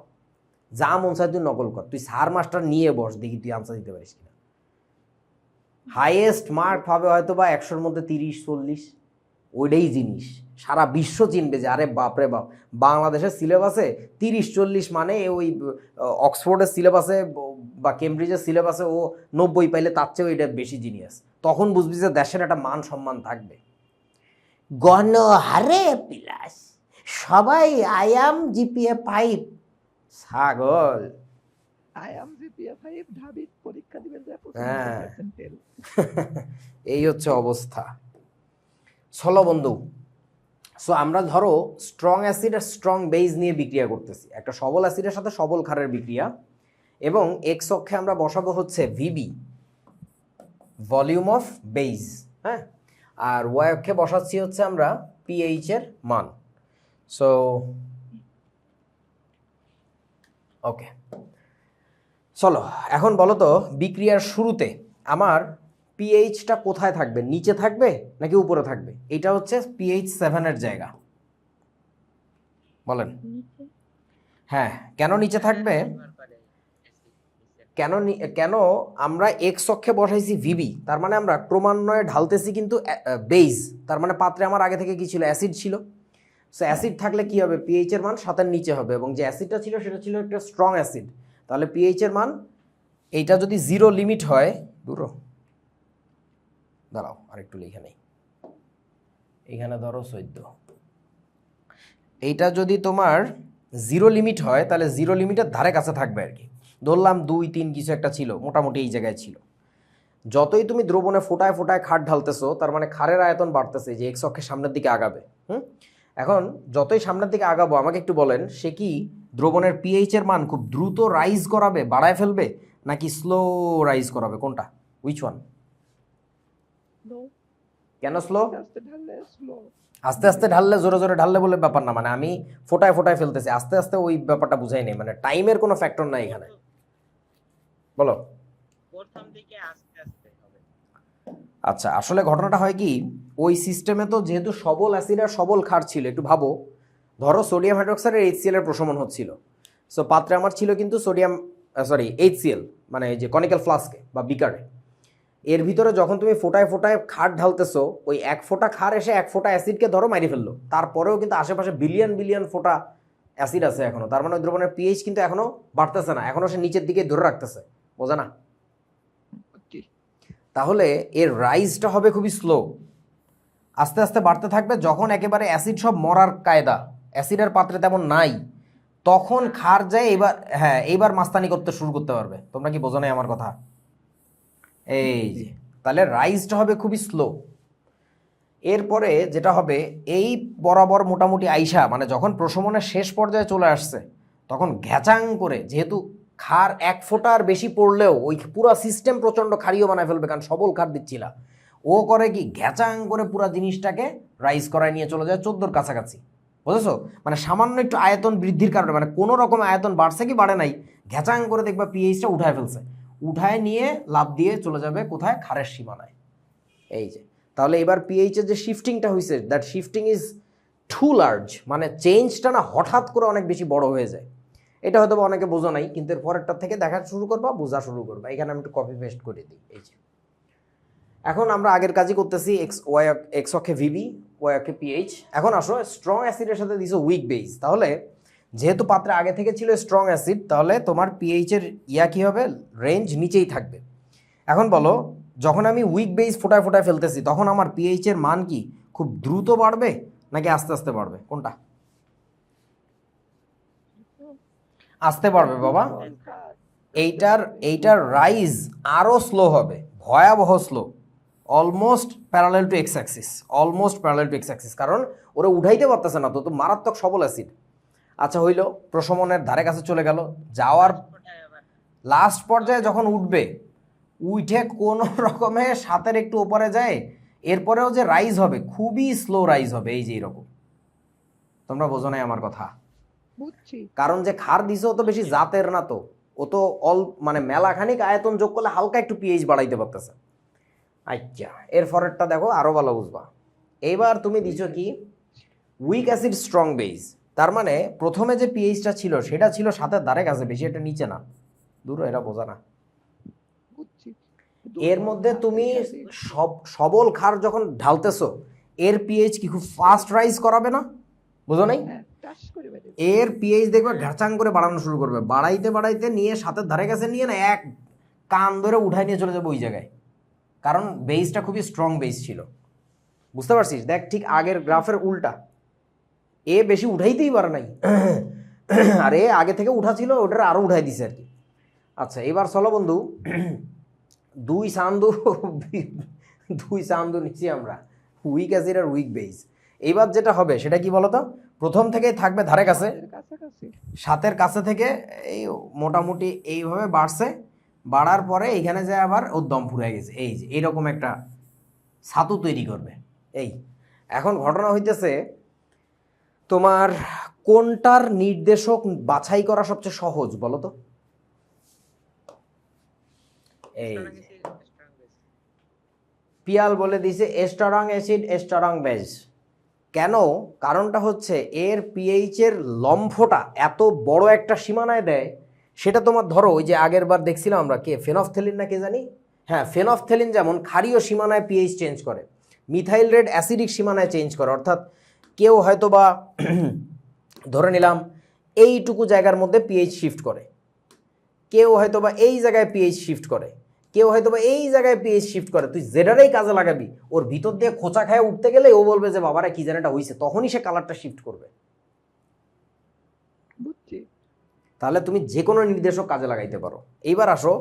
যা মন চায় তুই নকল কর, তুই স্যার মাস্টার নিয়ে বস, দেখি তুই আনসার দিতে পারিস কিনা। হাইয়েস্ট মার্ক পাবে হয়তো বা 100-র মধ্যে 30-40, ওইটাই জিনিস সারা বিশ্ব চিনবে যে আরে বাপরে বাপ, বাংলাদেশের সিলেবাসে 30-40 মানে ওই অক্সফোর্ডের সিলেবাসে বা কেমব্রিজের সিলেবাসে ও 90 পাইলে তার চেয়েও এটা বেশি জিনিয়াস। তখন বুঝবি যে দেশের একটা মান সম্মান থাকবে। গণহারে প্লাস সবাই আয়াম জিপিএ 5, ছাগল। আই এম জিপিএ 5 ঢাবির পরীক্ষা দিবেন যে হ্যাঁ। 95% ফেল। এই হচ্ছে অবস্থা। চলো বন্ধু, সো আমরা ধরো স্ট্রং অ্যাসিড আর স্ট্রং বেজ নিয়ে বিক্রিয়া করতেছি, একটা সবল অ্যাসিডের সাথে সবল ক্ষারের বিক্রিয়া, এবং এক্স অক্ষে আমরা বসাবো হচ্ছে ভিবি, ভলিউম অফ বেজ, হ্যাঁ, আর ওয়াই অক্ষে বসাচ্ছি হচ্ছে আমরা পিএইচ এর মান। সো ওকে, চলো এখন বলো তো বিক্রিয়ার শুরুতে আমার পিএইচটা কোথায় থাকবে, নিচে থাকবে নাকি উপরে থাকবে? এটা হচ্ছে পিএইচ 7-এর জায়গা, বলেন। হ্যাঁ, কেন নিচে থাকবে? কেন আমরা এক্স অক্ষে বসাইছি ভিবি, তার মানে আমরা ক্রমান্বয়ে ঢালতেছি কিন্তু বেজ, তার মানে পাত্রে আমার আগে থেকে কি ছিল, অ্যাসিড ছিল। সো অ্যাসিড থাকলে কি হবে, পিএইচ এর মান 7-এর নিচে হবে, এবং যে অ্যাসিডটা ছিল সেটা ছিল একটা স্ট্রং অ্যাসিড, তাহলে পিএইচ এর মান, এইটা যদি 0 লিমিট হয়, দাঁড়াও আরেকটু লিখে নেই, এইখানে ধরো 14, এইটা যদি তোমার 0 লিমিট হয় তাহলে 0 লিমিটের ধারে কাছে থাকবে আর কি, ধরলাম 2-3 কিছু একটা ছিল, মোটামুটি এই জায়গায় ছিল। যতই তুমি দ্রবণে ফোটায় ফোটায় ক্ষার ঢালতেছো, তার মানে ক্ষারের আয়তন বাড়তেছে, যে এক্স অক্ষের সামনের দিকে আগাবে। এখন যতই সামনের দিকে আগাবো আমাকে একটু বলেন, সে কি দ্রবণের পিএইচ এর মান খুব দ্রুত রাইজ করাবে, বাড়ায় ফেলবে, নাকি স্লো রাইজ করাবে? কোনটা? Which one? নো, কেন স্লো? আস্তে ঢাললে স্লো। আস্তে আস্তে ঢাললে, জোরে জোরে ঢাললে বলে ব্যাপার না, মানে আমি ফোটায় ফোটায় ফেলতেছি, আস্তে আস্তে ওই ব্যাপারটা বুঝাই নেই, মানে টাইমের কোনো ফ্যাক্টর নাই এখানে। বলো। প্রথম দিকে আস্তে আস্তে হবে। আচ্ছা, আসলে ঘটনাটা হয় কি, ওই সিস্টেমে তো যেহেতু সবল অ্যাসিড আর সবল ক্ষার ছিল, একটু ভাবো, ধরো সোডিয়াম হাইড্রোক্সাইডের HCl এর প্রশমন হচ্ছিল। সো পাত্রে আমার ছিল কিন্তু সোডিয়াম, সরি HCl, মানে এই যে কনিক্যাল ফ্লাস্কে বা বিকারে। এর ভিতরে যখন তুমি ফোটায় ফোটায় ক্ষার ঢালতেছো, ওই এক ফোঁটা ক্ষার এসে এক ফোঁটা অ্যাসিডকে ধরো মারি ফেললো, তারপরেও কিন্তু আশেপাশে বিলিয়ন বিলিয়ন ফোঁটা অ্যাসিড আছে এখনো। তার মানে ওই দ্রবণের পিএইচ কিন্তু এখনো বাড়তেছে না, এখনো সে নিচের দিকে ধরে রাখতেছে, বোঝা না? জি। তাহলে এর রাইজটা হবে খুবই স্লো, আস্তে আস্তে বাড়তে থাকবে। যখন একেবারে অ্যাসিড সব মরার কায়দা, অ্যাসিডের পাত্রে তেমন নাই, তখন ক্ষার যায় এবার, হ্যাঁ এইবার মাস্তানি করতে শুরু করতে পারবে। তোমরা কি বোঝো না আমার কথা? এই যে, তাহলে রাইজটা হবে খুবই স্লো। এরপরে যেটা হবে, এই বরাবর মোটামুটি আইসা, মানে যখন প্রশমনের শেষ পর্যায়ে চলে আসছে, তখন ঘ্যাচাং করে, যেহেতু ক্ষার এক ফোঁটার বেশি পড়লেও ওই পুরো সিস্টেম প্রচণ্ড ক্ষারীয় বানায় ফেলবে, কারণ সবল ক্ষার দিচ্ছিলা, ও করে কি ঘ্যাচাং করে পুরো জিনিসটাকে রাইজ করায় নিয়ে চলে যায় 14-র কাছাকাছি। বুঝেছো? মানে সামান্য একটু আয়তন বৃদ্ধির কারণে, মানে কোনো রকম আয়তন বাড়ছে কি বাড়ে নাই, ঘ্যাচাং করে দেখবা পিএইচটা উঠায় ফেলছে, উঠায় নিয়ে লাভ দিয়ে চলে যাবে কোথায়? ক্ষারের সীমানায়। এই যে, তাহলে এবার পিএইচ এর যে শিফটিংটা হয়েছে, that shifting is too large, মানে চেঞ্জটা না হঠাৎ করে অনেক বেশি বড় হয়ে যায়। এটা হয়তো অনেকে বোঝো নাই, কিন্তু এর পরেরটা থেকে দেখা শুরু করবা, বোঝা শুরু করবা। এখানে আমি একটু কপি পেস্ট করে দিই। এই যে, এখন আমরা আগের কাজই করতেছি, এক্স অক্ষে ভিবি, ওয়াই অক্ষে পিএইচ। এখন আসো স্ট্রং অ্যাসিডের সাথে দিছো উইক বেস, তাহলে যেহেতু পাত্রে আগে থেকে ছিল স্ট্রং অ্যাসিড, তাহলে তোমার পিএইচ এর কি হবে? রেঞ্জ নিচেই থাকবে। এখন বলো, যখন আমি উইক বেস ফোটায় ফোটায় ফেলতেছি, তখন আমার পিএইচ এর মান কি খুব দ্রুত বাড়বে নাকি আস্তে আস্তে বাড়বে? কোনটা? আস্তে বাড়বে বাবা। এইটার রাইজ আরো স্লো হবে, ভয়াবহ slow, almost parallel to x Axis, almost parallel to x Axis, কারণ ওরা উঠাইতে পারতেছে না, তো মারাত্মক সবল অ্যাসিড। আচ্ছা হইলো, প্রশমনের ধারে কাছে চলে গেল, যাওয়ার ওটাই আবার লাস্ট পর্যায়ে যখন উঠবে, উঠে কোনো রকমে সাতের একটু ওপরে যায়, এরপরেও যে রাইজ হবে খুবই স্লো রাইজ হবে, এই যে এরকম। তোমরা বোঝো নাই আমার কথা? বুঝছি। কারণ যে ক্ষার দিছে ও তো বেশি জাতের না, তো ও তো মানে মেলাখানিক আয়তন যোগ করলে হালকা একটু পিএইচ বাড়াইতে পারতেছে। আচ্ছা, এর পরেরটা দেখো, আরো ভালো বুঝবা। এইবার তুমি দিছো কি? Week acid strong base. তার মানে প্রথমে যে পিএইচটা ছিল সেটা ছিল সাতের ধারে কাছে, বেশি এটা নিচে না, দূর, এটা বোঝা না। বুঝছি। এর মধ্যে তুমি সবল ক্ষার যখন ঢালতেছো, এর পিএইচ কি খুব ফাস্ট রাইজ করাবে না? বুঝো নাই? হ্যাঁ, টাচ করে বেরিয়ে এর পিএইচ দেখবে ঘাচাং করে বাড়ানো শুরু করবে, বাড়াইতে বাড়াইতে নিয়ে সাতের ধারে কাছে নিয়ে না এক কান ধরে উঠায় নিয়ে চলে যাবে ওই জায়গায়, কারণ বেসটা খুবই স্ট্রং বেস ছিল। বুঝতে পারছিস? দেখ, ঠিক আগের গ্রাফের উল্টা, এ বেশি উঠাইতেই পারে নাই, আর এ আগে থেকে উঠা ছিল, ওটার আরো উঠাই দিছে আর কি। আচ্ছা, এবার চলো বন্ধু, দুই চান্দু নিচ্ছি আমরা, উইক অ্যাসিড আর উইক বেস। এইবার যেটা হবে সেটা কি বলতো? প্রথম থেকেই থাকবে ধারে কাছে, কাছাকাছি। সাতের কাছে থেকে এই মোটামুটি এইভাবে বাড়ছে, বাড়ার পরে এইখানে যে আবার ওর দম ফুরাই গেছে, এই যে এইরকম একটা ছাতু তৈরি করবে। এই এখন ঘটনা হইতেছে, তোমার কোনটার নির্দেশক বাছাই করা সবচেয়ে সহজ বলো তো? এই যে, স্ট্রং বেস। পিয়াল বলে দিছে স্ট্রং অ্যাসিড স্ট্রং বেস। কেন? কারণটা হচ্ছে এর পিএইচ এর লম্ফটা এত বড় একটা সীমানায় দেয়, সেটা তোমার ধরো ওই যে আগের বার দেখছিলাম আমরা, কে ফেনফথেলিন না কে জানি, হ্যাঁ ফেনফথেলিন যেমন ক্ষারীয় সীমানায় পিএইচ চেঞ্জ করে, মিথাইল রেড অ্যাসিডিক সীমানায় চেঞ্জ করে। অর্থাৎ কেউ হয়তো বা ধরে নিলাম এইটুকু জায়গার মধ্যে পিএইচ শিফট করে, কেউ হয়তো বা এই জায়গায় পিএইচ শিফট করে, কেউ হয়তো বা এই জায়গায় পিএইচ শিফট করে। তুই যেটারেই কাজে লাগাবি, ওর ভিতর দিয়ে খোঁচা খায় উঠতে গেলে ও বলবে যে বাবারা কি জানাটা হয়েছে, তখনই সে কালারটা শিফট করবে। বুঝছি। তাহলে তুমি যে কোনো নির্দেশক কাজে লাগাইতে পারো। এইবার আসো,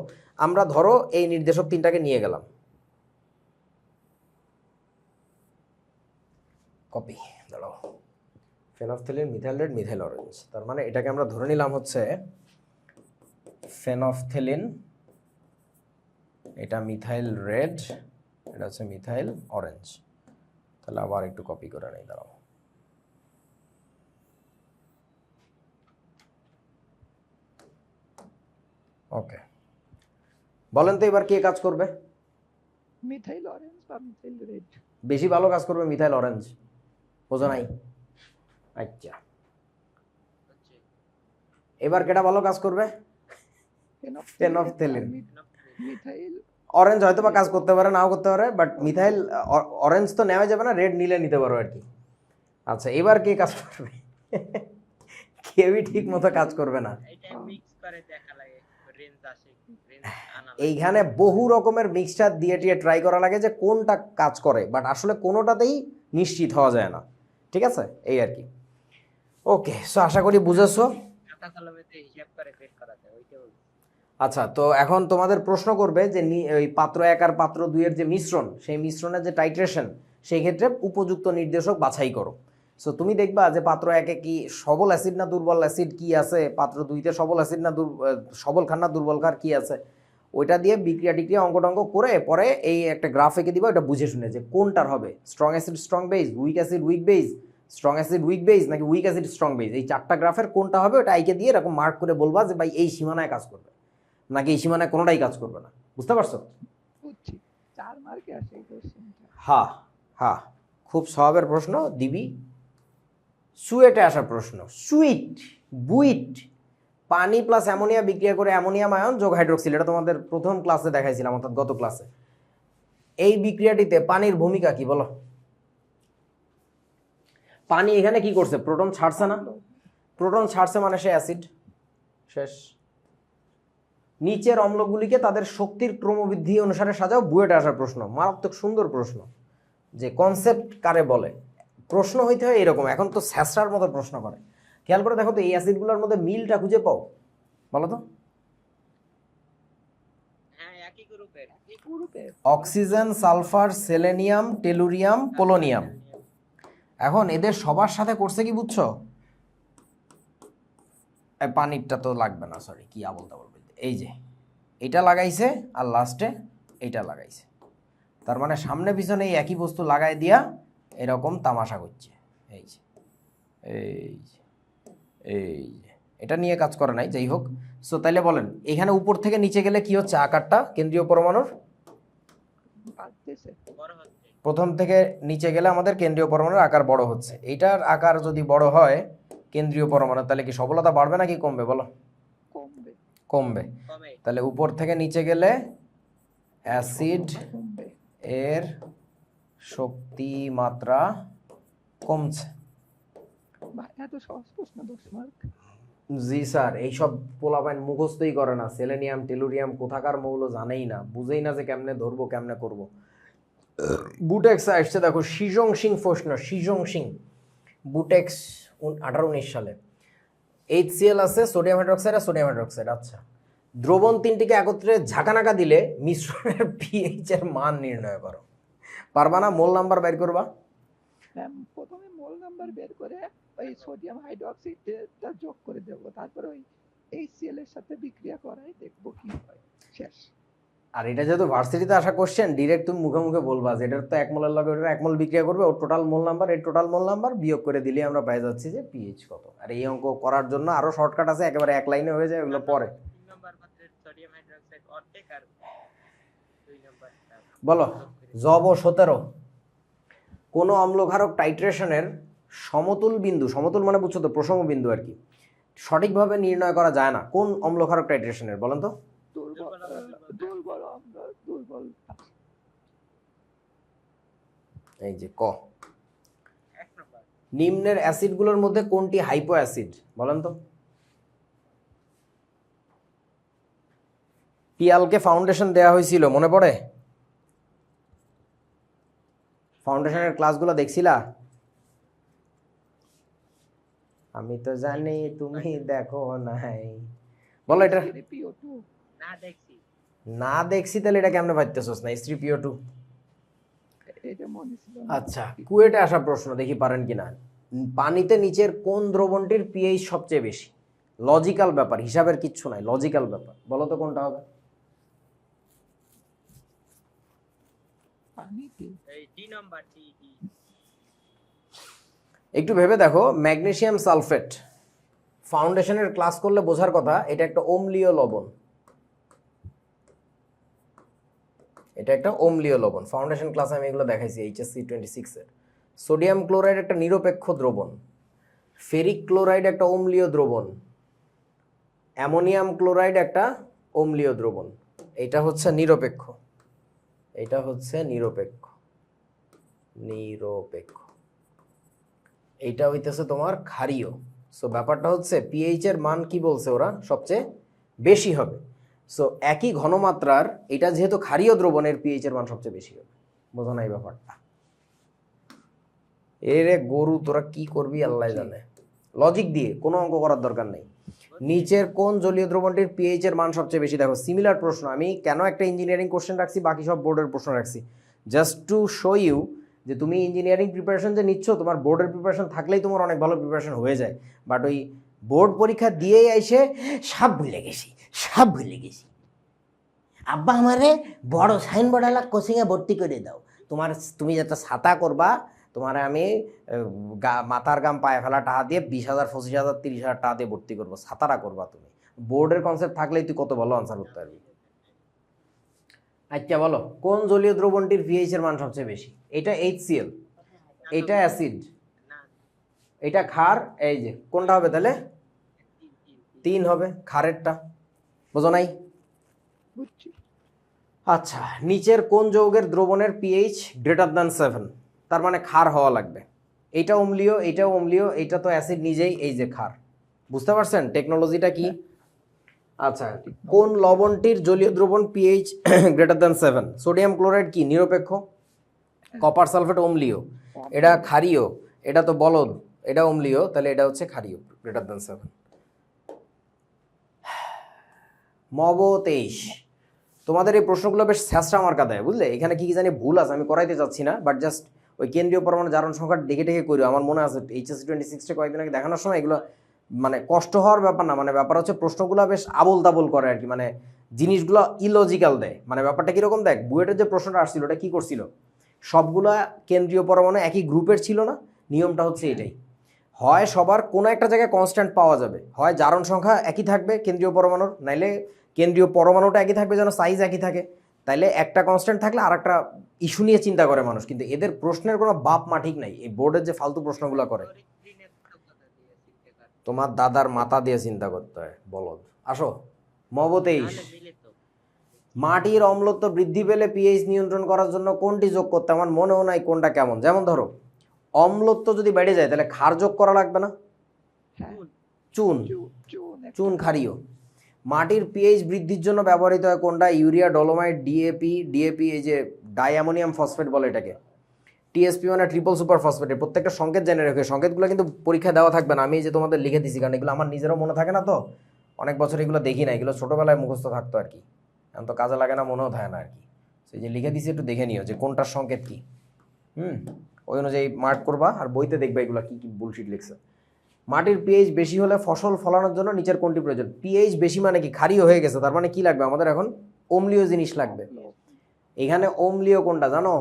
আমরা ধরো এই নির্দেশক তিনটাকে নিয়ে গেলাম, কপি দাঁড়াও, phenolphthalein, methyl red, methyl orange. তার মানে এটাকে আমরা ধরে নিলাম হচ্ছে ফেনফথেলিন, এটা মিথাইল রেড, এটা হচ্ছে মিথাইল অরেঞ্জ। তাহলে আবার একটু কপি করে নেই, দাঁড়াও। ওকে, বলেন তো এবার কে কাজ করবে? মিথাইল অরেঞ্জ বা মিথাইল রেড। বেশি ভালো কাজ করবে মিথাইল অরেঞ্জ, বোঝো নাই? আচ্ছা, হচ্ছে এবার কেটা ভালো কাজ করবে? ফেনফথেলিন। মিথাইল অরেঞ্জ হয়তো বা কাজ করতে পারে, নাও করতে পারে, বাট মিথাইল অরেঞ্জ তো নেওয়া যাবে না, রেড নিলে নিতে পারো আর কি। আচ্ছা, এবার কে কাজ করবে? কেউই ঠিক মতো কাজ করবে না। এটা মিক্স করে দেখা লাগে, রেঞ্জ আসে, রেঞ্জ আনা লাগে। এইখানে বহু রকমের মিক্সচার দিয়ে টিয়ে ট্রাই করা লাগে যে কোনটা কাজ করে, বাট আসলে কোনোটাতেই নিশ্চিত হওয়া যায় না। ঠিক আছে, এই আর কি। ওকে, সো আশা করি বুঝেছো। খাতা কলমেতে হিসাব করে বের করা যায়, ওইটা বলছি। আচ্ছা, তো এখন তোমাদের প্রশ্ন করবে যে ওই পাত্র 1 আর পাত্র 2 এর যে মিশ্রণ, সেই মিশ্রণের যে টাইট্রেশন, সেই ক্ষেত্রে উপযুক্ত নির্দেশক বাছাই করো। সো তুমি দেখবা যে পাত্র 1 এ কি সবল অ্যাসিড না দুর্বল অ্যাসিড কি আছে, পাত্র 2 তে সবল অ্যাসিড না সবল ক্ষার না দুর্বল ক্ষার কি আছে, ওইটা দিয়ে বিক্রিয়া টিক্রিয়া অঙ্ক টঙ্ক করে পরে এই একটা গ্রাফ এঁকে দিবা, ওটা বুঝে শুনে যে কোনটার হবে strong acid strong base, weak acid weak base, strong acid weak base, নাকি উইক অ্যাসিড স্ট্রং বেজ। এই 4টা গ্রাফের কোনটা হবে ওটা আইকে দিয়ে এরকম মার্ক করে বলবা যে ভাই এই সীমানায় কাজ করবে, নাকি এই সীমানায় কোনোটাই কাজ করবে না। বুঝতে পারছো? বুঝছি, 4 মার্কে আসে এই কোশ্চেনটা। হ্যাঁ হ্যাঁ, খুব স্বভাবের প্রশ্ন দিবি। সুয়েটে আসা প্রশ্ন, সুইট বুইট, পানি প্লাস অ্যামোনিয়া বিক্রিয়া করে অ্যামোনিয়াম আয়ন যোগ হাইড্রোক্সিল, এটা তোমাদের প্রথম ক্লাসে দেখাইছিলাম, অর্থাৎ গত ক্লাসে। এই বিক্রিয়াটিতে পানির ভূমিকা কি বলো? পানি এখানে কি করছে? প্রোটন ছাড়ছে না? প্রোটন ছাড়ছে মানে সে অ্যাসিড, শেষ। নিচের অম্লগুলিকে তাদের শক্তির ক্রমবৃদ্ধি অনুসারে সাজাও। বুয়েটে আসার প্রশ্ন, মারাত্মক সুন্দর প্রশ্ন, যে কনসেপ্ট কারে বলে। প্রশ্ন হইতে হয় এরকম, এখন তো স্যাসরার মতো প্রশ্ন করে। খেয়াল করে দেখো তো এই অ্যাসিডগুলোর মধ্যে মিলটা খুঁজে পাও, বলো তো। হ্যাঁ, একই গ্রুপের। এই গ্রুপে oxygen, sulphur, selenium, tellurium, polonium. এখন এদের সবার সাথে করছে কি বুঝছো? পানিরটা তো লাগবে না, সরি, কি আবল তাবল বলতে। এই যে এটা লাগাইছে আর লাস্টে এইটা লাগাইছে, তার মানে সামনে পিছনে এই একই বস্তু লাগাই দিয়া এরকম তামাশা করছে। এই যে এই যে এই যে এটা নিয়ে কাজ করে নাই, যাই হোক। সো তাইলে বলেন এখানে উপর থেকে নিচে গেলে কি হচ্ছে? আকারটা কেন্দ্রীয় পরমাণুর বাড়তেছে। বড় হচ্ছে। প্রথম থেকে নিচে গেলে আমাদের কেন্দ্রীয় পরমাণুর আকার বড় হচ্ছে। এইটার আকার যদি বড় হয় কেন্দ্রীয় পরমাণু, তাহলে কি সবলতা বাড়বে নাকি কমবে বলো? কমবে। কমবে। কমে। তাহলে উপর থেকে নিচে গেলে অ্যাসিড কমবে। এর শক্তি মাত্রা কমছে। ভাই এত সহজ প্রশ্ন 10 মার্ক। জি স্যার, এইসব পোলাপাইন মুখস্থই করে না। সেলেনিয়াম টেলুরিয়াম কোথাকার মৌল জানেই না, বুঝেই না যে কেমনে ধরবো কেমনে করব। বুটেক্স আসছে দেখো, শিজং সিং প্রশ্ন, শিজং সিং বুটেক্স 18-19 সালে। HCl আছে, সোডিয়াম হাইড্রোক্সাইড আর সোডিয়াম হাইড্রোক্সাইড। আচ্ছা, দ্রবণ তিনটিকে একত্রে ঝাঁকানাকা দিলে মিশ্রণের পিএইচ এর মান নির্ণয় করো। পারবা না? মোল নাম্বার বের করবা। প্রথমে মোল নাম্বার বের করে ওই সোডিয়াম হাইড্রোক্সাইডটা যোগ করে দেব, তারপরে ওই HCl এর সাথে বিক্রিয়া করাই দেখবো কি হয়, শেষ। আর এটা যেহেতু ভার্সিটিতে আসা কোশ্চেন, ডিরেক্ট তুমি মুখে মুখে বলবা যে এটার তো 1 মোলের লগে ওটার 1 মোল বিক্রিয়া করবে, ওর টোটাল মোল নাম্বার, এই টোটাল মোল নাম্বার বিয়োগ করে দিলে আমরা পেয়ে যাচ্ছি যে পিএইচ কত। আর এই অঙ্ক করার জন্য আরো শর্টকাট আছে, একেবারে এক লাইনে হয়ে যায়, ওগুলো পরে। 3 নম্বর পাত্রের সোডিয়াম হাইড্রোক্সাইড অর্ধেক আর 2 নম্বরটা বলো জব 17। কোন অম্লক্ষারক টাইট্রেশনের সমতুল বিন্দু, সমতুল মানে বুঝছো তো, প্রসম বিন্দু আর কি, সঠিকভাবে নির্ণয় করা যায় না। কোন অম্লক্ষারক টাইট্রেশনের বলেন তো? দুর্বল অম্ল, দুর্বল। এই যে ক। 1 নম্বর। নিম্নের অ্যাসিডগুলোর মধ্যে কোনটি হাইপো অ্যাসিড বলেন তো? পিয়ালকে ফাউন্ডেশন দেয়া হয়েছিল, মনে পড়ে? ফাউন্ডেশনের ক্লাসগুলো দেখছিলা? আমি তো জানি তুমি দেখো নাই। বলো এটা। CO2 না দেখছি। না দেখছি তাহলে এটা কেমনে পাইতেছস না? H3PO2। এটা মনে ছিল না। আচ্ছা, কুয়েটে আসা প্রশ্ন, দেখি পারেন কিনা। পানিতে নিচের কোন দ্রবণটির পিএইচ সবচেয়ে বেশি? লজিক্যাল ব্যাপার, হিসাবের কিচ্ছু নাই, লজিক্যাল ব্যাপার। বলো তো কোনটা হবে? পানিতে এই ডি নাম্বার ডি ডি একটু ভেবে দেখো, ম্যাগনেসিয়াম সালফেট ফাউন্ডেশনের ক্লাস করলে বোঝার কথা, এটা একটা অম্লীয় লবণ। এটা একটা অম্লীয় লবণ, ফাউন্ডেশন ক্লাসে আমি এগুলো দেখাইছি এইচএসসি 26 এর। সোডিয়াম ক্লোরাইড একটা নিরপেক্ষ দ্রবণ, ফেরিক ক্লোরাইড একটা অম্লীয় দ্রবণ, অ্যামোনিয়াম ক্লোরাইড একটা অম্লীয় দ্রবণ। এটা হচ্ছে নিরপেক্ষ, এটা হচ্ছে নিরপেক্ষ, নিরপেক্ষ। এইটা হইতেছে তোমার ক্ষারীয়। সো ব্যাপারটা হচ্ছে পিএইচ এর মান কি বলছে ওরা, সবচেয়ে বেশি হবে। সো একই ঘনমাত্রার এটা যেহেতু ক্ষারীয় দ্রবণের পিএইচ এর মান সবচেয়ে বেশি হবে। বোঝো না এই ব্যাপারটা? এরে গরু, তোরা কি করবি আল্লাহ জানে। লজিক দিয়ে, কোনো অঙ্ক করার দরকার নেই। নিচের কোন জলীয় দ্রবণটির পিএইচ এর মান সবচেয়ে বেশি? দেখো সিমিলার প্রশ্ন, আমি কেন একটা ইঞ্জিনিয়ারিং কোশ্চেন রাখছি, বাকি সব বোর্ডের প্রশ্ন রাখছি, জাস্ট টু শো ইউ যে তুমি ইঞ্জিনিয়ারিং প্রিপারেশন যে নিচ্ছ, তোমার বোর্ডের প্রিপারেশন থাকলেই তোমার অনেক ভালো প্রিপারেশন হয়ে যায়। বাট ওই বোর্ড পরীক্ষা দিয়েই এসে সব ভুলে গেছি, সব ভুলে গেছি, আব্বা আমারে বড় সাইনবোর্ডওয়ালা কোচিংয়ে ভর্তি করে দাও। তুমি যেটা ছাতা করবা, তোমার আমি মাথার গাম পায়ে ফেলা টাকা দিয়ে 20,000 25,000 30,000 টাকা দিয়ে ভর্তি করবো, ছাতাটা করবা তুমি। বোর্ডের কনসেপ্ট থাকলেই তুই কত ভালো আনসার করতে পারবি। আচ্ছা বলো, কোন জলীয় দ্রবণটির পিএইচ এর মান সবচেয়ে বেশি? এটা HCl, এটা অ্যাসিড, না এটা ক্ষার। এই যে কোনটা হবে তাহলে? 3 হবে, ক্ষারেরটা। বোঝো নাই? বুঝছি। আচ্ছা, নিচের কোন যৌগের দ্রবণের পিএইচ গ্রেটার দ্যান 7? তার মানে ক্ষার হওয়া লাগবে। এটা অম্লীয়, এটাও অম্লীয়, এটা তো অ্যাসিড নিজেই, এই যে ক্ষার। বুঝতে পারছেন টেকনোলজিটা কি? আচ্ছা, কোন লবণটির জলীয় দ্রবণ pH greater than 7? Sodium chloride কি নিরপেক্ষ, কপার সালফেট অম্লীয়, এটা ক্ষারীয়, এটা তো বলদ, এটা অম্লীয়, তাহলে এটা হচ্ছে ক্ষারীয়, গ্রেটার দ্যান 7। মব 23, তোমাদের এই প্রশ্নগুলো বেশ স্যাঁচড়া মার্কা দেয়, বুঝলে? এখানে কি কি জানি ভুল আছে, আমি করাইতে চাচ্ছি না, বাট জাস্ট ওই কেন্দ্রীয় পরমাণু জারণ সংখ্যা দেখে দেখে করি। আমার মনে আছে এইচএসসি 26 কয়েকদিন আগে দেখানোর সময় এগুলো মানে কষ্ট হওয়ার ব্যাপার না, মানে ব্যাপার হচ্ছে প্রশ্নগুলো বেশ আবোল তাবোল করে আর কি, মানে জিনিসগুলো ইলজিক্যাল দেয়। মানে ব্যাপারটা কীরকম দেখ, বুয়েটের যে প্রশ্নটা আসছিল ওটা কী করছিল, সবগুলা কেন্দ্রীয় পরমাণু একই গ্রুপের ছিল না। নিয়মটা হচ্ছে এটাই, হয় সবার কোনো একটা জায়গায় কনস্ট্যান্ট পাওয়া যাবে, হয় জারণ সংখ্যা একই থাকবে কেন্দ্রীয় পরমাণুর, নাইলে কেন্দ্রীয় পরমাণুটা একই থাকবে যেন সাইজ একই থাকে। তাইলে একটা কনস্ট্যান্ট থাকলে আর একটা ইস্যু নিয়ে চিন্তা করে মানুষ, কিন্তু এদের প্রশ্নের কোনো বাপ মা ঠিক নাই। এই বোর্ডের যে ফালতু প্রশ্নগুলো করে, তোমার দাদার মাথা দিয়ে চিন্তা করতে হয়, বলদ। আসো মব 23, মাটির অম্লত্ব বৃদ্ধি পেলে পিএইচ নিয়ন্ত্রণ করার জন্য কোনটি যোগ করতে? আমার মনেও নাই কোনটা কেমন। যেমন ধরো অম্লত্ব যদি বেড়ে যায় তাহলে ক্ষার যোগ করা লাগবে না? হ্যাঁ, চুন, চুন চুন ক্ষারীয়। মাটির পিএইচ বৃদ্ধির জন্য ব্যবহৃত হয় কোনটা? ইউরিয়া, ডলোমাইট, ডিএপি, এই যে ডাইঅ্যামোনিয়াম ফসফেট বলে এটাকে, টিএসপি মানে ট্রিপল সুপার ফসফেটের প্রত্যেকটা সংকেত জেনে রেখে, সংকেতগুলো কিন্তু পরীক্ষা দেওয়া থাকবে না, আমি এই যে তোমাদের লিখে দিছি, কারণ এগুলো আমার নিজেরও মনে থাকে না, তো অনেক বছর এগুলো দেখি না, এগুলো ছোটোবেলায় মুখস্থ থাকতো আর কি, এখন তো কাজে লাগে না, মনেও থাকে না আর কি। সেই যে লিখে দিছি, একটু দেখে নিও যে কোনটার সংকেত কি। ওই অনুযায়ী মার্ক করবা, আর বইতে দেখবা এগুলো কি কি বুলশিট লিখছে। মাটির পিএইচ বেশি হলে ফসল ফলানোর জন্য নিচের কোনটি প্রয়োজন? পিএইচ বেশি মানে কি ক্ষারীয় হয়ে গেছে, তার মানে কি লাগবে আমাদের এখন? অম্লীয় জিনিস লাগবে। এখানে অম্লীয় কোনটা জানো?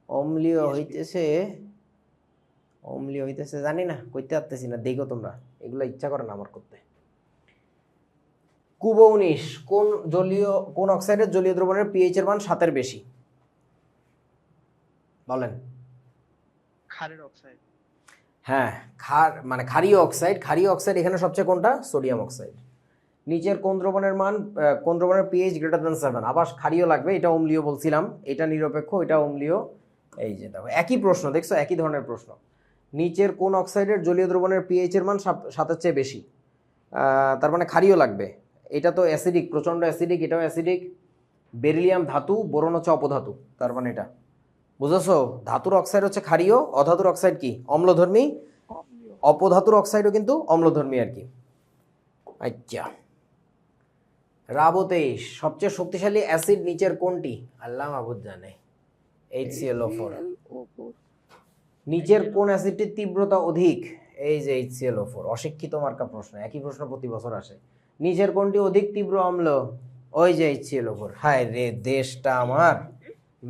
অম্লীয় হইতেছে জানি না, কইতে পারতেছি না, দেখো তোমরা, এগুলো ইচ্ছা করে না আমার করতে। কুবো 19, কোন অক্সাইডের জলীয় দ্রবণের পিএইচ এর মান 7 বেশি? বলেন। ক্ষারের অক্সাইড। হ্যাঁ, মানে ক্ষারীয় অক্সাইড এখানে সবচেয়ে কোনটা? Sodium oxide. নিচের কোন দ্রবণের পিএইচ গ্রেটার দ্যান 7? আবার ক্ষারীয় লাগবে, এটা অম্লীয় বলছিলাম, এটা নিরপেক্ষ, এটা অম্লীয়। এই যে দেখো একই প্রশ্ন, দেখছো একই ধরনের প্রশ্ন। নিচের কোন অক্সাইডের জলীয় দ্রবণের পিএইচ এর মান 7-এর চেয়ে বেশি? তার মানে ক্ষারীয় লাগবে। এটা তো অ্যাসিডিক, প্রচণ্ড অ্যাসিডিক, এটাও অ্যাসিডিক। বেরিলিয়াম ধাতু, বোরন হচ্ছে অপধাতু, তার মানে এটা বুঝেছো? ধাতুর অক্সাইড হচ্ছে ক্ষারীয়, অধাতুর অক্সাইড কি? অম্লধর্মী। অপধাতুর অক্সাইডও কিন্তু অম্লধর্মী আর কি। আচ্ছা, রাবো 23, সবচেয়ে শক্তিশালী অ্যাসিড নিচের কোনটি? আল্লাহ মাহবুদ জানে। HClO4। নিচের কোন অ্যাসিডটির তীব্রতা অধিক? এই যে HClO4, অশিক্ষিত মার্কা প্রশ্ন, একই প্রশ্ন প্রতি বছর আসে। নিচের কোনটি অধিক তীব্র অম্ল? ওই যে HClO4। হায় রে, দেশটা আমার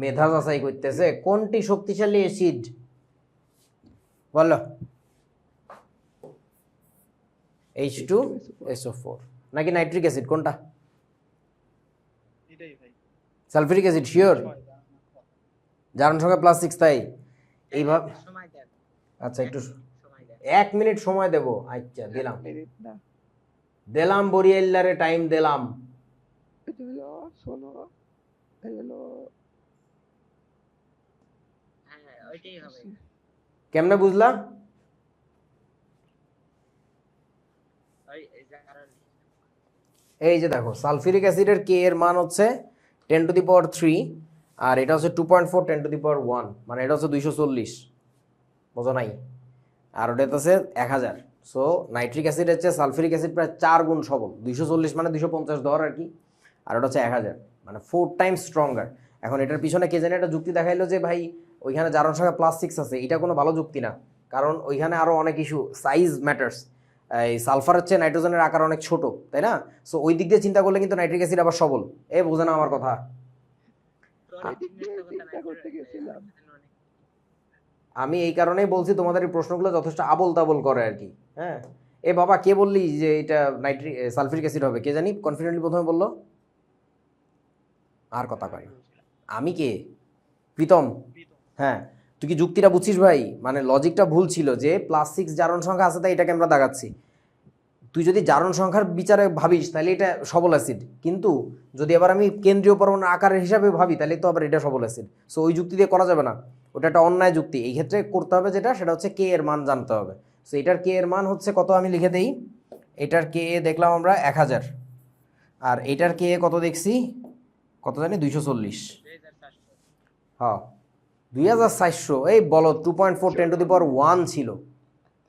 মেধা যাচাই করতেছে। কোনটি শক্তিশালী অ্যাসিড? বলো। H2SO4 নাকি নাইট্রিক অ্যাসিড, কোনটা? এটাই ভাই সালফিউরিক অ্যাসিড, শিওর? জারণ সংখ্যা +6, তাই এইভাবে। সময় দেন, আচ্ছা, একটু সময় দেন। 1 মিনিট সময় দেব। আচ্ছা, দিলাম মিনিট না, দিলাম বরিয়েল্লারে টাইম দিলাম। এটা হলো 16, এই হলো হ্যাঁ ওইটাই হবে। কেমনে বুঝলা? ওই কারণ এই যে দেখো, সালফিউরিক অ্যাসিডের কে এর মান হচ্ছে 10⁻³ আর এটা হচ্ছে 2.4 10⁻1, মানে এটা হচ্ছে 240, বোঝো নাই? আর ওটা হচ্ছে 1000। সো নাইট্রিক অ্যাসিড হচ্ছে সালফিউরিক অ্যাসিড প্রায় 4 গুণ সবল। 240 মানে 250 ধর আর কি, আর ওটা হচ্ছে 1000, মানে 4 টাইমস স্ট্রঙ্গার। এখন এটার পিছনে কে জানে একটা যুক্তি দেখাইলো যে ভাই ওইখানে জারণ সংখ্যা +6 আছে, এটা কোনো ভালো যুক্তি না, কারণ ওইখানে আরও অনেক ইস্যু, সাইজ ম্যাটার্স। এই সালফার হচ্ছে নাইট্রোজেনের আকার অনেক ছোট, তাই না? সো ওই দিক দিয়ে চিন্তা করলে কিন্তু নাইট্রিক অ্যাসিড আবার সবল। বোঝে না আমার কথা? এদিক দিয়ে চিন্তা করতে গেছিলাম। আমি এই কারণেই বলছি তোমাদের এই প্রশ্নগুলো যথেষ্ট আবোল তাবোল করে আর কি। হ্যাঁ, বাবা কে বললি যে এটা সালফিউরিক অ্যাসিড হবে? কে জানি কনফিডেন্টলি প্রথমে বললো, আর কথা কয় না। আমি কে? প্রীতম। হ্যাঁ, তুই কি যুক্তিটা বুঝছিস ভাই? মানে লজিকটা ভুল ছিল যে +6 জারণ সংখ্যা আছে তাই এটাকে আমরা দাগাচ্ছি। তুই যদি জারণ সংখ্যার বিচারে ভাবিস তাহলে এটা সবল অ্যাসিড, কিন্তু যদি আবার আমি কেন্দ্রীয় পরমাণু আকারের হিসাবে ভাবি তাহলে তো আবার এটা সবল অ্যাসিড। সো ওই যুক্তি দিয়ে করা যাবে না, ওটা একটা অন্যায় যুক্তি। এই ক্ষেত্রে করতে হবে যেটা, সেটা হচ্ছে কে এর মান জানতে হবে। সো এটার কে এর মান হচ্ছে কত, আমি লিখে দেই। এটার কে এ দেখলাম আমরা 1000, আর এটার কে এ কত দেখছি, কত জানি 240। 2400। হ্যাঁ 2400। এই বলো 2.4 10⁻1 ছিল,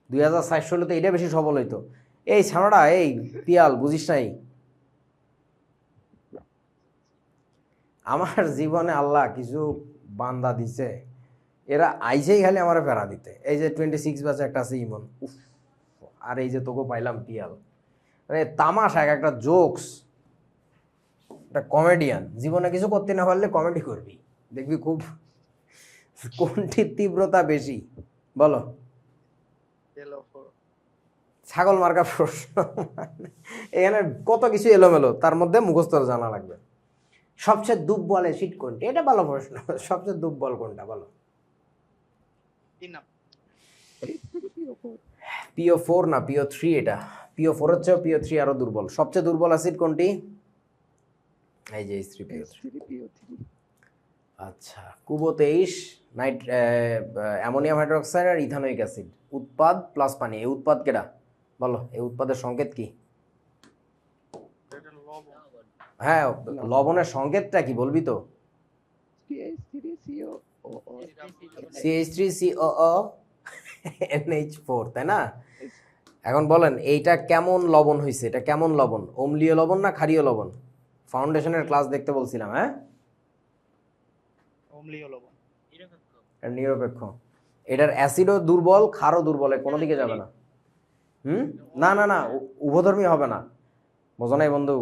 2400 হলে তো এটা বেশি সবল হইতো। এই ছানাটা, এই পিয়াল, বুঝিস নাই? আমার জীবনে আল্লাহ কিছু বান্দা দিছে, এরা আইসেই খালি আমার ফেরা দিতে। এই যে 26 ব্যাচে একটা আছে ইমন, উফ, আর এই যে তোকে পাইলাম পিয়াল, মানে তামাশা, এক একটা জোকস, একটা কমেডিয়ান। জীবনে কিছু করতে না পারলে কমেডি করবি, দেখবি খুব। কোনটির তীব্রতা বেশি বলো? SClO4 ছাগল মার্কা প্রশ্ন। এখানে কত কিছু এলোমেলো, তার মধ্যে মুখস্থ জানা লাগবে। সবচেয়ে দুর্বল অ্যাসিড কোনটি? এটা ভালো প্রশ্ন। সবচেয়ে দুর্বল কোনটা বলো? 3 নাম্বার PO4 না PO3? এটা PO4 হচ্ছে, PO3 আরো দুর্বল। সবচেয়ে দুর্বল অ্যাসিড কোনটি? এই যে H3PO3। আচ্ছা, কুবো 23, অ্যামোনিয়াম হাইড্রোক্সাইড আর ইথানোইক অ্যাসিড উৎপাদ প্লাস পানি। এই উৎপাদ কেডা বলো? এই উৎপাদের সংকেত কি? এটা লবণ হ্যাঁ, লবণের সংকেতটা কি বলবি তো? CH3COO NH4, তাই না? এখন বলেন এইটা কেমন লবণ হয়েছে? এটা কেমন লবণ? অম্লীয় লবণ না ক্ষারীয় লবণ? ফাউন্ডেশনের ক্লাস দেখতে বলছিলাম। হ্যাঁ, অম্লীয় লবণ নিরপেক্ষ। এটা নিরপেক্ষ। এটার অ্যাসিডও দুর্বল, ক্ষারও দুর্বল, কোনো দিকে যাবে না। না না না, উভধর্মী হবে না, বোঝো নাই বন্ধু?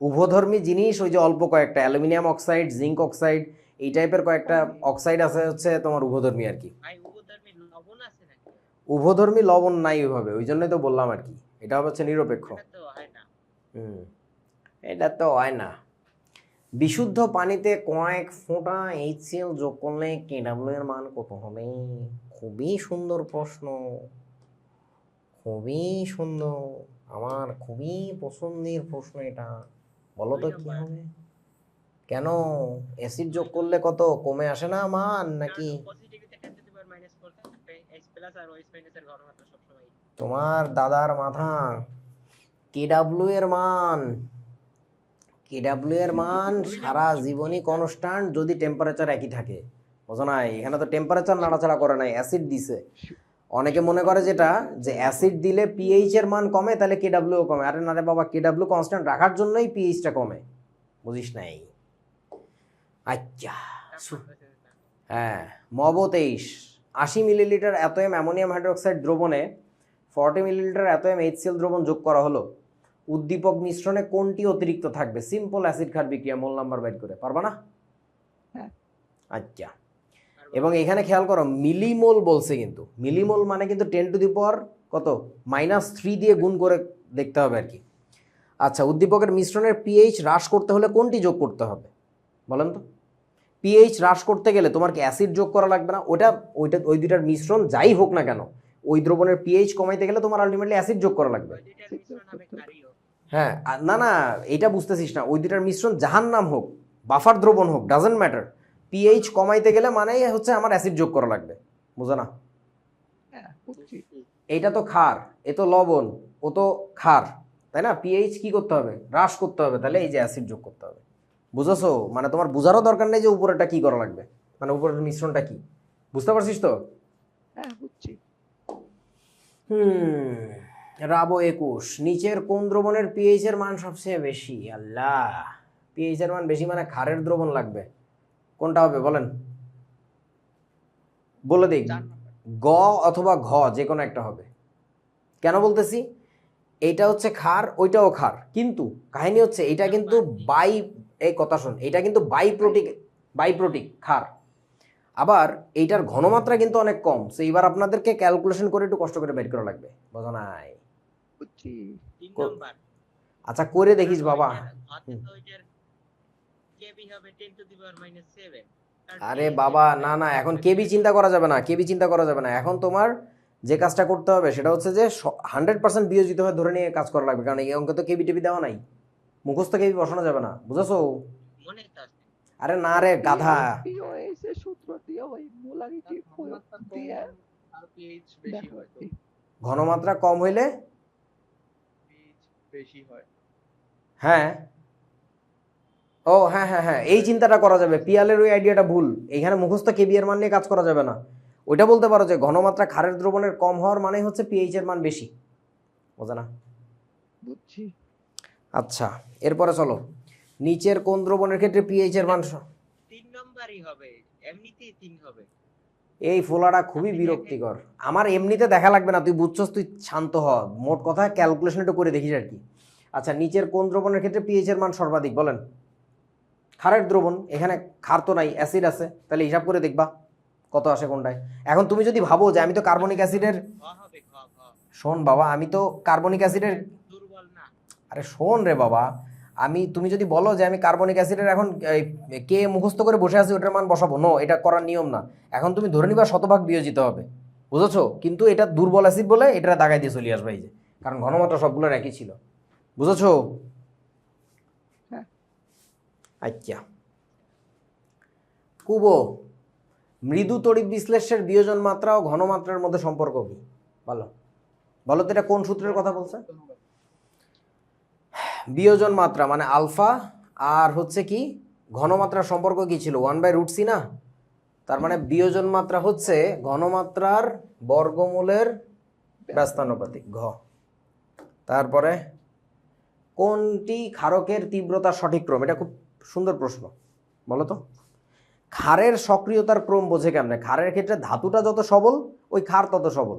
উভধর্মী জিনিস ওই যে অল্প কয়েকটা, অ্যালুমিনিয়াম অক্সাইড, জিঙ্ক অক্সাইড, এই টাইপের কয়েকটা অক্সাইড আছে হচ্ছে তোমার উভধর্মী আর কি। ভাই উভধর্মী লবণ আছে নাকি? উভধর্মী লবণ নাই ওইভাবে, ওই জন্যই তো বললাম আর কি, এটা হচ্ছে নিরপেক্ষ। এটা তো হয় না। এটা তো হয় না। বিশুদ্ধ পানিতে কয়েক ফোঁটা HCl যোগ করলে KW এর মান কত হবে? খুবই সুন্দর প্রশ্ন, খুবই সুন্দর, আমার খুবই পছন্দের প্রশ্ন এটা। বলো তো কি হবে? কেন অ্যাসিড যোগ করলে কত কমে আসে না মান নাকি? পজিটিভিতে 10⁻⁴ থাকবে, H+ আর OH- এর ঘনমাত্রা সবসময়। তোমার দাদার মাথা। KW এর মান, KW এর মান সারা জীবনই কনস্ট্যান্ট যদি টেম্পারেচার একই থাকে, বুঝো না? এখানে তো টেম্পারেচার নাড়াচাড়া করে নাই, অ্যাসিড দিছে। অনেকে মনে করে যেটা, যে অ্যাসিড দিলে পিএইচ এর মান কমে তাহলে KW ও কমে। আরে না রে বাবা, KW কনস্ট্যান্ট রাখার জন্যই পিএইচটা কমে, বুঝিস নাই? আচ্ছা, হ্যাঁ, মব 23, 80 মিলিলিটার এতএম অ্যামোনিয়াম হাইড্রোক্সাইড দ্রবণে 40 মিলিলিটার এতএম HCl দ্রবণ যোগ করা হলো, উদ্দীপক মিশ্রণে কোনটি অতিরিক্ত থাকবে? সিম্পল অ্যাসিড ক্ষার বিক্রিয়া, মোল নাম্বার বের করে পারবা না? হ্যাঁ। আচ্ছা, এবং এখানে খেয়াল করো মিলিমোল বলছে, কিন্তু মিলিমোল মানে কিন্তু 10 টু দি পাওয়ার কত -3 দিয়ে গুণ করে দেখতে হবে আর কি। আচ্ছা, উদ্দীপকের মিশ্রণের পিএইচ হ্রাস করতে হলে কোনটি যোগ করতে হবে বলেন তো? পিএইচ হ্রাস করতে গেলে তোমার কি অ্যাসিড যোগ করা লাগবে না? ওই দুইটার মিশ্রণ যাই হোক না কেন, ওই দ্রবণের পিএইচ কমাইতে গেলে তোমার আলটিমেটলি অ্যাসিড যোগ করা লাগবে। ওই দুইটার মিশ্রণ হবে ক্ষারীয়। হ্যাঁ, না না, এটা বুঝতেছিস না। ওই দুইটার মিশ্রণ জাহান নাম হোক, বাফার দ্রবণ হোক, ডাজেন্ট ম্যাটার, পিএইচ কমাইতে গেলে মানেই হচ্ছে আমার অ্যাসিড যোগ করা লাগবে, বুঝো না? হ্যাঁ বুঝছি। এইটা তো ক্ষার, এ তো লবণ, ও তো ক্ষার, তাই না? পিএইচ কি করতে হবে? হ্রাস করতে হবে, তাহলে এই যে অ্যাসিড যোগ করতে হবে। বুঝেছো? মানে তোমার বুঝারও দরকার নেই যে উপরেটা কি করা লাগবে, মানে উপরের মিশ্রণটা কি, বুঝতে পারছিস তো? হ্যাঁ বুঝছি। রাবো 21, নিচের কোন দ্রবণের পিএইচ এর মান সবচেয়ে বেশি? আল্লাহ, পিএইচ এর মান বেশি মানে ক্ষারের দ্রবণ লাগবে। কোনটা হবে বলেন? বলে দিই, গ অথবা ঘ, যে কোনো একটা হবে। কেন বলতেছি? এইটা হচ্ছে ক্ষার, ওইটাও ক্ষার, কিন্তু কাহিনী হচ্ছে এটা কিন্তু এই কথা শোন, এটা কিন্তু বাইপ্রোটিক ক্ষার। আবার এইটার ঘনমাত্রা কিন্তু অনেক কম। সো এবার আপনাদেরকে ক্যালকুলেশন করে একটু কষ্ট করে বের করা লাগবে, বোঝা নাই? বুঝছি। 3 নাম্বার। আচ্ছা, করে দেখিস বাবা। কেবি হবে 10 টু দি পাওয়ার -7। আরে বাবা, না না, এখন কেবি চিন্তা করা যাবে না, কেবি চিন্তা করা যাবে না। এখন তোমার যে কাজটা করতে হবে সেটা হচ্ছে যে 100% বিয়োজিত হয়ে ধরে নিয়ে কাজ করা লাগবে, কারণ এই অঙ্কে তো কেবি টেবি দেওয়া নাই, মুখস্থ কেবি বসানো যাবে না, বুঝেছো? মনে তো আছে। আরে না রে গাধা, পিওএস এর সূত্র দিয়ে ওই মোলারিটি দিয়ে আর পিএইচ বেশি দেখো হয় তো, কি। ঘনমাত্রা কম হইলে পিএইচ বেশি হয়। হ্যাঁ, ও হ্যাঁ হ্যাঁ হ্যাঁ, এই চিন্তাটা করা যাবে। পিয়ালের ওই আইডিয়াটা ভুল, এখানে মুখস্থ কেবি এর মান নিয়ে কাজ করা যাবে না। ওইটা বলতে পারো যে ঘনমাত্রা ক্ষারের দ্রবণের কম হওয়ার মানে হচ্ছে পিএইচ এর মান বেশি, বোঝা না? বুঝছি। আচ্ছা, এরপরে চলো, নিচের কোন দ্রবণের ক্ষেত্রে পিএইচ এর মান 3 নাম্বারই হবে, এমনিতেই 3 হবে। এই ফোলাটা খুবই বিরক্তিকর। আমার এমনিতে দেখা লাগবে না, তুই বুঝছস, তুই শান্ত হ। মোট কথা ক্যালকুলেশন একটু করে দেখিস আর কি। আচ্ছা, নিচের কোন দ্রবণের ক্ষেত্রে পিএইচ এর মান সর্বাধিক বলেন? ক্ষারের দ্রবণ, এখানে ক্ষার তো নাই, অ্যাসিড আছে, তাহলে হিসাব করে দেখবা কত আসে কোনটায়। এখন তুমি যদি ভাবো যে আমি তো কার্বনিক অ্যাসিডের, ঘ হবে ঘ ঘ। শোন বাবা, আমি তো কার্বনিক অ্যাসিডের, দুর্বল না। আরে শোন রে বাবা, তুমি যদি বলো যে আমি কার্বনিক অ্যাসিডের এখন কে মুখস্থ করে বসে আছি ওটার মান বসাবো, নো, এটা করার নিয়ম না। এখন তুমি ধরে নিবা শতভাগ বিয়োজিত হবে, বুঝেছো? কিন্তু এটা দুর্বল অ্যাসিড বলে এটা দাগাই দিয়ে চলে আসবে, এই যে, কারণ ঘনমাত্রা সবগুলোর একই ছিল, বুঝেছো? হ্যাঁ। আচ্ছা, কুবো, মৃদু তড়িৎ বিশ্লেষের বিয়োজন মাত্রা ও ঘনমাত্রার মধ্যে সম্পর্ক কি? বলো বলো তো, এটা কোন সূত্রের কথা বলছে? বিয়োজন মাত্রা মানে আলফা, আর হচ্ছে কি ঘনমাত্রার সম্পর্ক কি ছিল? 1/√c না? তার মানে বিয়োজন মাত্রা হচ্ছে ঘনমাত্রার বর্গমূলের ব্যস্তানুপাতিক, ঘ। তারপরে কোনটি ক্ষারকের তীব্রতার সঠিক ক্রম? এটা খুব সুন্দর প্রশ্ন, বলো তো। ক্ষারের সক্রিয়তার ক্রম বোঝে কেমনে? ক্ষারের ক্ষেত্রে ধাতুটা যত সবল ওই ক্ষার তত সবল।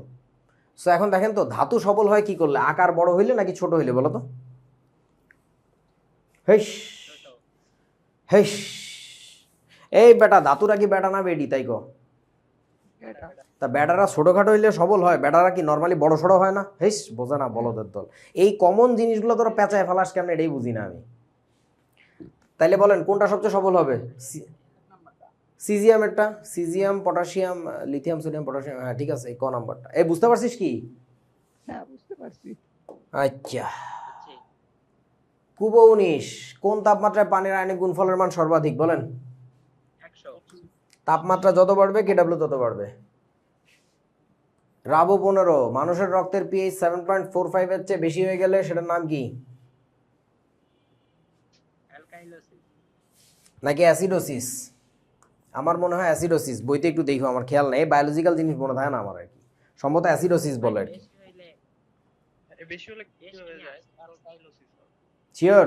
সো এখন দেখেন তো, ধাতু সবল হয় কি করলে? আকার বড় হইলে নাকি ছোট হইলে, বলো তো? হেস হেস, এই বেটা, ধাতুরা কি বেটা না বেডি? তাই কো। এটা তা বেটারা ছোটখাটো হইলে সবল হয়, বেটারা কি নর্মালি বড় সড়ো হয় না? হেস, বোঝা না বলদের দল। এই কমন জিনিসগুলো তোরা পেঁচায় ফেলাস কেমন, এটাই বুঝি না আমি। তাইলে বলেন কোনটা সবচেয়ে সবল হবে? সিজিয়ামেরটা, caesium, potassium, lithium, sodium, potassium, হ্যাঁ ঠিক আছে, এই ক নাম্বারটা। এই বুঝতে পারছিস কি? হ্যাঁ বুঝতে পারছি। আচ্ছা, আচ্ছা কুবো 19, কোন তাপমাত্রায় পানির আয়নিক গুণফলের মান সর্বাধিক বলেন? 100। তাপমাত্রা যত বাড়বে কেডব্লিউ তত বাড়বে। রাবো 15, মানুষের রক্তের পিএইচ 7.45 এর চেয়ে বেশি হয়ে গেলে সেটার নাম কি? অ্যালকাইলোসিস। নাকি অ্যাসিডোসিস? আমার মনে হয় অ্যাসিডোসিস, বইতে একটু দেখো, আমার খেয়াল নেই, বায়োলজিক্যাল জিনিস মনে থাকে না আমার আর কি, সম্ভবত অ্যাসিডোসিস বলে আর কি। বেশি হইলে বেশি হলে কি বেশি হয়ে নিয়ে যায়? আসে। অ্যালকাইলোসিস। শিওর?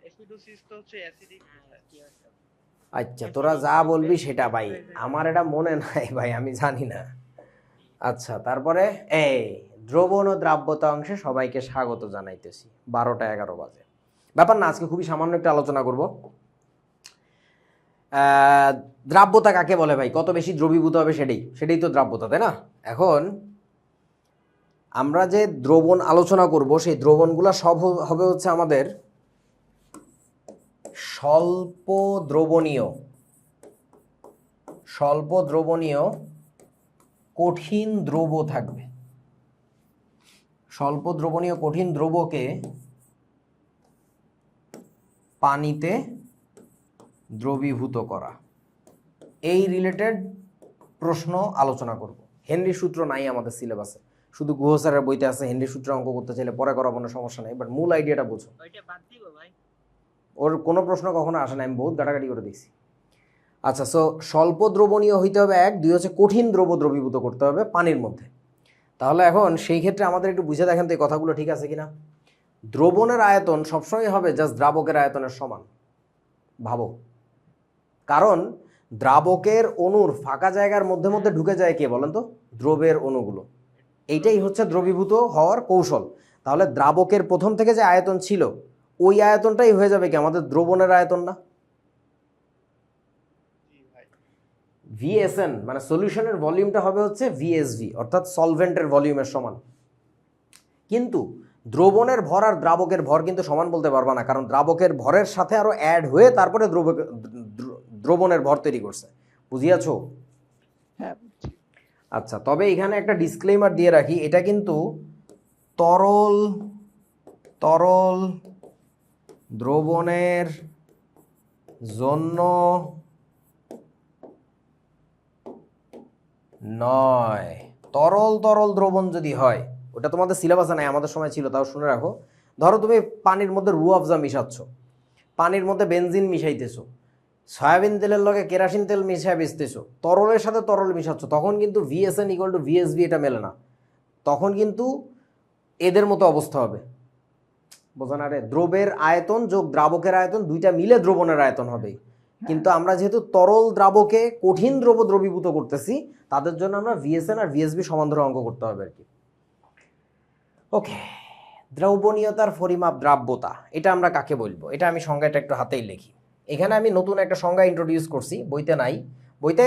অ্যাসিডোসিস তো হচ্ছে অ্যাসিডিক। হ্যাঁ কি আছে? আচ্ছা তোরা যা বলবি সেটা ভাই, আমার এটা মনে নাই ভাই, আমি জানি না। আচ্ছা তারপরে এই দ্রবণ ও দ্রাব্যতা অংশে সবাইকে স্বাগত জানাইতেছি। 12টা 11 বাজে, ব্যাপার না, আজকে খুবই সামান্য একটা আলোচনা করব। দ্রাব্যতা কাকে বলে ভাই? কত বেশি দ্রবীভূত হবে সেটাই তো দ্রাব্যতা, তাই না? এখন আমরা যে দ্রবণ আলোচনা করব সেই দ্রবণগুলো সব হবে হচ্ছে আমাদের স্বল্প দ্রবণীয় কঠিন দ্রব থাকবে। স্বল্প দ্রবণীয় কঠিন দ্রবকে পানিতে দ্রবীভূত করা, এই রিলেটেড প্রশ্ন আলোচনা করব। হেনরি সূত্র নাই আমাদের সিলেবাসে, শুধু গুহ স্যারের বইতে আছে। হেনরি সূত্র অঙ্ক করতে চাইলে পরে করাবো না, সমস্যা নেই, বাট মূল আইডিয়াটা বুঝো। ওইটা বাদ দিব ভাই। ওর কোনো প্রশ্ন কখনো আসে না, আমি বহুত ঘাটাঘাটি করে দিয়েছি। আচ্ছা, সো স্বল্প দ্রবণীয় হইতে হবে 1, 2 হচ্ছে কঠিন দ্রব দ্রবীভূত করতে হবে পানির মধ্যে। তাহলে এখন সেই ক্ষেত্রে আমাদের একটু বুঝে দেখেন তো এই কথাগুলো ঠিক আছে কিনা। দ্রবণের আয়তন সবসময় হবে জাস্ট দ্রাবকের আয়তনের সমান, ভাবো। কারণ দ্রাবকের অণুর ফাঁকা জায়গার মধ্যে মধ্যে ঢুকে যায় কে বলেন তো? দ্রবের অণুগুলো। এইটাই হচ্ছে দ্রবীভূত হওয়ার কৌশল। তাহলে দ্রাবকের প্রথম থেকে যে আয়তন ছিল ওই আয়তনটাই হয়ে যাবে কি আমাদের দ্রবণের আয়তন না? ভিএসএন মানে সলিউশনের ভলিউমটা হবে হচ্ছে ভিএসভি, অর্থাৎ সলভেন্টের ভলিউমের সমান। কিন্তু দ্রবণের ভর আর দ্রাবকের ভর কিন্তু সমান বলতে পারবা না, কারণ দ্রাবকের ভরের সাথে আরো অ্যাড হয়ে তারপরে দ্রবণের ভর তৈরি করছে। বুঝিয়াছো? হ্যাঁ বুঝছি। আচ্ছা, তবে এখানে একটা ডিসক্লেইমার দিয়ে রাখি, এটা কিন্তু তরল দ্রবণের জন্য নয়। তরল দ্রবণ যদি হয়, ওটা তোমাদের সিলেবাসে নাই, আমাদের সময় ছিল, তাও শুনে রাখো। ধরো তুমি পানির মধ্যে রুয়াফজা মিশাচ্ছ, পানির মধ্যে বেনজিন মিশাইতেছো, সয়াবিন তেলের লগে কেরাসিন তেল মিশাই বেচতেছো, তরলের সাথে তরল মিশাচ্ছ, তখন কিন্তু ভিএসএন ইকুয়াল টু ভিএসভি এটা মেলে না। তখন কিন্তু এদের মতো অবস্থা হবে, বোঝা না রে? দ্রবের আয়তন যোগ দ্রাবকের আয়তন দুইটা মিলে দ্রবণের আয়তন হবে। কিন্তু আমরা যেহেতু তরল দ্রাবকে কঠিন দ্রব দ্রবীভূত করতেছি, তাদের জন্য আমরা ভিএসএন আর ভিএসবি সমান ধরে অঙ্ক করতে হবে আর কি। ওকে, দ্রবণীয়তার পরিমাপ দ্রাব্যতা, এটা আমরা কাকে বলবো? এটা আমি সংজ্ঞাটা একটু হাতেই লিখি। এখানে আমি নতুন একটা সংজ্ঞা ইন্ট্রোডিউস করছি, বইতে নাই। বইতে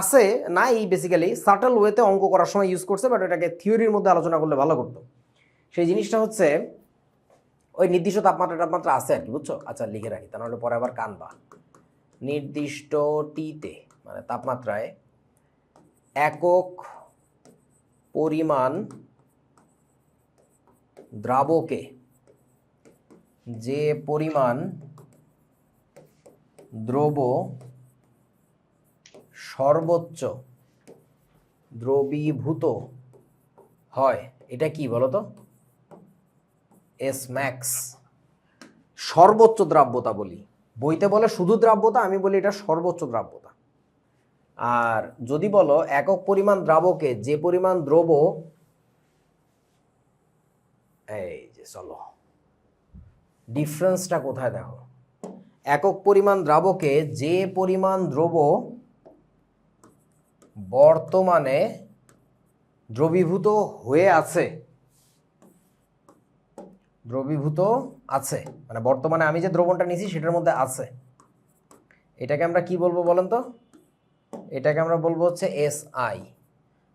আছে নাই, বেসিক্যালি সাটল ওয়েতে অঙ্ক করার সময় ইউজ করছে, বাট এটাকে থিওরির মধ্যে আলোচনা করলে ভালো করতো। সেই জিনিসটা হচ্ছে ওই নির্দিষ্ট তাপমাত্রা আছে আর কি, বুঝছো? আচ্ছা লিখে রাখি, তা নাহলে পরে আবার কানবা। নির্দিষ্ট টিতে মানে তাপমাত্রায় একক পরিমাণ দ্রাবকে যে পরিমাণ দ্রব সর্বোচ্চ দ্রবীভূত হয়, এটা কি বলতো? S max. সর্বোচ্চ দ্রাব্যতা বলি, বইতে বলে শুধু দ্রাব্যতা, আমি বলি এটা সর্বোচ্চ দ্রাব্যতা। আর যদি বলো একক পরিমাণ দ্রাবকে যে পরিমাণ দ্রব, এই যে চলো ডিফারেন্সটা কোথায় দেখো। একক পরিমাণ দ্রাবকে যে পরিমাণ দ্রব বর্তমানে দ্রবীভূত হয়ে আছে, মানে বর্তমানে আমি যে দ্রবণটা নিয়েছি সেটার মধ্যে আছে, এটাকে আমরা কি বলবো বলেন তো? এটাকে আমরা বলবো হচ্ছে এসআই।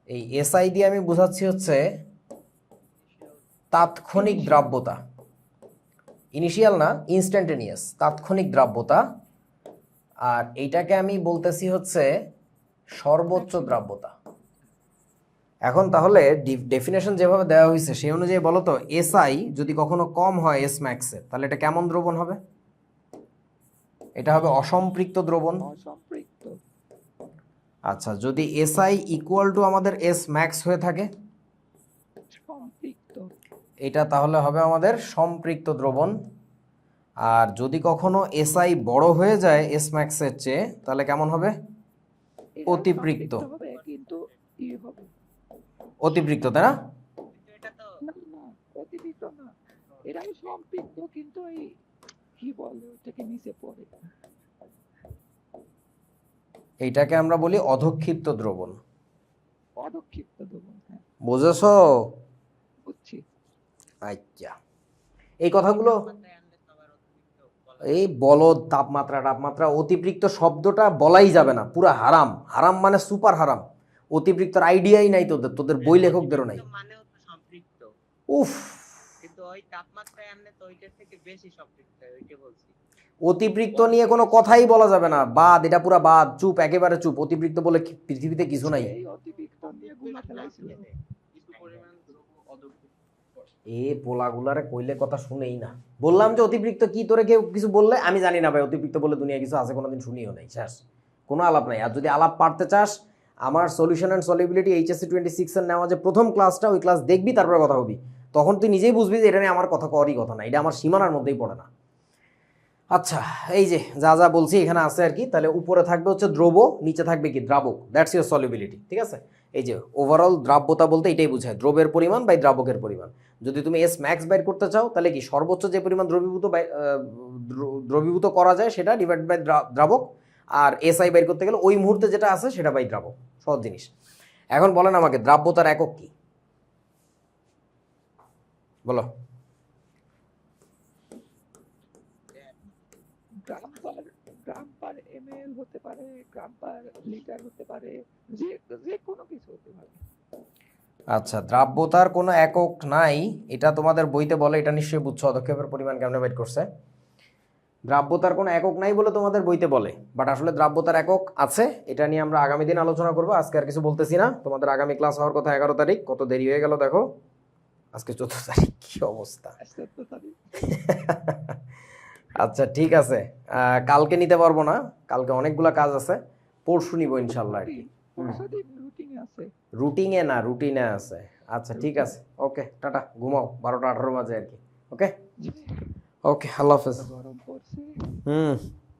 এই এসআই দিয়ে আমি বোঝাচ্ছি হচ্ছে তাৎক্ষণিক দ্রাব্যতা, ইনিশিয়াল না, ইনস্ট্যান্টেনিয়াস, তাৎক্ষণিক দ্রাব্যতা। আর এইটাকে আমি বলতেছি হচ্ছে সর্বোচ্চ দ্রাব্যতা। এখন তাহলে ডেফিনেশন যেভাবে দেওয়া হয়েছে সেই অনুযায়ী বলো তো, এসআই যদি কখনো কম হয় এস ম্যাক্সে, তাহলে এটা কেমন দ্রবণ হবে? এটা হবে অসম্পৃক্ত দ্রবণ। অসম্পৃক্ত। আচ্ছা, যদি এসআই ইকুয়াল টু আমাদের এস ম্যাক্স হয়ে থাকে, সম্পৃক্ত। এটা তাহলে হবে আমাদের সম্পৃক্ত দ্রবণ। আর যদি কখনো এসআই বড় হয়ে যায় এস ম্যাক্সের চেয়ে, তাহলে কেমন হবে? এটা অতিপৃক্ত। সম্পৃক্ত হবে, কিন্তু ই হবে অতিপৃক্ত, তাই না? এটা তো না, অতিপৃক্ত না, এটা সম্পৃক্ত, কিন্তু এই কি বলে ওটাকে নিচে পড়ে। এইটাকে আমরা বলি অধক্ষিপ্ত দ্রবণ। অধক্ষিপ্ত দ্রবণ, হ্যাঁ বুঝেছো? বুঝছি। আচ্ছা, এই কথাগুলো তাপমাত্রায় আনলে তো আবার অতিরিক্ত বলা এই বলদ তাপমাত্রা অতিরিক্ত শব্দটা বলাই যাবে না, পুরা হারাম। হারাম মানে সুপার হারাম। অতিরিক্তর আইডিয়াই নাই তোদের, তোদের বই লেখকদেরও নাই। অতিরিক্ত মানেও তো সম্পৃক্ত, উফ, কিন্তু ওই তাপমাত্রায় আনলে তো ওইটার থেকে বেশি সম্পৃক্ত হয়, ওইটা বলছি। অতিরিক্ত নিয়ে কোনো কথাই বলা যাবে না, বাদ, এটা পুরা বাদ, চুপ, একেবারে চুপ। অতিরিক্ত বলে পৃথিবীতে কিছু নাই। এই অতিরিক্ত নিয়ে গুলা ফেলাইছিল। কিছু পরিমাণ দ্রব্য অদক্ষিপ্ত করে। এ পোলাগুলারে কইলে কথা শুনেই না। বললাম যে অতিরিক্ত কি, তোরে কেউ কিছু বললে আমি জানি না ভাই, অতিরিক্ত বলে দুনিয়া কিছু আছে কোনোদিন শুনিও নাই, শেষ, কোনো আলাপ নাই। আর যদি আলাপ পারতে চাস, আমার সলিউশন অ্যান্ড সলিবিলিটি এইচএসসি 26 এর নেওয়া যে প্রথম ক্লাসটা, ওই ক্লাস দেখবি, তারপরে কথা হবি। তখন তুই নিজেই বুঝবি যে এটা নিয়ে আমার কথা করই কথা না, এটা আমার সীমানার মধ্যেই পড়ে না। আচ্ছা, এই যে যা যা বলছি এখানে আছে আর কি। তাহলে উপরে থাকবে হচ্ছে দ্রব, নিচে থাকবে কি দ্রাবক, দ্যাটস ইউর সলিবিলিটি, ঠিক আছে? এই যে ওভারঅল দ্রাব্যতা বলতে এটাই বোঝায়, দ্রবের পরিমাণ বাই দ্রাবকের পরিমাণ। যদি তুমি এস ম্যাক্স বাইর করতে চাও, তাহলে কি সর্বোচ্চ যে পরিমাণ দ্রবীভূত করা যায় সেটা ডিভাইড বাই দ্রাবক, আর এস আই বাইর করতে গেলে ওই মুহূর্তে যেটা আছে সেটা বাই দ্রাবক। সহজ জিনিস। এখন বলেন আমাকে দ্রাব্যতার একক কি, বলো। গ্রাম পার এমএল হতে পারে, গ্রাম পার লিটার হতে পারে, যে যে কোনো কিছু হতে পারে। আচ্ছা, দ্রাব্যতার কোনো একক নাই, এটা তোমাদের বইতে বলে, এটা নিশ্চয়ই বুঝছো অধক্ষেপের পরিমাণ কেমনে বের করছে। দ্রাব্যতার কোনো একক নাই বলে তোমাদের বইতে বলে, বাট আসলে দ্রাব্যতার একক আছে। এটা নিয়ে আমরা আগামী দিন আলোচনা করবো, আজকে আর কিছু বলতেছি না। তোমাদের আগামী ক্লাস হওয়ার কথা 11 তারিখ, কত দেরি হয়ে গেল দেখো, আজকে 14 তারিখ, কি অবস্থা। আচ্ছা ঠিক আছে, কালকে নিতে পারবো না, কালকে অনেকগুলা কাজ আছে, পরশু নিবো ইনশাল্লাহ আর কি। রুটিনে আছে। রুটিনে না, রুটিনে আছে। আচ্ছা ঠিক আছে, ওকে, টাটা, ঘুমাও, 12টা 18 বাজে আর কি। ওকে ওকে, আল্লাহ হাফেজ। গরম পড়ছে। হুম।